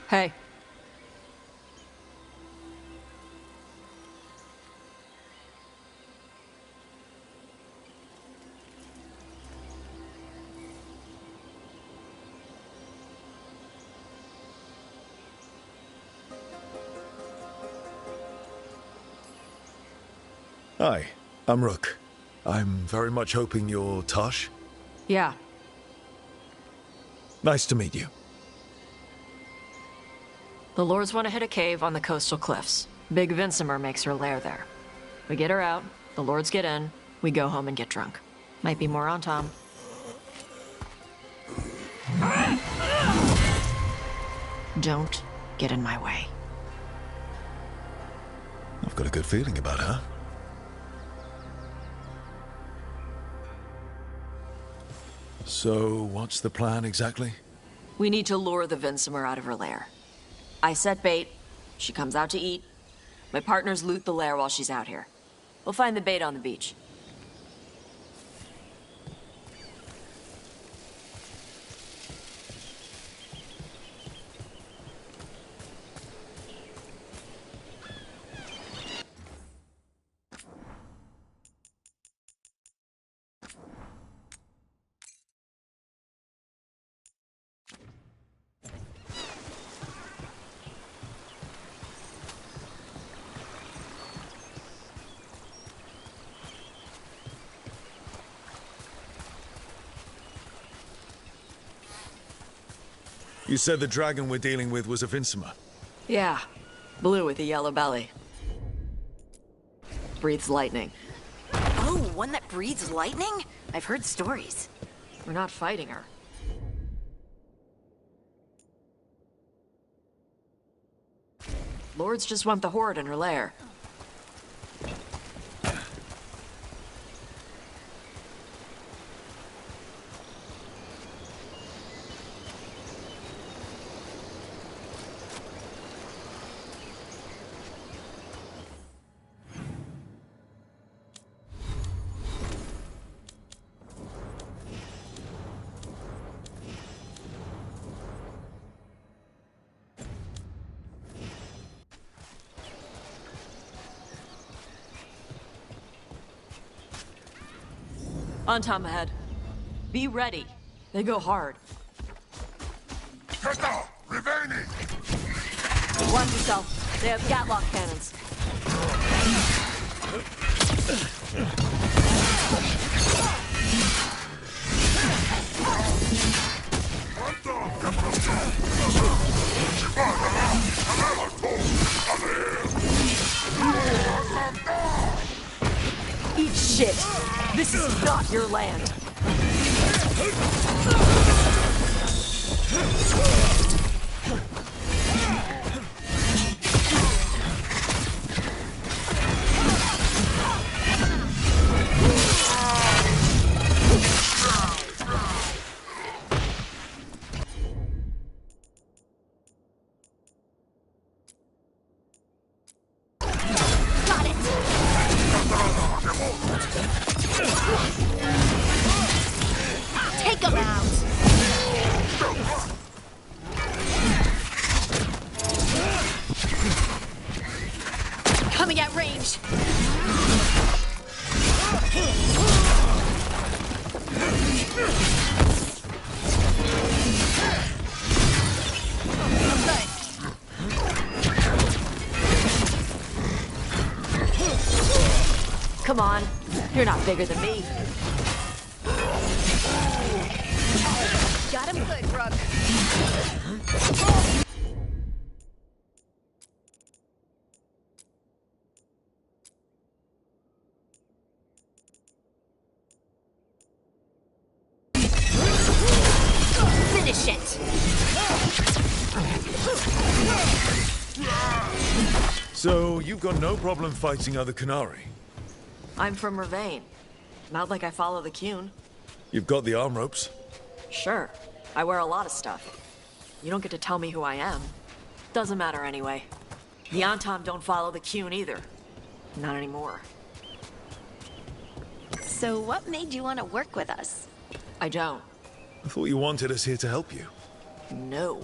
[SPEAKER 4] Hey.
[SPEAKER 1] Hi, I'm Rook. I'm very much hoping you're Tosh.
[SPEAKER 4] Yeah.
[SPEAKER 1] Nice to meet you.
[SPEAKER 4] The Lords want to hit a cave on the coastal cliffs. Big Vincimer makes her lair there. We get her out, the Lords get in, we go home and get drunk. Might be more on Tom. Don't get in my way.
[SPEAKER 1] I've got a good feeling about her. So, what's the plan exactly?
[SPEAKER 4] We need to lure the Vincimer out of her lair. I set bait, she comes out to eat. My partners loot the lair while she's out here. We'll find the bait on the beach.
[SPEAKER 1] You said the dragon we're dealing with was a Vincimer.
[SPEAKER 4] Yeah. Blue with a yellow belly. Breathes lightning.
[SPEAKER 3] Oh, one that breathes lightning? I've heard stories.
[SPEAKER 4] We're not fighting her. Lords just want the Horde in her lair. On Tom ahead. Be ready. They go hard. Watch yourself. They have Gatlock cannons. Eat shit. This is not your land.
[SPEAKER 3] Take them out! Coming at range!
[SPEAKER 4] Come on. You're not bigger than me.
[SPEAKER 3] Got him good, Rook. Finish it!
[SPEAKER 1] So, you've got no problem fighting other Qunari?
[SPEAKER 4] I'm from Mervain. Not like I follow the Qun.
[SPEAKER 1] You've got the arm ropes?
[SPEAKER 4] Sure. I wear a lot of stuff. You don't get to tell me who I am. Doesn't matter anyway. The Antom don't follow the Qun either. Not anymore.
[SPEAKER 3] So what made you want to work with us?
[SPEAKER 4] I don't.
[SPEAKER 1] I thought you wanted us here to help you.
[SPEAKER 4] No.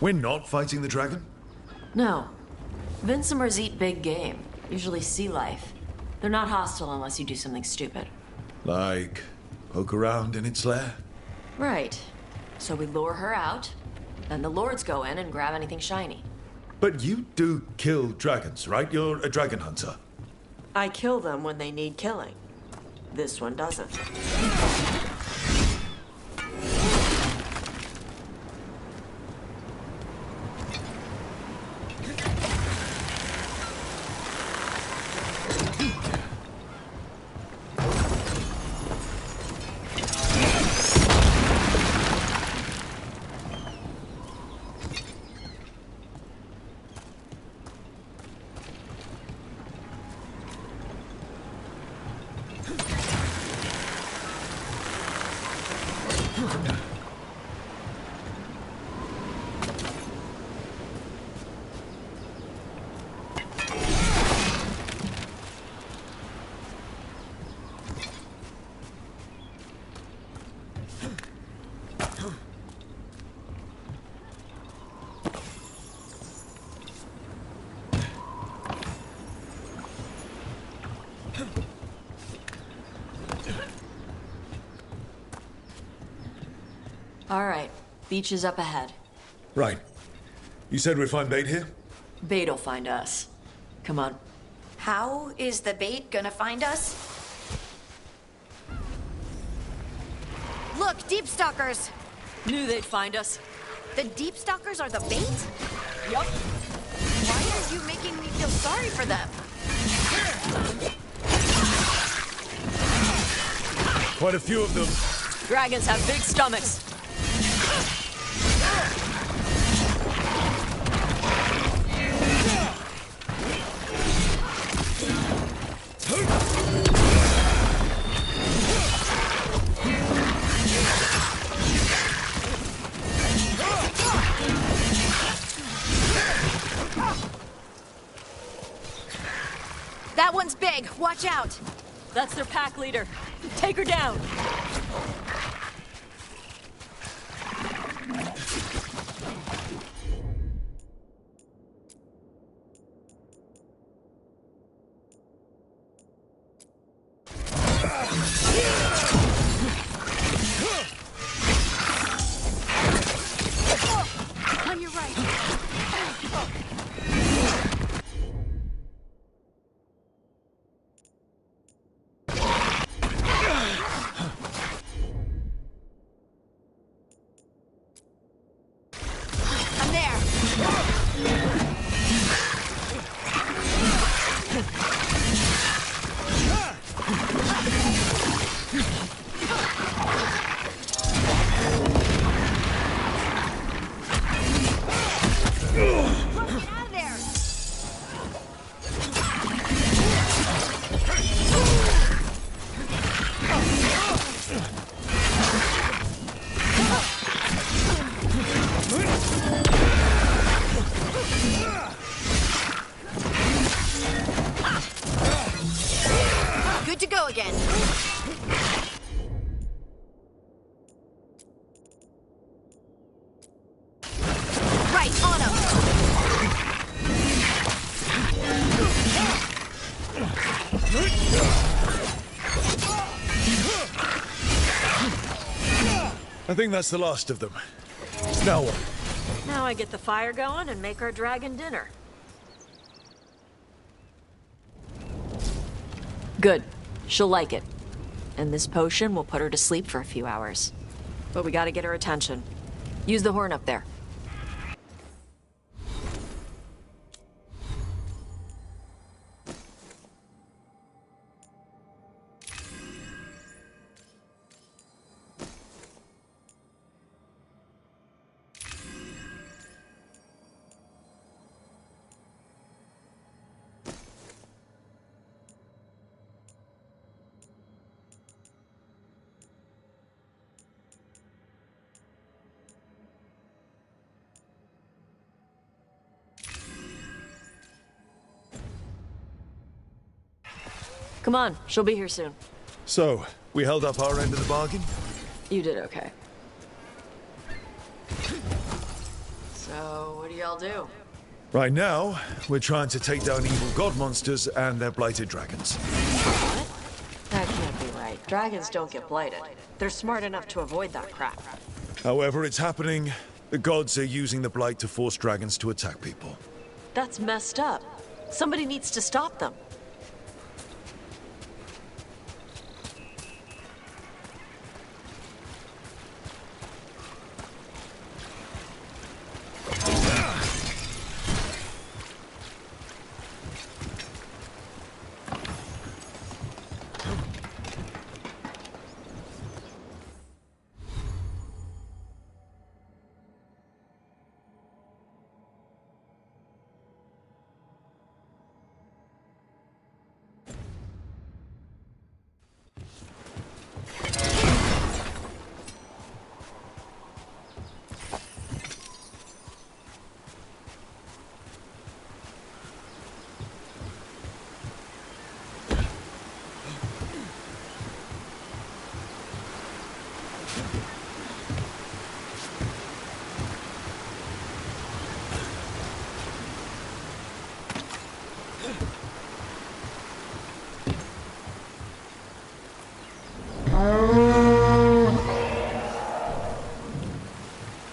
[SPEAKER 1] We're not fighting the dragon?
[SPEAKER 4] No. Vincimers eat big game, usually sea life. They're not hostile unless you do something stupid.
[SPEAKER 1] Like, poke around in its lair?
[SPEAKER 4] Right. So we lure her out, then the lords go in and grab anything shiny.
[SPEAKER 1] But you do kill dragons, right? You're a dragon hunter.
[SPEAKER 4] I kill them when they need killing. This one doesn't. All right, beach is up ahead.
[SPEAKER 1] Right. You said we'd find bait here?
[SPEAKER 4] Bait'll find us. Come on.
[SPEAKER 3] How is the bait gonna find us? Look, deep stalkers!
[SPEAKER 4] Knew they'd find us.
[SPEAKER 3] The deep stalkers are the bait?
[SPEAKER 4] Yup.
[SPEAKER 3] Why are you making me feel sorry for them?
[SPEAKER 1] Quite a few of them.
[SPEAKER 4] Dragons have big stomachs.
[SPEAKER 3] That one's big. Watch out.
[SPEAKER 4] That's their pack leader. Take her down.
[SPEAKER 3] On your right. I'm there. Get out of there. Good to go again. Right, on him.
[SPEAKER 1] I think that's the last of them. Now what?
[SPEAKER 4] Now I get the fire going and make our dragon dinner. Good. She'll like it. And this potion will put her to sleep for a few hours. But we gotta get her attention. Use the horn up there. Come on, she'll be here soon.
[SPEAKER 1] So, we held up our end of the bargain?
[SPEAKER 4] You did okay. So, what do y'all do?
[SPEAKER 1] Right now, we're trying to take down evil god monsters and their blighted dragons.
[SPEAKER 4] What? That can't be right. Dragons don't get blighted. They're smart enough to avoid that crap.
[SPEAKER 1] However it's happening, the gods are using the blight to force dragons to attack people.
[SPEAKER 4] That's messed up. Somebody needs to stop them.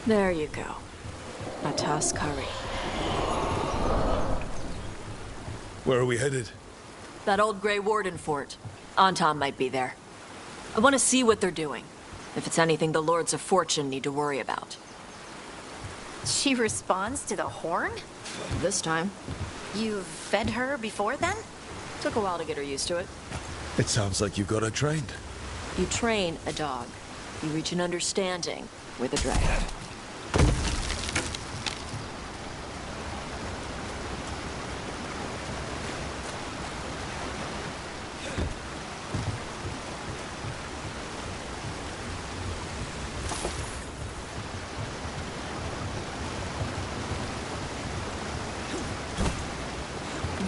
[SPEAKER 4] There you go. A toss curry.
[SPEAKER 1] Where are we headed?
[SPEAKER 4] That old Grey Warden fort. Anton might be there. I want to see what they're doing. If it's anything the Lords of Fortune need to worry about.
[SPEAKER 3] She responds to the horn?
[SPEAKER 4] This time.
[SPEAKER 3] You've fed her before then?
[SPEAKER 4] Took a while to get her used to it.
[SPEAKER 1] It sounds like you've got her trained.
[SPEAKER 4] You train a dog. You reach an understanding with a dragon.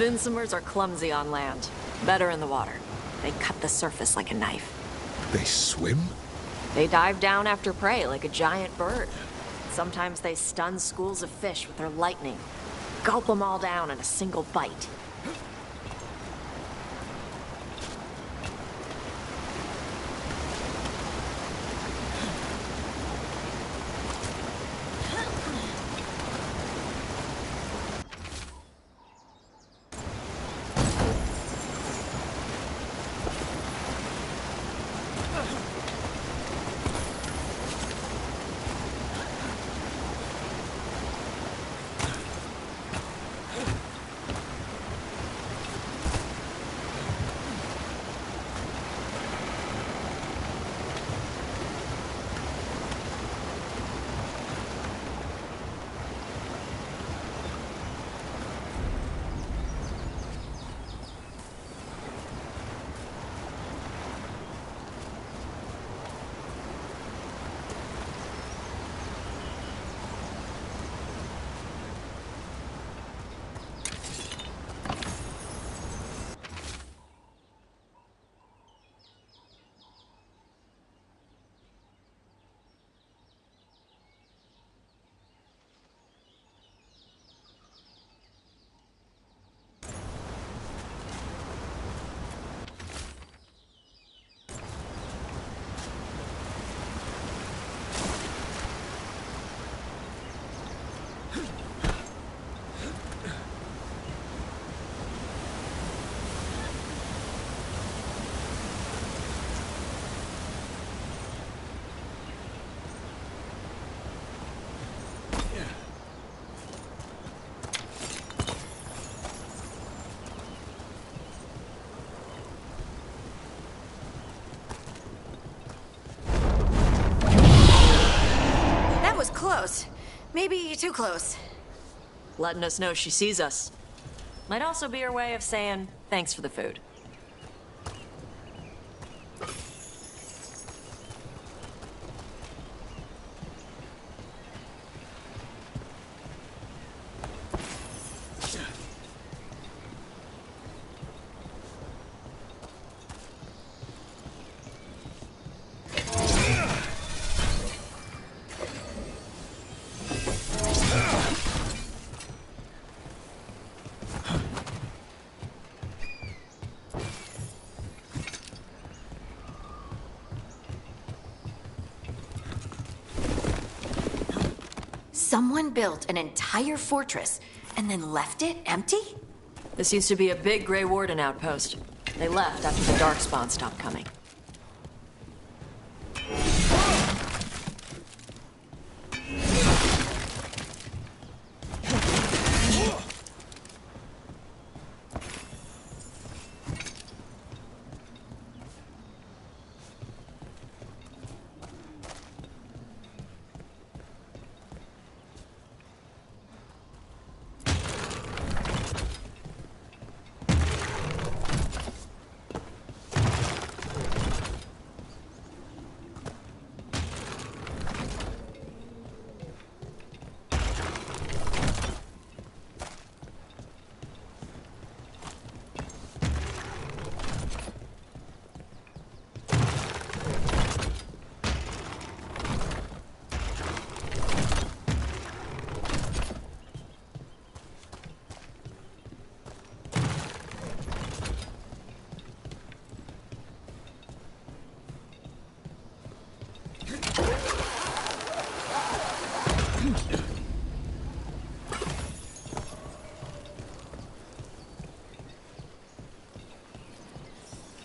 [SPEAKER 4] Vincimers are clumsy on land, better in the water. They cut the surface like a knife.
[SPEAKER 1] They swim?
[SPEAKER 4] They dive down after prey like a giant bird. Sometimes they stun schools of fish with their lightning. Gulp them all down in a single bite.
[SPEAKER 3] Close. Maybe too close.
[SPEAKER 4] Letting us know she sees us. Might also be her way of saying thanks for the food.
[SPEAKER 3] Someone built an entire fortress and then left it empty?
[SPEAKER 4] This used to be a big Grey Warden outpost. They left after the Darkspawn stopped coming.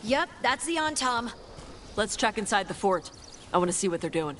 [SPEAKER 3] Yep, that's the Tom.
[SPEAKER 4] Let's check inside the fort. I want to see what they're doing.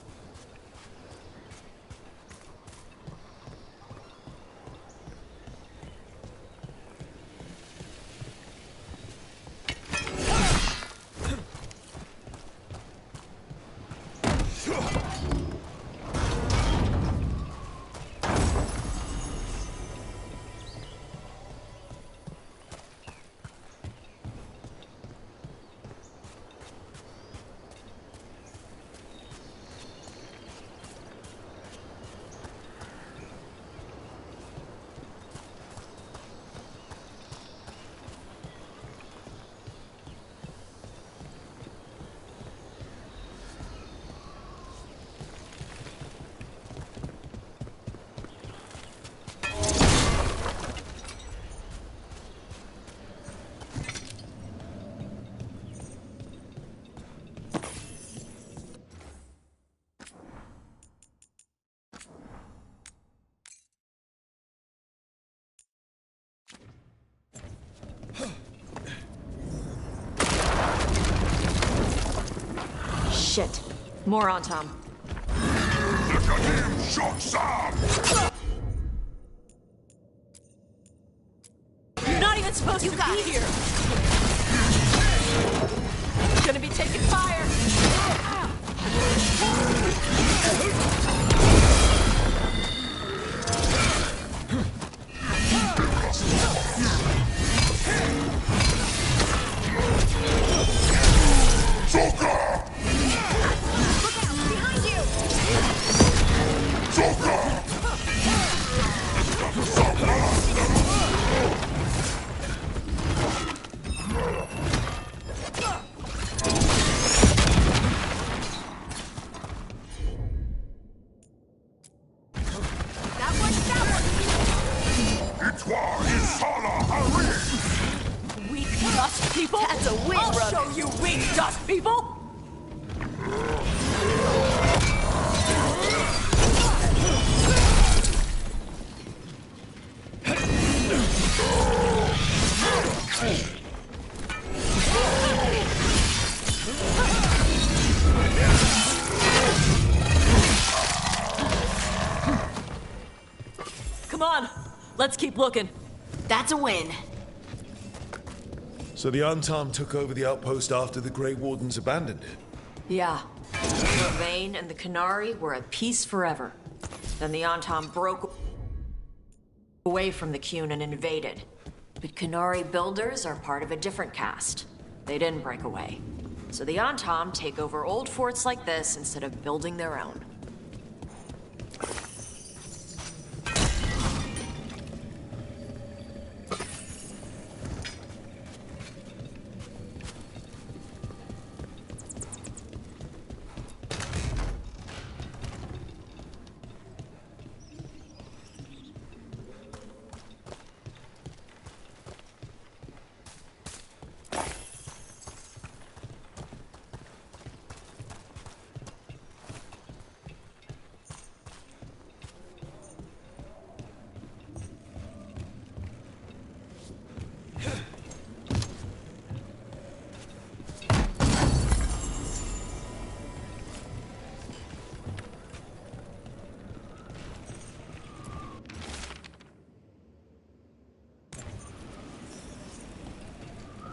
[SPEAKER 4] Shit. More on Tom. You're not even supposed to be here. It's gonna be taking fire.
[SPEAKER 3] Weak dust people? That's a win,
[SPEAKER 4] I'll
[SPEAKER 3] brother.
[SPEAKER 4] show you weak dust people! Come on, let's keep looking.
[SPEAKER 3] That's a win.
[SPEAKER 1] So the Tom took over the outpost after the Grey Wardens abandoned it?
[SPEAKER 4] Yeah. The Vane and the Canary were at peace forever. Then the Tom broke away from the Qun and invaded. But Canary builders are part of a different caste. They didn't break away. So the Tom take over old forts like this instead of building their own.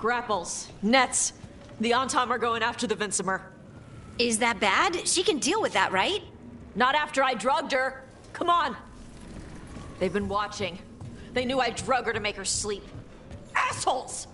[SPEAKER 4] Grapples. Nets. The Antom are going after the Vincimer.
[SPEAKER 3] Is that bad? She can deal with that, right?
[SPEAKER 4] Not after I drugged her. Come on. They've been watching. They knew I drug her to make her sleep. Assholes!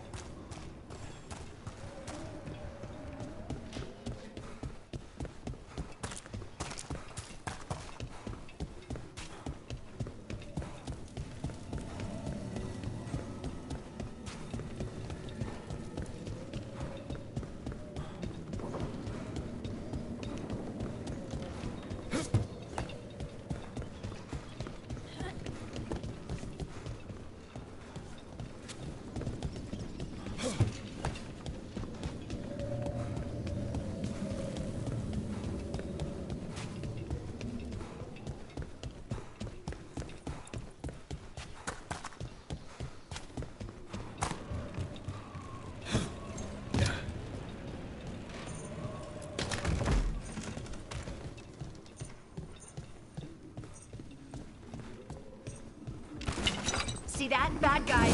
[SPEAKER 3] See that? Bad guy.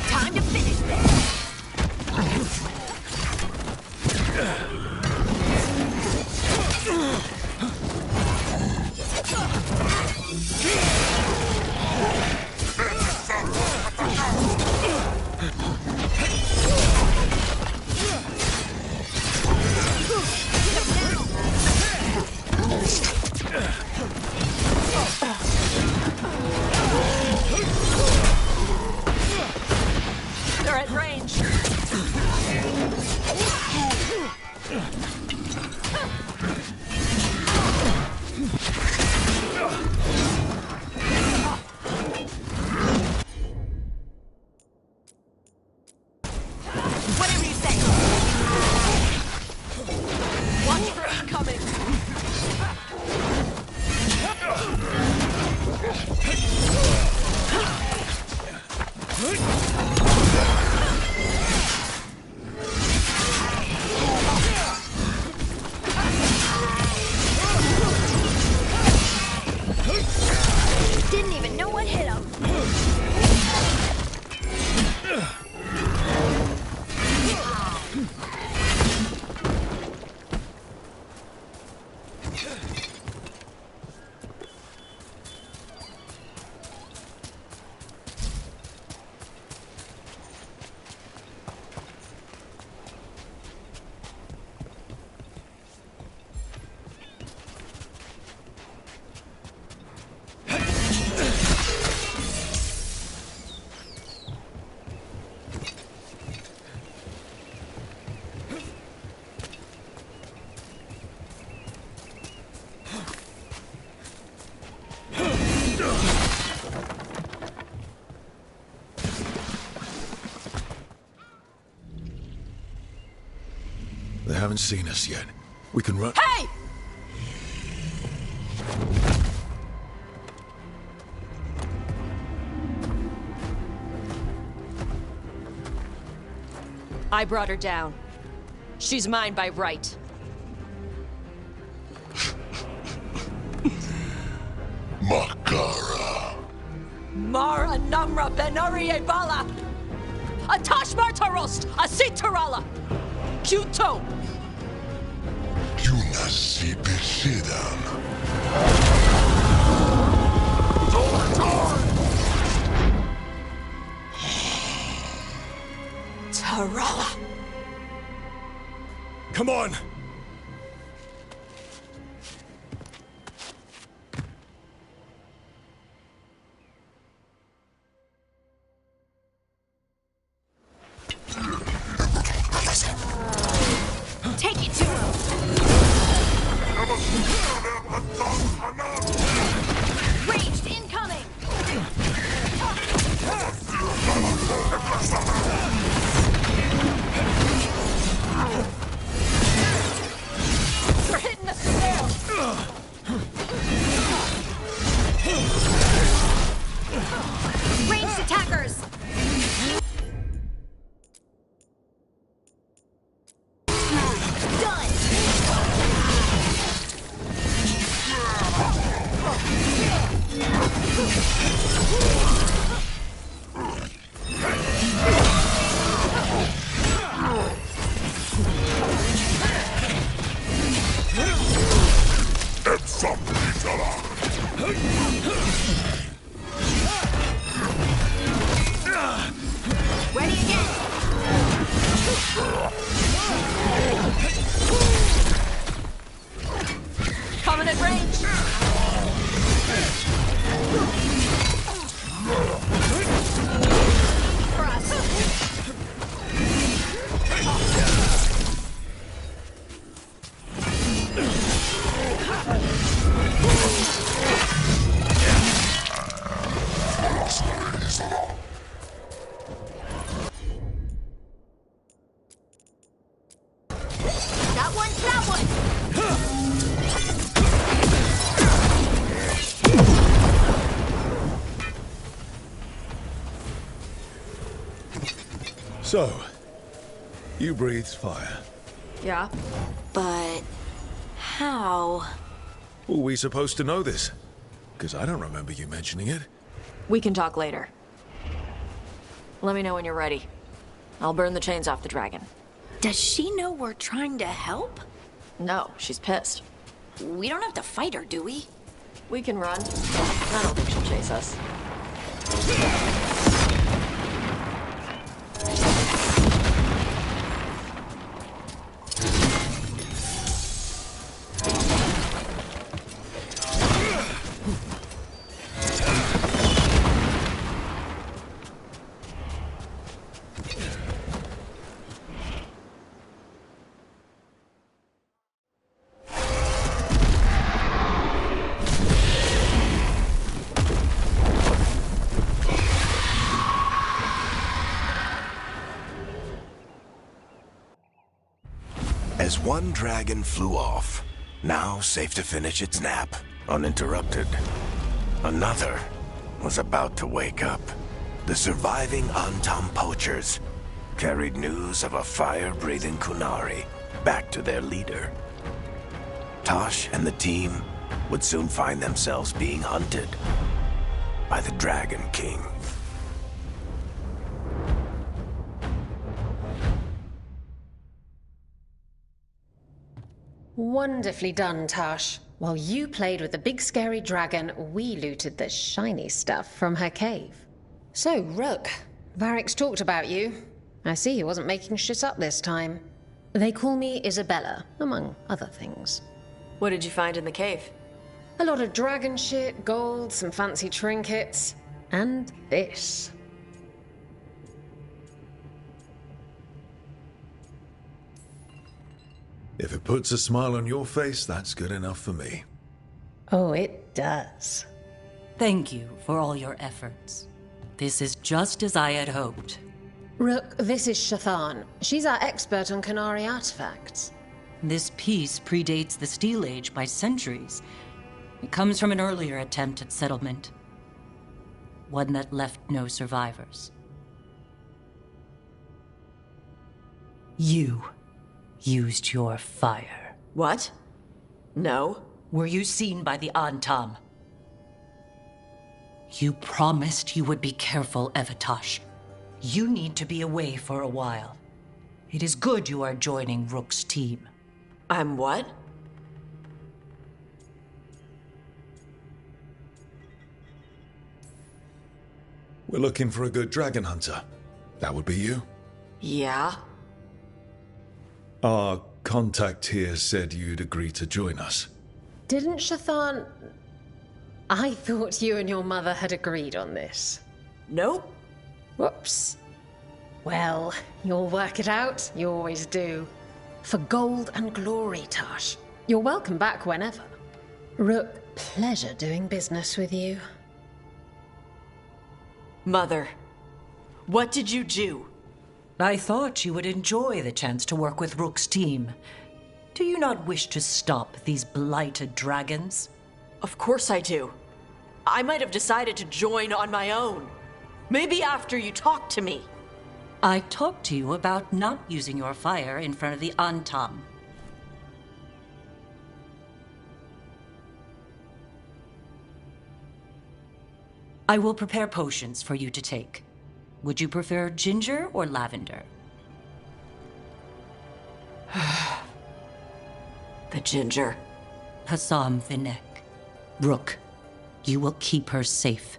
[SPEAKER 3] Time to finish this.
[SPEAKER 4] They're at range.
[SPEAKER 3] Whatever you say.
[SPEAKER 4] Watch for incoming.
[SPEAKER 3] Didn't even know what hit him.
[SPEAKER 1] They haven't seen us yet. We can run.
[SPEAKER 4] Hey! I brought her down. She's mine by right.
[SPEAKER 5] Makara.
[SPEAKER 4] Mara Namra Benari Bala! Atash Martarost! Asitarala! Kyuto!
[SPEAKER 5] Yunasi Besidan.
[SPEAKER 4] Tarala!
[SPEAKER 12] Come on!
[SPEAKER 3] Take it to him! Ranged incoming!
[SPEAKER 4] You're hitting us there!
[SPEAKER 3] Ranged attackers! Ready again!
[SPEAKER 4] Coming at range!
[SPEAKER 3] For us! That one's that one!
[SPEAKER 1] So, you breathed fire.
[SPEAKER 4] Yeah?
[SPEAKER 3] But... how?
[SPEAKER 1] Were we supposed to know this? Because I don't remember you mentioning it.
[SPEAKER 4] We can talk later. Let me know when you're ready. I'll burn the chains off the dragon.
[SPEAKER 3] Does she know we're trying to help?
[SPEAKER 4] No, she's pissed.
[SPEAKER 3] We don't have to fight her, do we?
[SPEAKER 4] We can run. I don't think she'll chase us.
[SPEAKER 18] As one dragon flew off, now safe to finish its nap, uninterrupted, another was about to wake up. The surviving Antam poachers carried news of a fire-breathing Kunari back to their leader. Tosh and the team would soon find themselves being hunted by the Dragon King.
[SPEAKER 21] Wonderfully done, Tash. While you played with the big scary dragon, we looted the shiny stuff from her cave. So, Rook, Varric's talked about you. I see he wasn't making shit up this time. They call me Isabella, among other things.
[SPEAKER 4] What did you find in the cave?
[SPEAKER 21] A lot of dragon shit, gold, some fancy trinkets, and this.
[SPEAKER 1] If it puts a smile on your face, that's good enough for me.
[SPEAKER 21] Oh, it does.
[SPEAKER 23] Thank you for all your efforts. This is just as I had hoped.
[SPEAKER 21] Rook, this is Shathan. She's our expert on Kunari artifacts.
[SPEAKER 23] This piece predates the Steel Age by centuries. It comes from an earlier attempt at settlement. One that left no survivors. You used your fire.
[SPEAKER 4] What? No.
[SPEAKER 23] Were you seen by the Antam? You promised you would be careful, Evatosh. You need to be away for a while. It is good you are joining Rook's team.
[SPEAKER 4] I'm what?
[SPEAKER 1] We're looking for a good dragon hunter. That would be you.
[SPEAKER 4] Yeah?
[SPEAKER 1] Our contact here said you'd agree to join us.
[SPEAKER 21] Didn't Shathan... I thought you and your mother had agreed on this.
[SPEAKER 4] Nope.
[SPEAKER 21] Whoops. Well, you'll work it out. You always do. For gold and glory, Tash. You're welcome back whenever. Rook, pleasure doing business with you.
[SPEAKER 4] Mother, what did you do?
[SPEAKER 23] I thought you would enjoy the chance to work with Rook's team. Do you not wish to stop these blighted dragons?
[SPEAKER 4] Of course I do. I might have decided to join on my own. Maybe after you talked to me.
[SPEAKER 23] I talked to you about not using your fire in front of the Antam. I will prepare potions for you to take. Would you prefer ginger or lavender?
[SPEAKER 4] The ginger.
[SPEAKER 23] Hassam Vinek. Rook, you will keep her safe.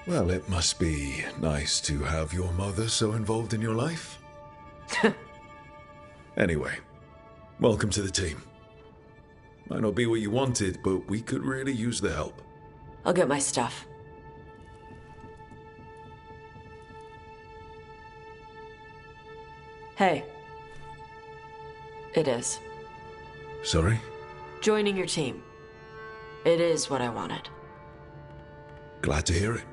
[SPEAKER 1] Well, it must be nice to have your mother so involved in your life. Anyway, welcome to the team. Might not be what you wanted, but we could really use the help.
[SPEAKER 4] I'll get my stuff. Hey. It is.
[SPEAKER 1] Sorry?
[SPEAKER 4] Joining your team. It is what I wanted.
[SPEAKER 1] Glad to hear it.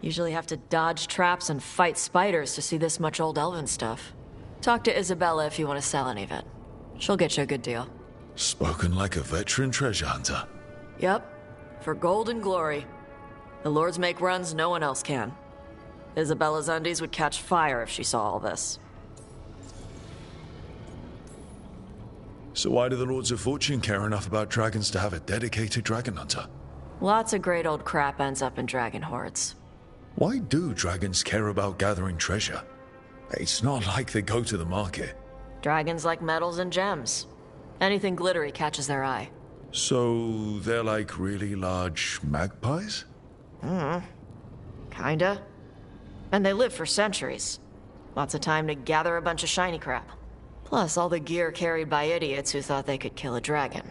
[SPEAKER 4] Usually have to dodge traps and fight spiders to see this much old elven stuff. Talk to Isabella if you want to sell any of it. She'll get you a good deal.
[SPEAKER 1] Spoken like a veteran treasure hunter.
[SPEAKER 4] Yep. For gold and glory. The lords make runs no one else can. Isabella's undies would catch fire if she saw all this.
[SPEAKER 1] So why do the Lords of Fortune care enough about dragons to have a dedicated dragon hunter?
[SPEAKER 4] Lots of great old crap ends up in dragon hordes.
[SPEAKER 1] Why do dragons care about gathering treasure? It's not like they go to the market.
[SPEAKER 4] Dragons like metals and gems. Anything glittery catches their eye.
[SPEAKER 1] So they're like really large magpies?
[SPEAKER 4] Kinda. And they live for centuries. Lots of time to gather a bunch of shiny crap. Plus all the gear carried by idiots who thought they could kill a dragon.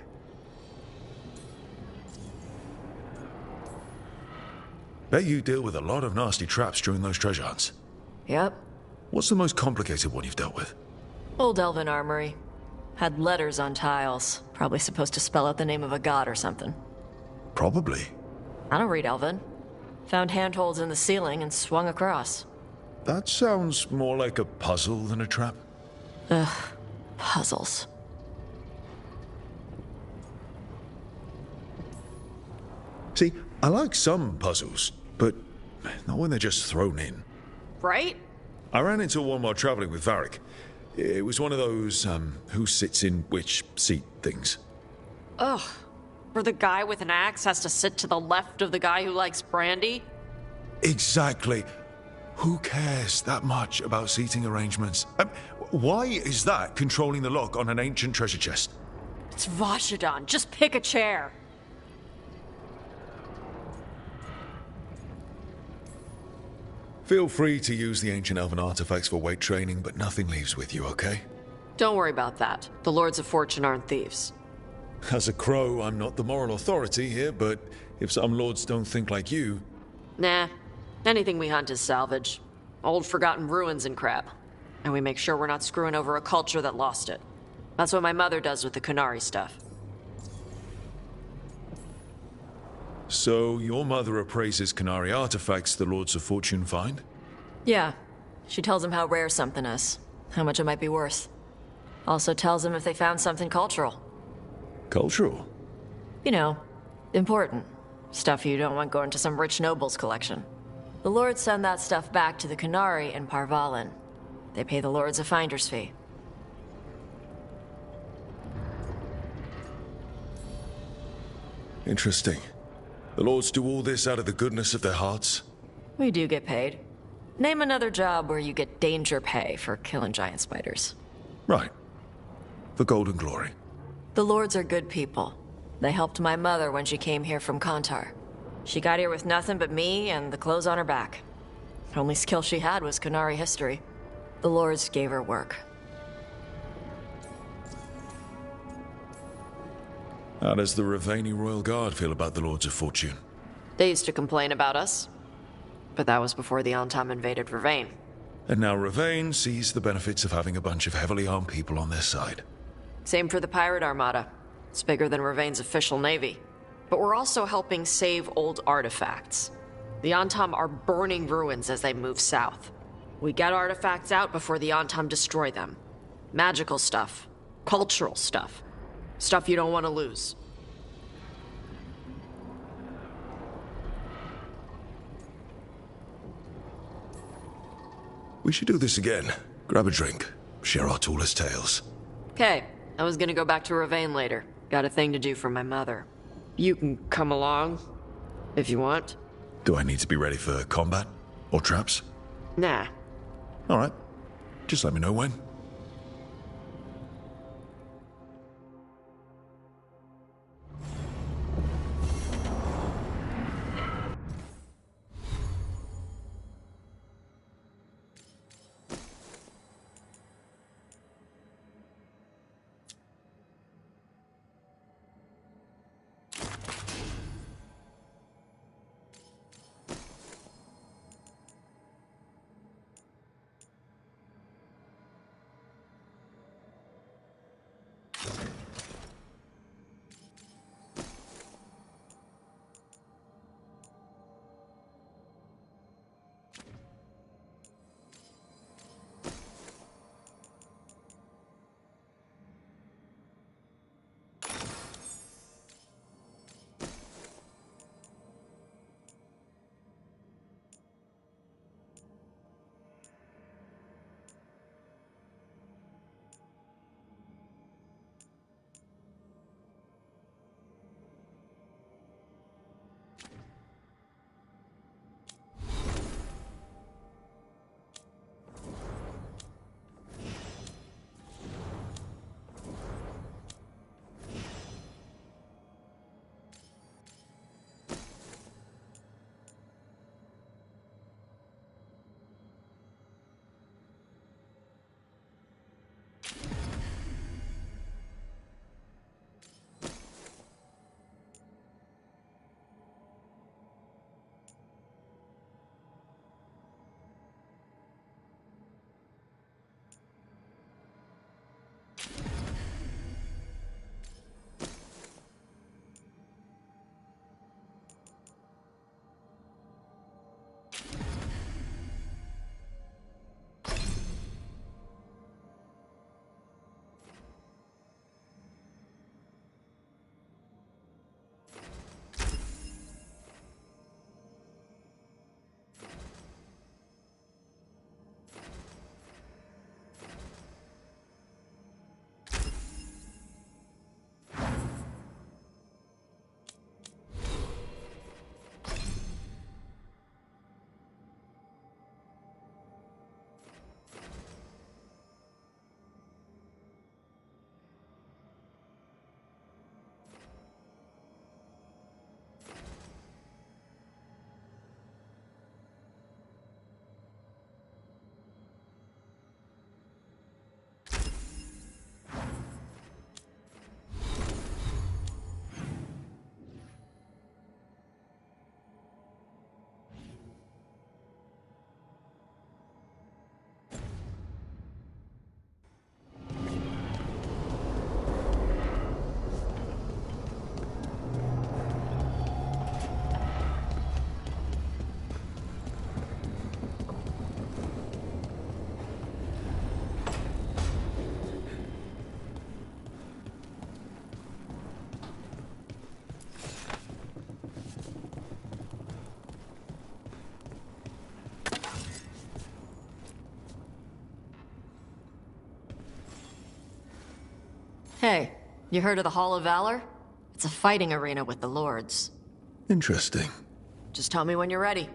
[SPEAKER 1] Bet you deal with a lot of nasty traps during those treasure hunts.
[SPEAKER 4] Yep.
[SPEAKER 1] What's the most complicated one you've dealt with?
[SPEAKER 4] Old elven armory. Had letters on tiles. Probably supposed to spell out the name of a god or something.
[SPEAKER 1] Probably.
[SPEAKER 4] I don't read elven. Found handholds in the ceiling and swung across.
[SPEAKER 1] That sounds more like a puzzle than a trap.
[SPEAKER 4] Ugh. Puzzles.
[SPEAKER 1] See, I like some puzzles, but not when they're just thrown in.
[SPEAKER 4] Right?
[SPEAKER 1] I ran into one while traveling with Varric. It was one of those, who sits in which seat things.
[SPEAKER 4] Ugh. Where the guy with an axe has to sit to the left of the guy who likes brandy?
[SPEAKER 1] Exactly. Who cares that much about seating arrangements? Why is that controlling the lock on an ancient treasure chest?
[SPEAKER 4] It's Vashidon. Just pick a chair.
[SPEAKER 1] Feel free to use the ancient elven artifacts for weight training, but nothing leaves with you, okay?
[SPEAKER 4] Don't worry about that. The Lords of Fortune aren't thieves.
[SPEAKER 1] As a crow, I'm not the moral authority here, but if some lords don't think like you...
[SPEAKER 4] Nah. Anything we hunt is salvage. Old forgotten ruins and crap. And we make sure we're not screwing over a culture that lost it. That's what my mother does with the Qunari stuff.
[SPEAKER 1] So, your mother appraises Qunari artifacts the Lords of Fortune find?
[SPEAKER 4] Yeah. She tells them how rare something is, how much it might be worth. Also tells them if they found something cultural.
[SPEAKER 1] Cultural?
[SPEAKER 4] You know, important. Stuff you don't want going to some rich noble's collection. The Lords send that stuff back to the Qunari in Parvalin. They pay the Lords a finder's fee.
[SPEAKER 1] Interesting. The Lords do all this out of the goodness of their hearts?
[SPEAKER 4] We do get paid. Name another job where you get danger pay for killing giant spiders.
[SPEAKER 1] Right. For golden glory.
[SPEAKER 4] The Lords are good people. They helped my mother when she came here from Kantar. She got here with nothing but me and the clothes on her back. The only skill she had was Qunari history. The Lords gave her work.
[SPEAKER 1] How does the Ravani Royal Guard feel about the Lords of Fortune?
[SPEAKER 4] They used to complain about us. But that was before the Antam invaded Ravane.
[SPEAKER 1] And now Ravane sees the benefits of having a bunch of heavily armed people on their side.
[SPEAKER 4] Same for the Pirate Armada. It's bigger than Ravane's official navy. But we're also helping save old artifacts. The Antam are burning ruins as they move south. We get artifacts out before the Antam destroy them. Magical stuff. Cultural stuff. Stuff you don't want to lose.
[SPEAKER 1] We should do this again. Grab a drink. Share our tallest tales.
[SPEAKER 4] Okay, I was gonna go back to Ravane later. Got a thing to do for my mother. You can come along, if you want.
[SPEAKER 1] Do I need to be ready for combat? Or traps?
[SPEAKER 4] Nah.
[SPEAKER 1] Alright. Just let me know when.
[SPEAKER 4] Hey, you heard of the Hall of Valor? It's a fighting arena with the lords.
[SPEAKER 1] Interesting.
[SPEAKER 4] Just tell me when you're ready.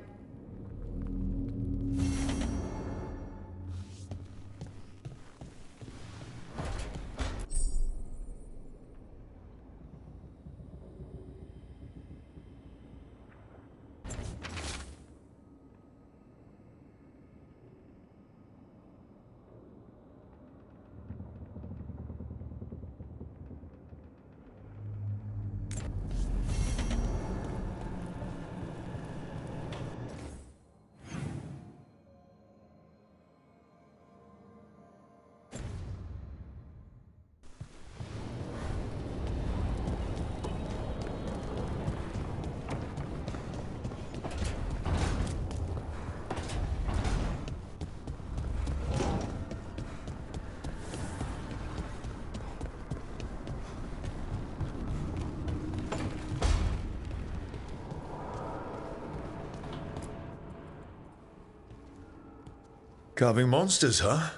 [SPEAKER 1] Carving monsters, huh?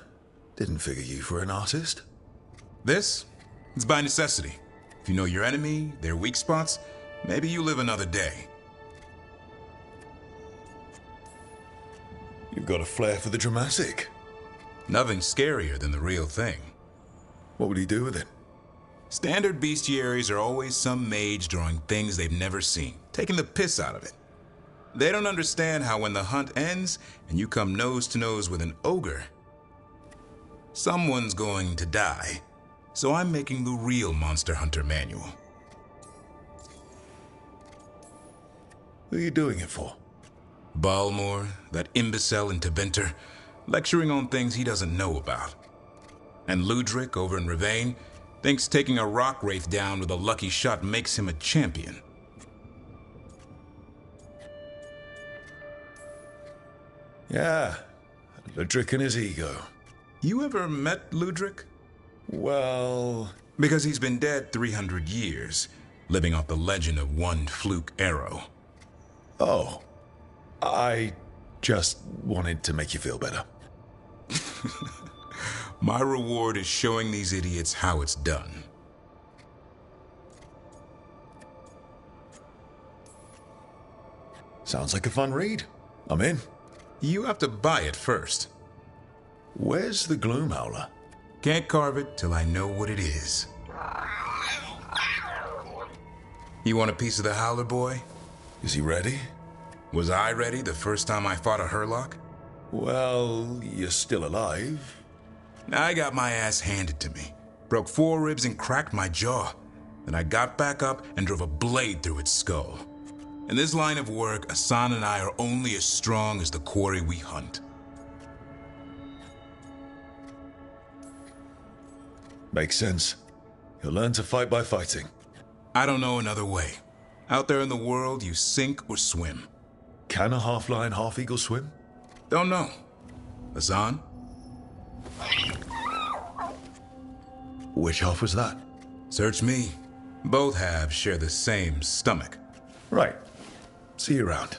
[SPEAKER 1] Didn't figure you for an artist.
[SPEAKER 2] This? It's by necessity. If you know your enemy, their weak spots, maybe you live another day.
[SPEAKER 1] You've got a flair for the dramatic.
[SPEAKER 2] Nothing scarier than the real thing.
[SPEAKER 1] What would he do with it?
[SPEAKER 2] Standard bestiaries are always some mage drawing things they've never seen, taking the piss out of it. They don't understand how when the hunt ends and you come nose to nose with an ogre, someone's going to die. So I'm making the real Monster Hunter manual.
[SPEAKER 1] Who are you doing it for?
[SPEAKER 2] Balmor, that imbecile in Tebenter, lecturing on things he doesn't know about. And Ludric over in Ravane thinks taking a rock wraith down with a lucky shot makes him a champion.
[SPEAKER 1] Yeah, Ludric and his ego.
[SPEAKER 2] You ever met Ludric?
[SPEAKER 1] Well...
[SPEAKER 2] Because he's been dead 300 years, living off the legend of one fluke arrow.
[SPEAKER 1] Oh. I just wanted to make you feel better.
[SPEAKER 2] My reward is showing these idiots how it's done.
[SPEAKER 1] Sounds like a fun read. I'm in.
[SPEAKER 2] You have to buy it first.
[SPEAKER 1] Where's the Gloom Howler?
[SPEAKER 2] Can't carve it till I know what it is. You want a piece of the Howler, boy?
[SPEAKER 1] Is he ready?
[SPEAKER 2] Was I ready the first time I fought a Hurlock?
[SPEAKER 1] Well, you're still alive.
[SPEAKER 2] I got my ass handed to me. Broke 4 ribs and cracked my jaw. Then I got back up and drove a blade through its skull. In this line of work, Asan and I are only as strong as the quarry we hunt.
[SPEAKER 1] Makes sense. You'll learn to fight by fighting.
[SPEAKER 2] I don't know another way. Out there in the world, you sink or swim.
[SPEAKER 1] Can a half-lion, half-eagle swim?
[SPEAKER 2] Don't know. Asan?
[SPEAKER 1] Which half was that?
[SPEAKER 2] Search me. Both halves share the same stomach.
[SPEAKER 1] Right. See you around.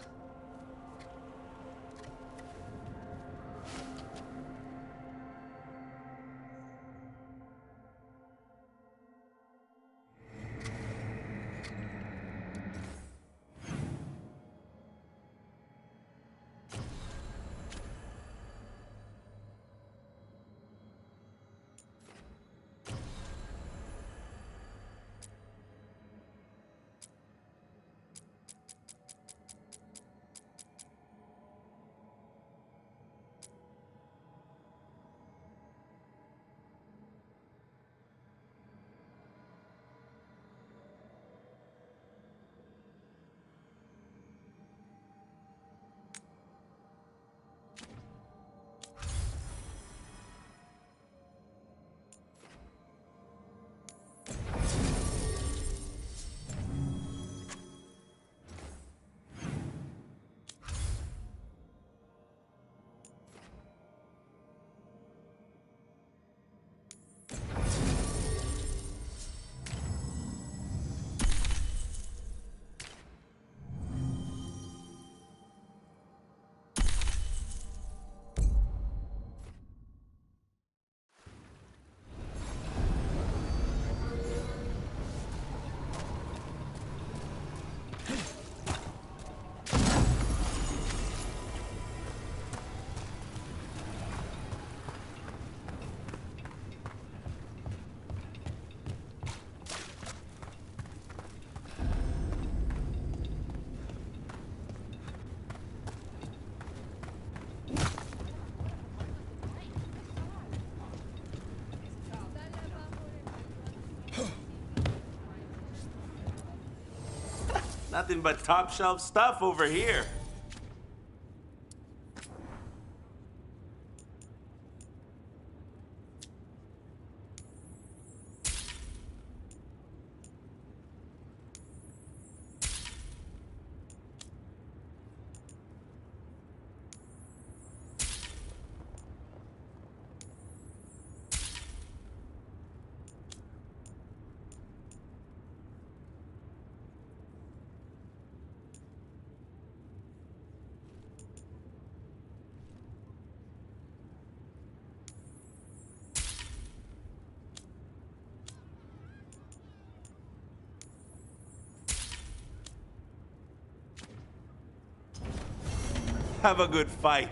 [SPEAKER 6] Nothing but top shelf stuff over here. Have a good fight.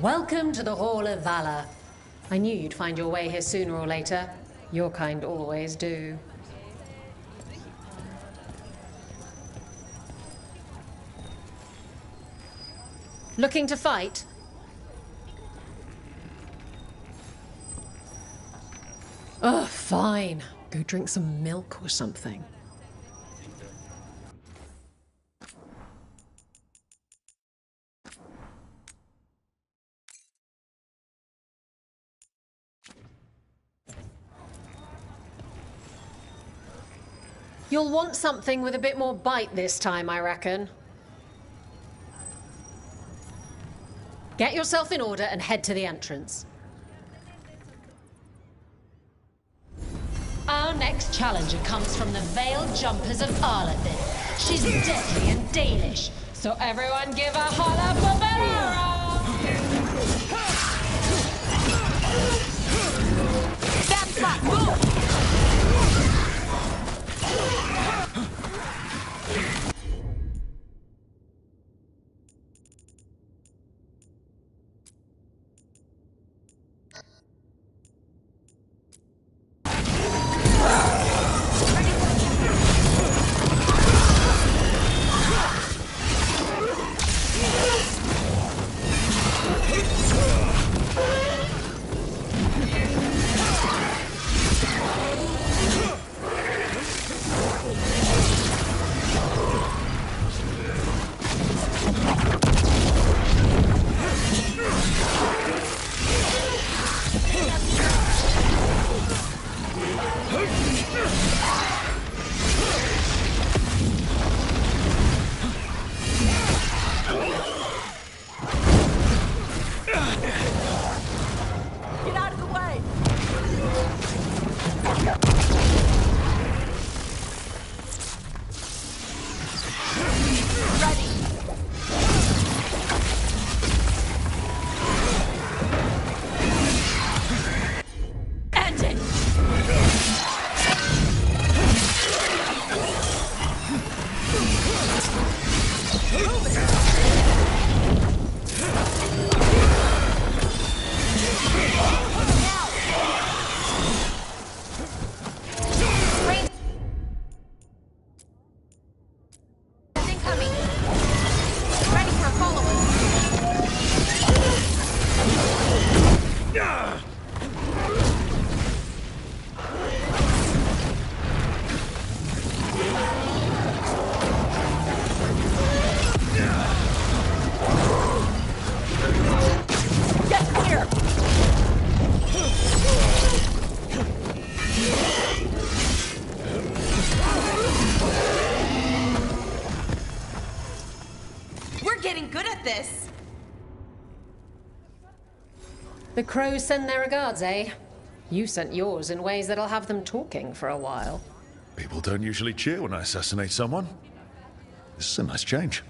[SPEAKER 21] Welcome to the Hall of Valor. I knew you'd find your way here sooner or later. Your kind always do. Looking to fight? Oh, fine. Go drink some milk or something. You'll want something with a bit more bite this time, I reckon. Get yourself in order and head to the entrance. Our next challenger comes from the Veiled Jumpers of Arlathan. She's deadly and Danish, so everyone give a holler for Valera! That's right, move!
[SPEAKER 15] getting good at this.
[SPEAKER 21] The crows send their regards, eh? You sent yours in ways that'll have them talking for a while.
[SPEAKER 1] People don't usually cheer when I assassinate someone. This is a nice change.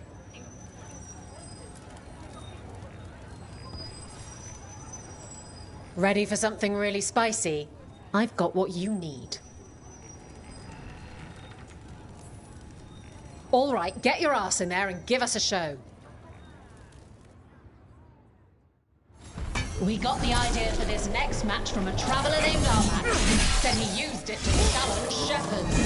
[SPEAKER 21] Ready for something really spicy? I've got what you need. All right, get your ass in there and give us a show. We got the idea for this next match from a traveller named Armac. Said he used it to challenge shepherds.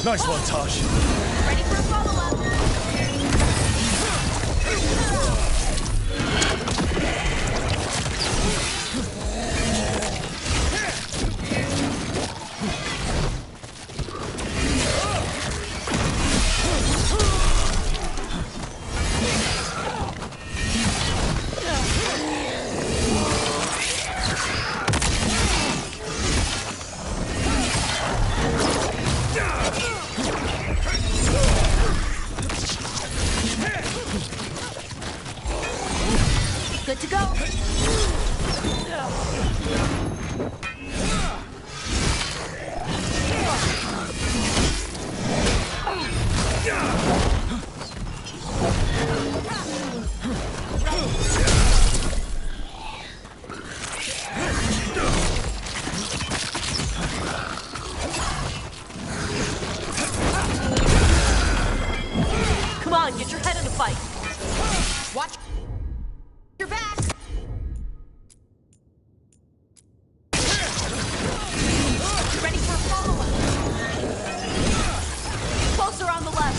[SPEAKER 1] Nice one, Tosh.
[SPEAKER 15] Ready for a follow-up? Good to go.
[SPEAKER 4] Come on, get your head in the fight.
[SPEAKER 15] Watch your back. Ready for a follow-up? Closer on the left.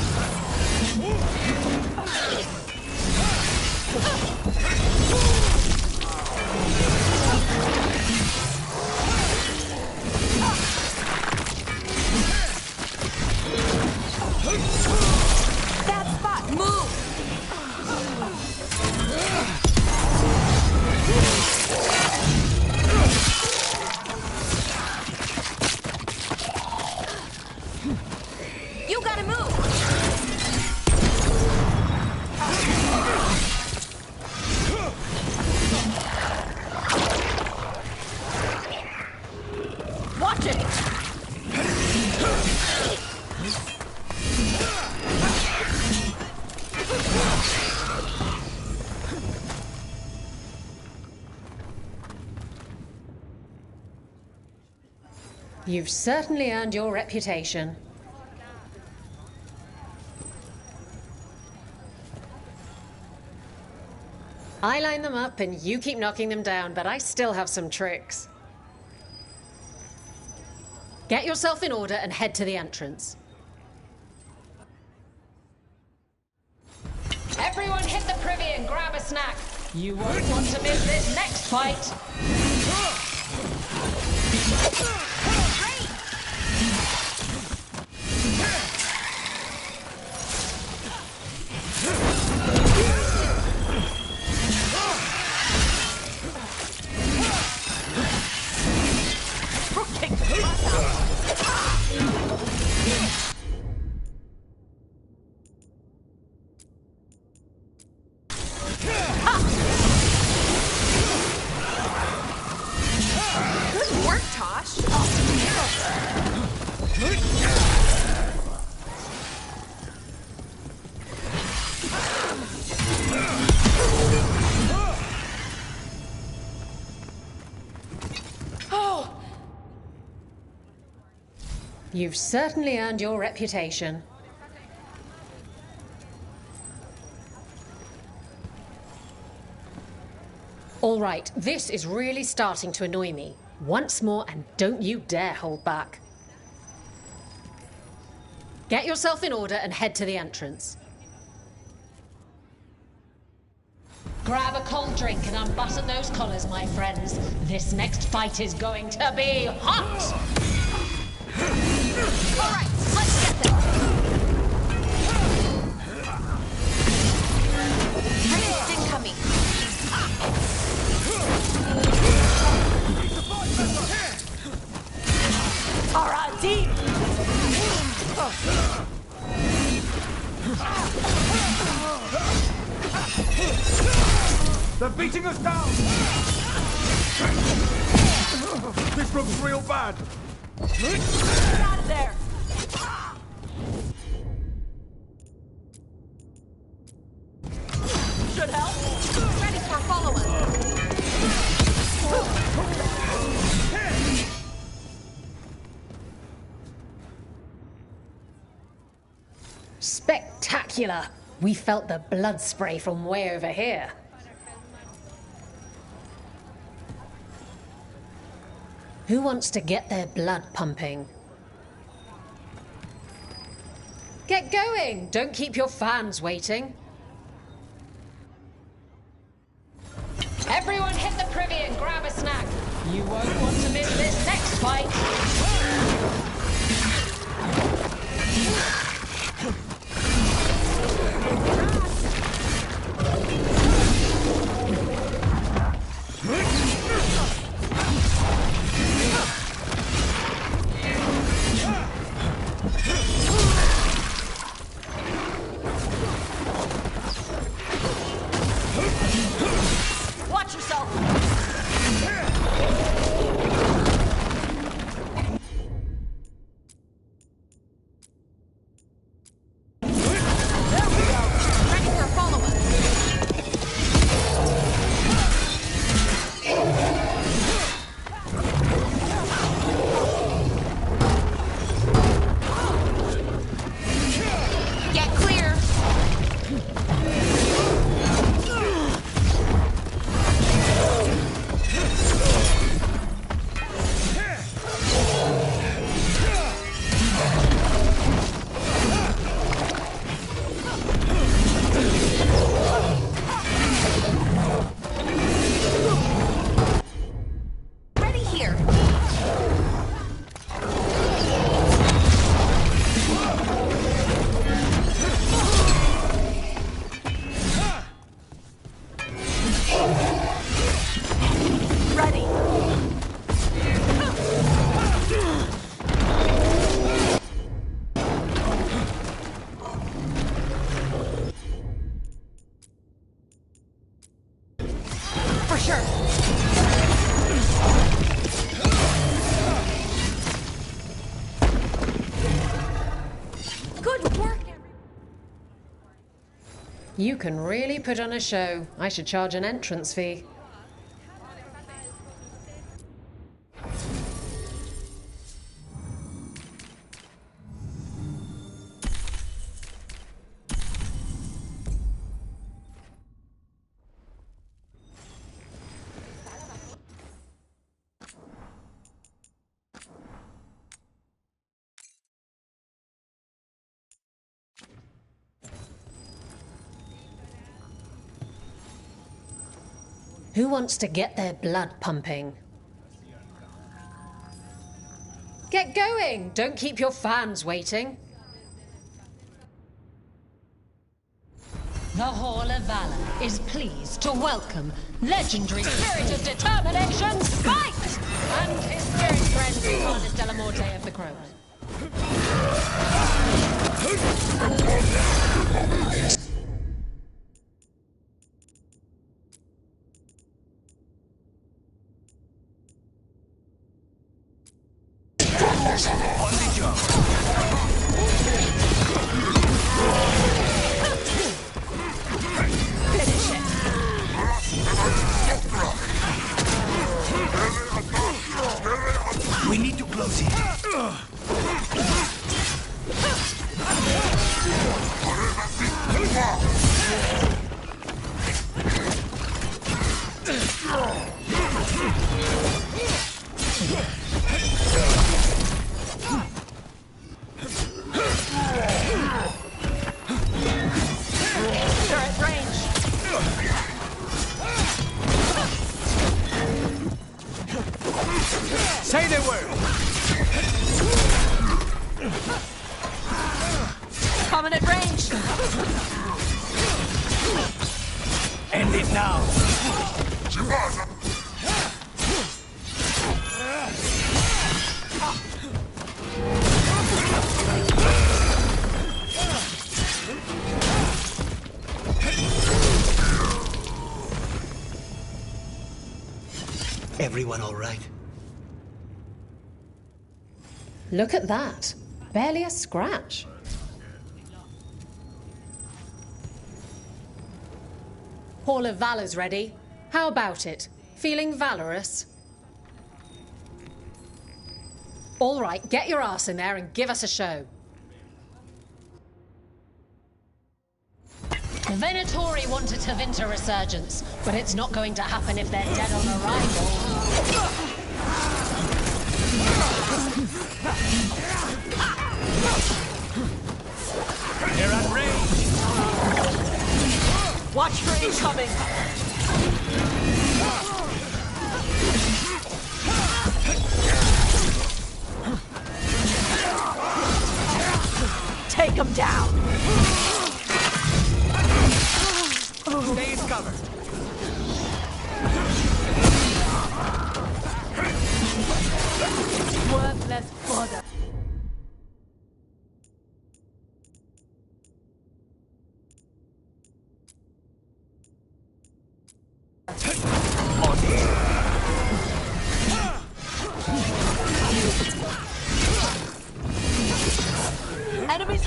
[SPEAKER 15] That spot. Move. You gotta move. Watch it.
[SPEAKER 21] You've certainly earned your reputation. I line them up and you keep knocking them down, but I still have some tricks. Get yourself in order and head to the entrance. Everyone hit the privy and grab a snack. You won't want to miss this next fight.
[SPEAKER 15] Good work, Tosh.
[SPEAKER 21] Oh! You've certainly earned your reputation. All right, this is really starting to annoy me. Once more, and don't you dare hold back. Get yourself in order and head to the entrance. Grab a cold drink and unbutton those collars, my friends. This next fight is going to be hot!
[SPEAKER 15] All right, let's get this.
[SPEAKER 7] They're beating us down! This looks real bad!
[SPEAKER 4] Get out of there! Should help. Ready for a follow-up.
[SPEAKER 21] Spectacular! We felt the blood spray from way over here. Who wants to get their blood pumping? Get going! Don't keep your fans waiting. Everyone hit the privy and grab a snack. You won't want to miss this next fight.
[SPEAKER 4] Watch yourself!
[SPEAKER 21] You can really put on a show. I should charge an entrance fee. Who wants to get their blood pumping? Get going! Don't keep your fans waiting. The Hall of Valor is pleased to welcome legendary Spirit of Determination, Spike! And his spirit friend, Harness de la Morte of the Crows.
[SPEAKER 18] On the job.
[SPEAKER 4] Finish it.
[SPEAKER 18] We need to close it.
[SPEAKER 4] They're at range.
[SPEAKER 7] Say they were.
[SPEAKER 4] Coming at range.
[SPEAKER 18] End it now.
[SPEAKER 13] Everyone all right?
[SPEAKER 21] Look at that. Barely a scratch. Hall of Valor's ready. How about it? Feeling valorous? All right, get your ass in there and give us a show. The Venatori want a Tevinter resurgence, but it's not going to happen if they're dead on arrival.
[SPEAKER 7] They're at range!
[SPEAKER 4] Watch for incoming! Take him down!
[SPEAKER 7] Stay in cover!
[SPEAKER 19] Worthless fodder.
[SPEAKER 4] Enemies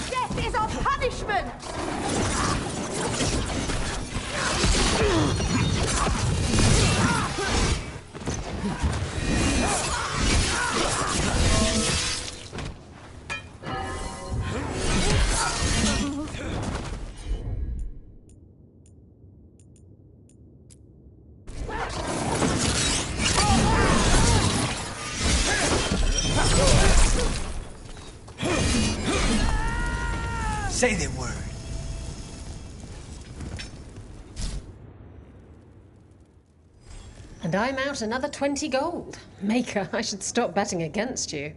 [SPEAKER 15] Death is our punishment!
[SPEAKER 13] Say the word.
[SPEAKER 21] And I'm out another 20 gold. Maker, I should stop betting against you.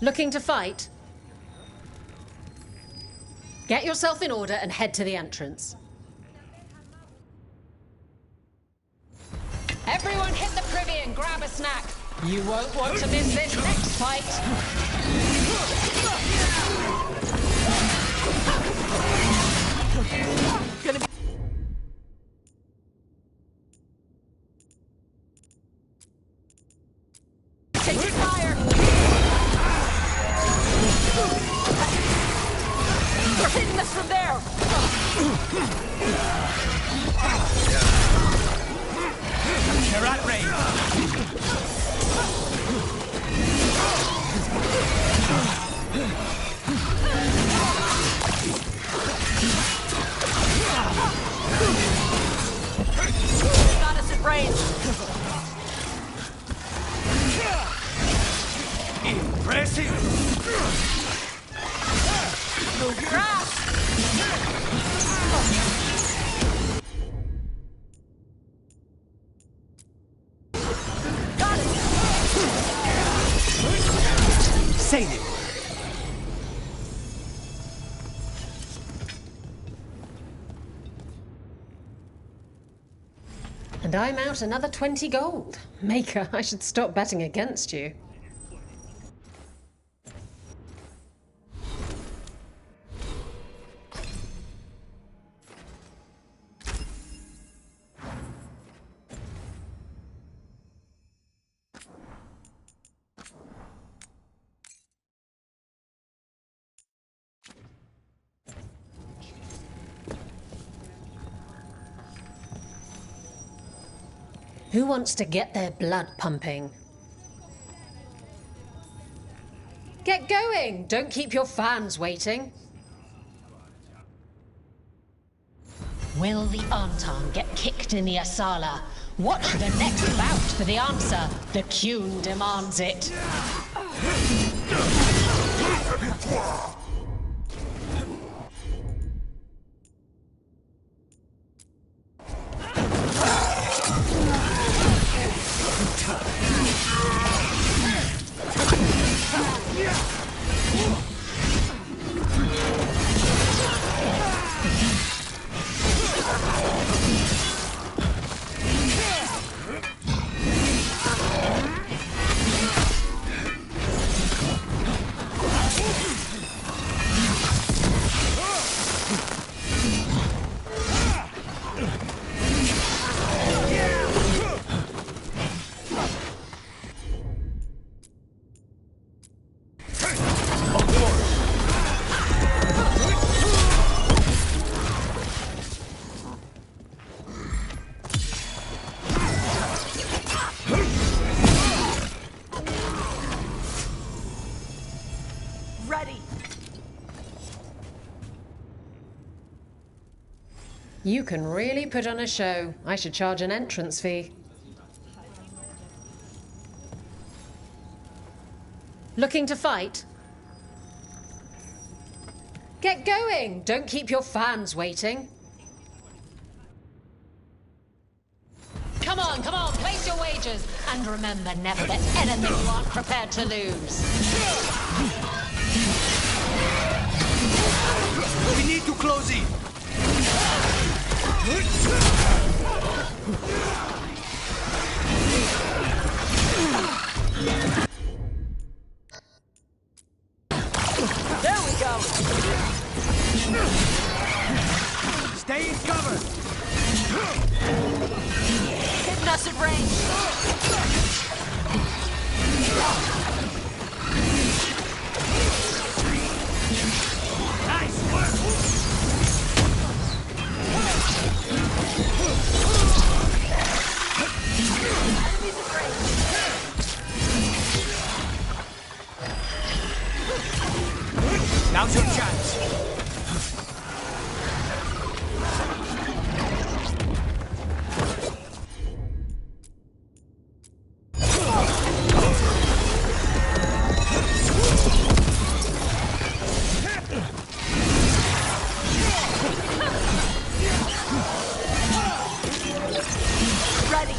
[SPEAKER 21] Looking to fight? Get yourself in order and head to the entrance. Everyone hit the privy and grab a snack. You won't want to miss this next fight.
[SPEAKER 4] gonna be... Taking fire! They're hitting us from there!
[SPEAKER 7] They're at range!
[SPEAKER 4] Got us at range!
[SPEAKER 7] Impressive!
[SPEAKER 4] Move your ass! Got it!
[SPEAKER 13] Say the word.
[SPEAKER 21] And I'm out another 20 gold. Maker, I should stop betting against you. Who wants to get their blood pumping? Get going! Don't keep your fans waiting. Will the Anton get kicked in the Asala? Watch the next bout for the answer. The Qun demands it. You can really put on a show. I should charge an entrance fee. Looking to fight? Get going! Don't keep your fans waiting. Come on, place your wagers. And remember, never bet anything you aren't prepared to lose.
[SPEAKER 7] We need to close in.
[SPEAKER 10] There we go.
[SPEAKER 7] Stay in cover.
[SPEAKER 10] Hitting us at range.
[SPEAKER 7] Nice work. Now's your chance.
[SPEAKER 10] Ready.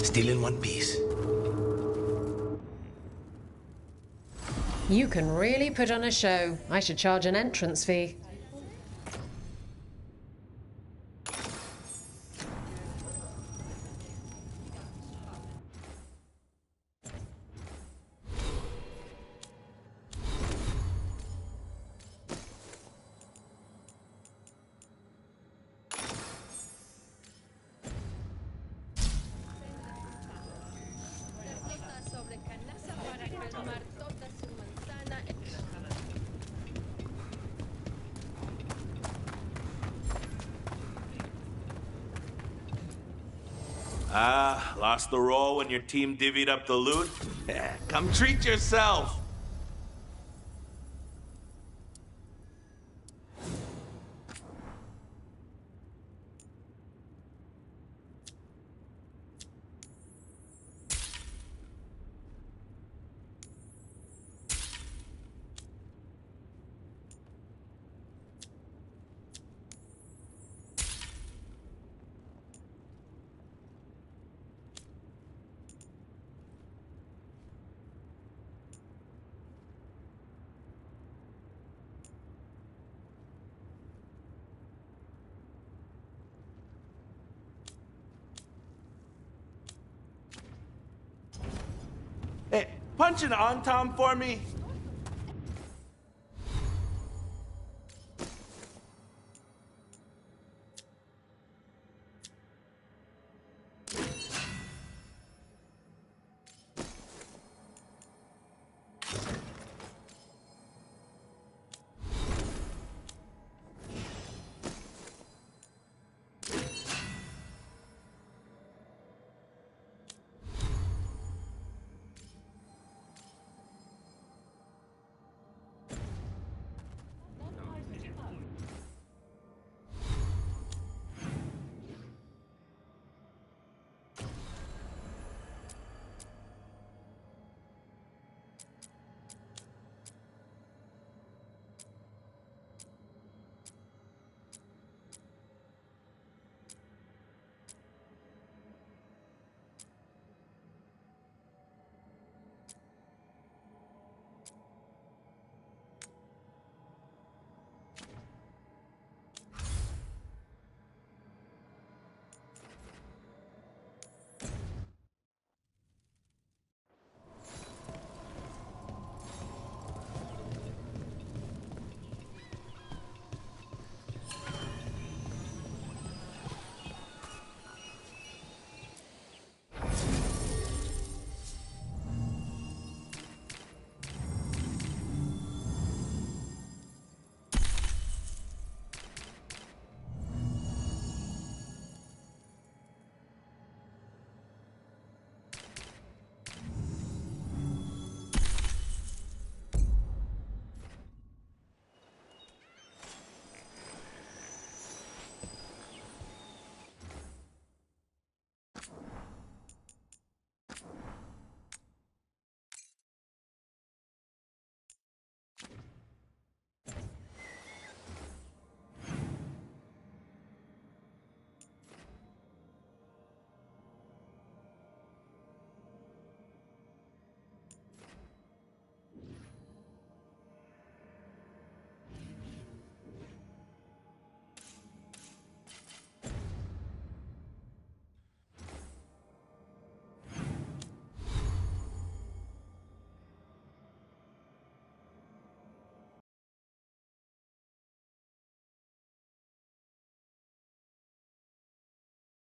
[SPEAKER 13] Still in one piece.
[SPEAKER 21] You can really put on a show. I should charge an entrance fee.
[SPEAKER 6] Lost the roll when your team divvied up the loot? Come treat yourself. Hey, punch an on Tom for me.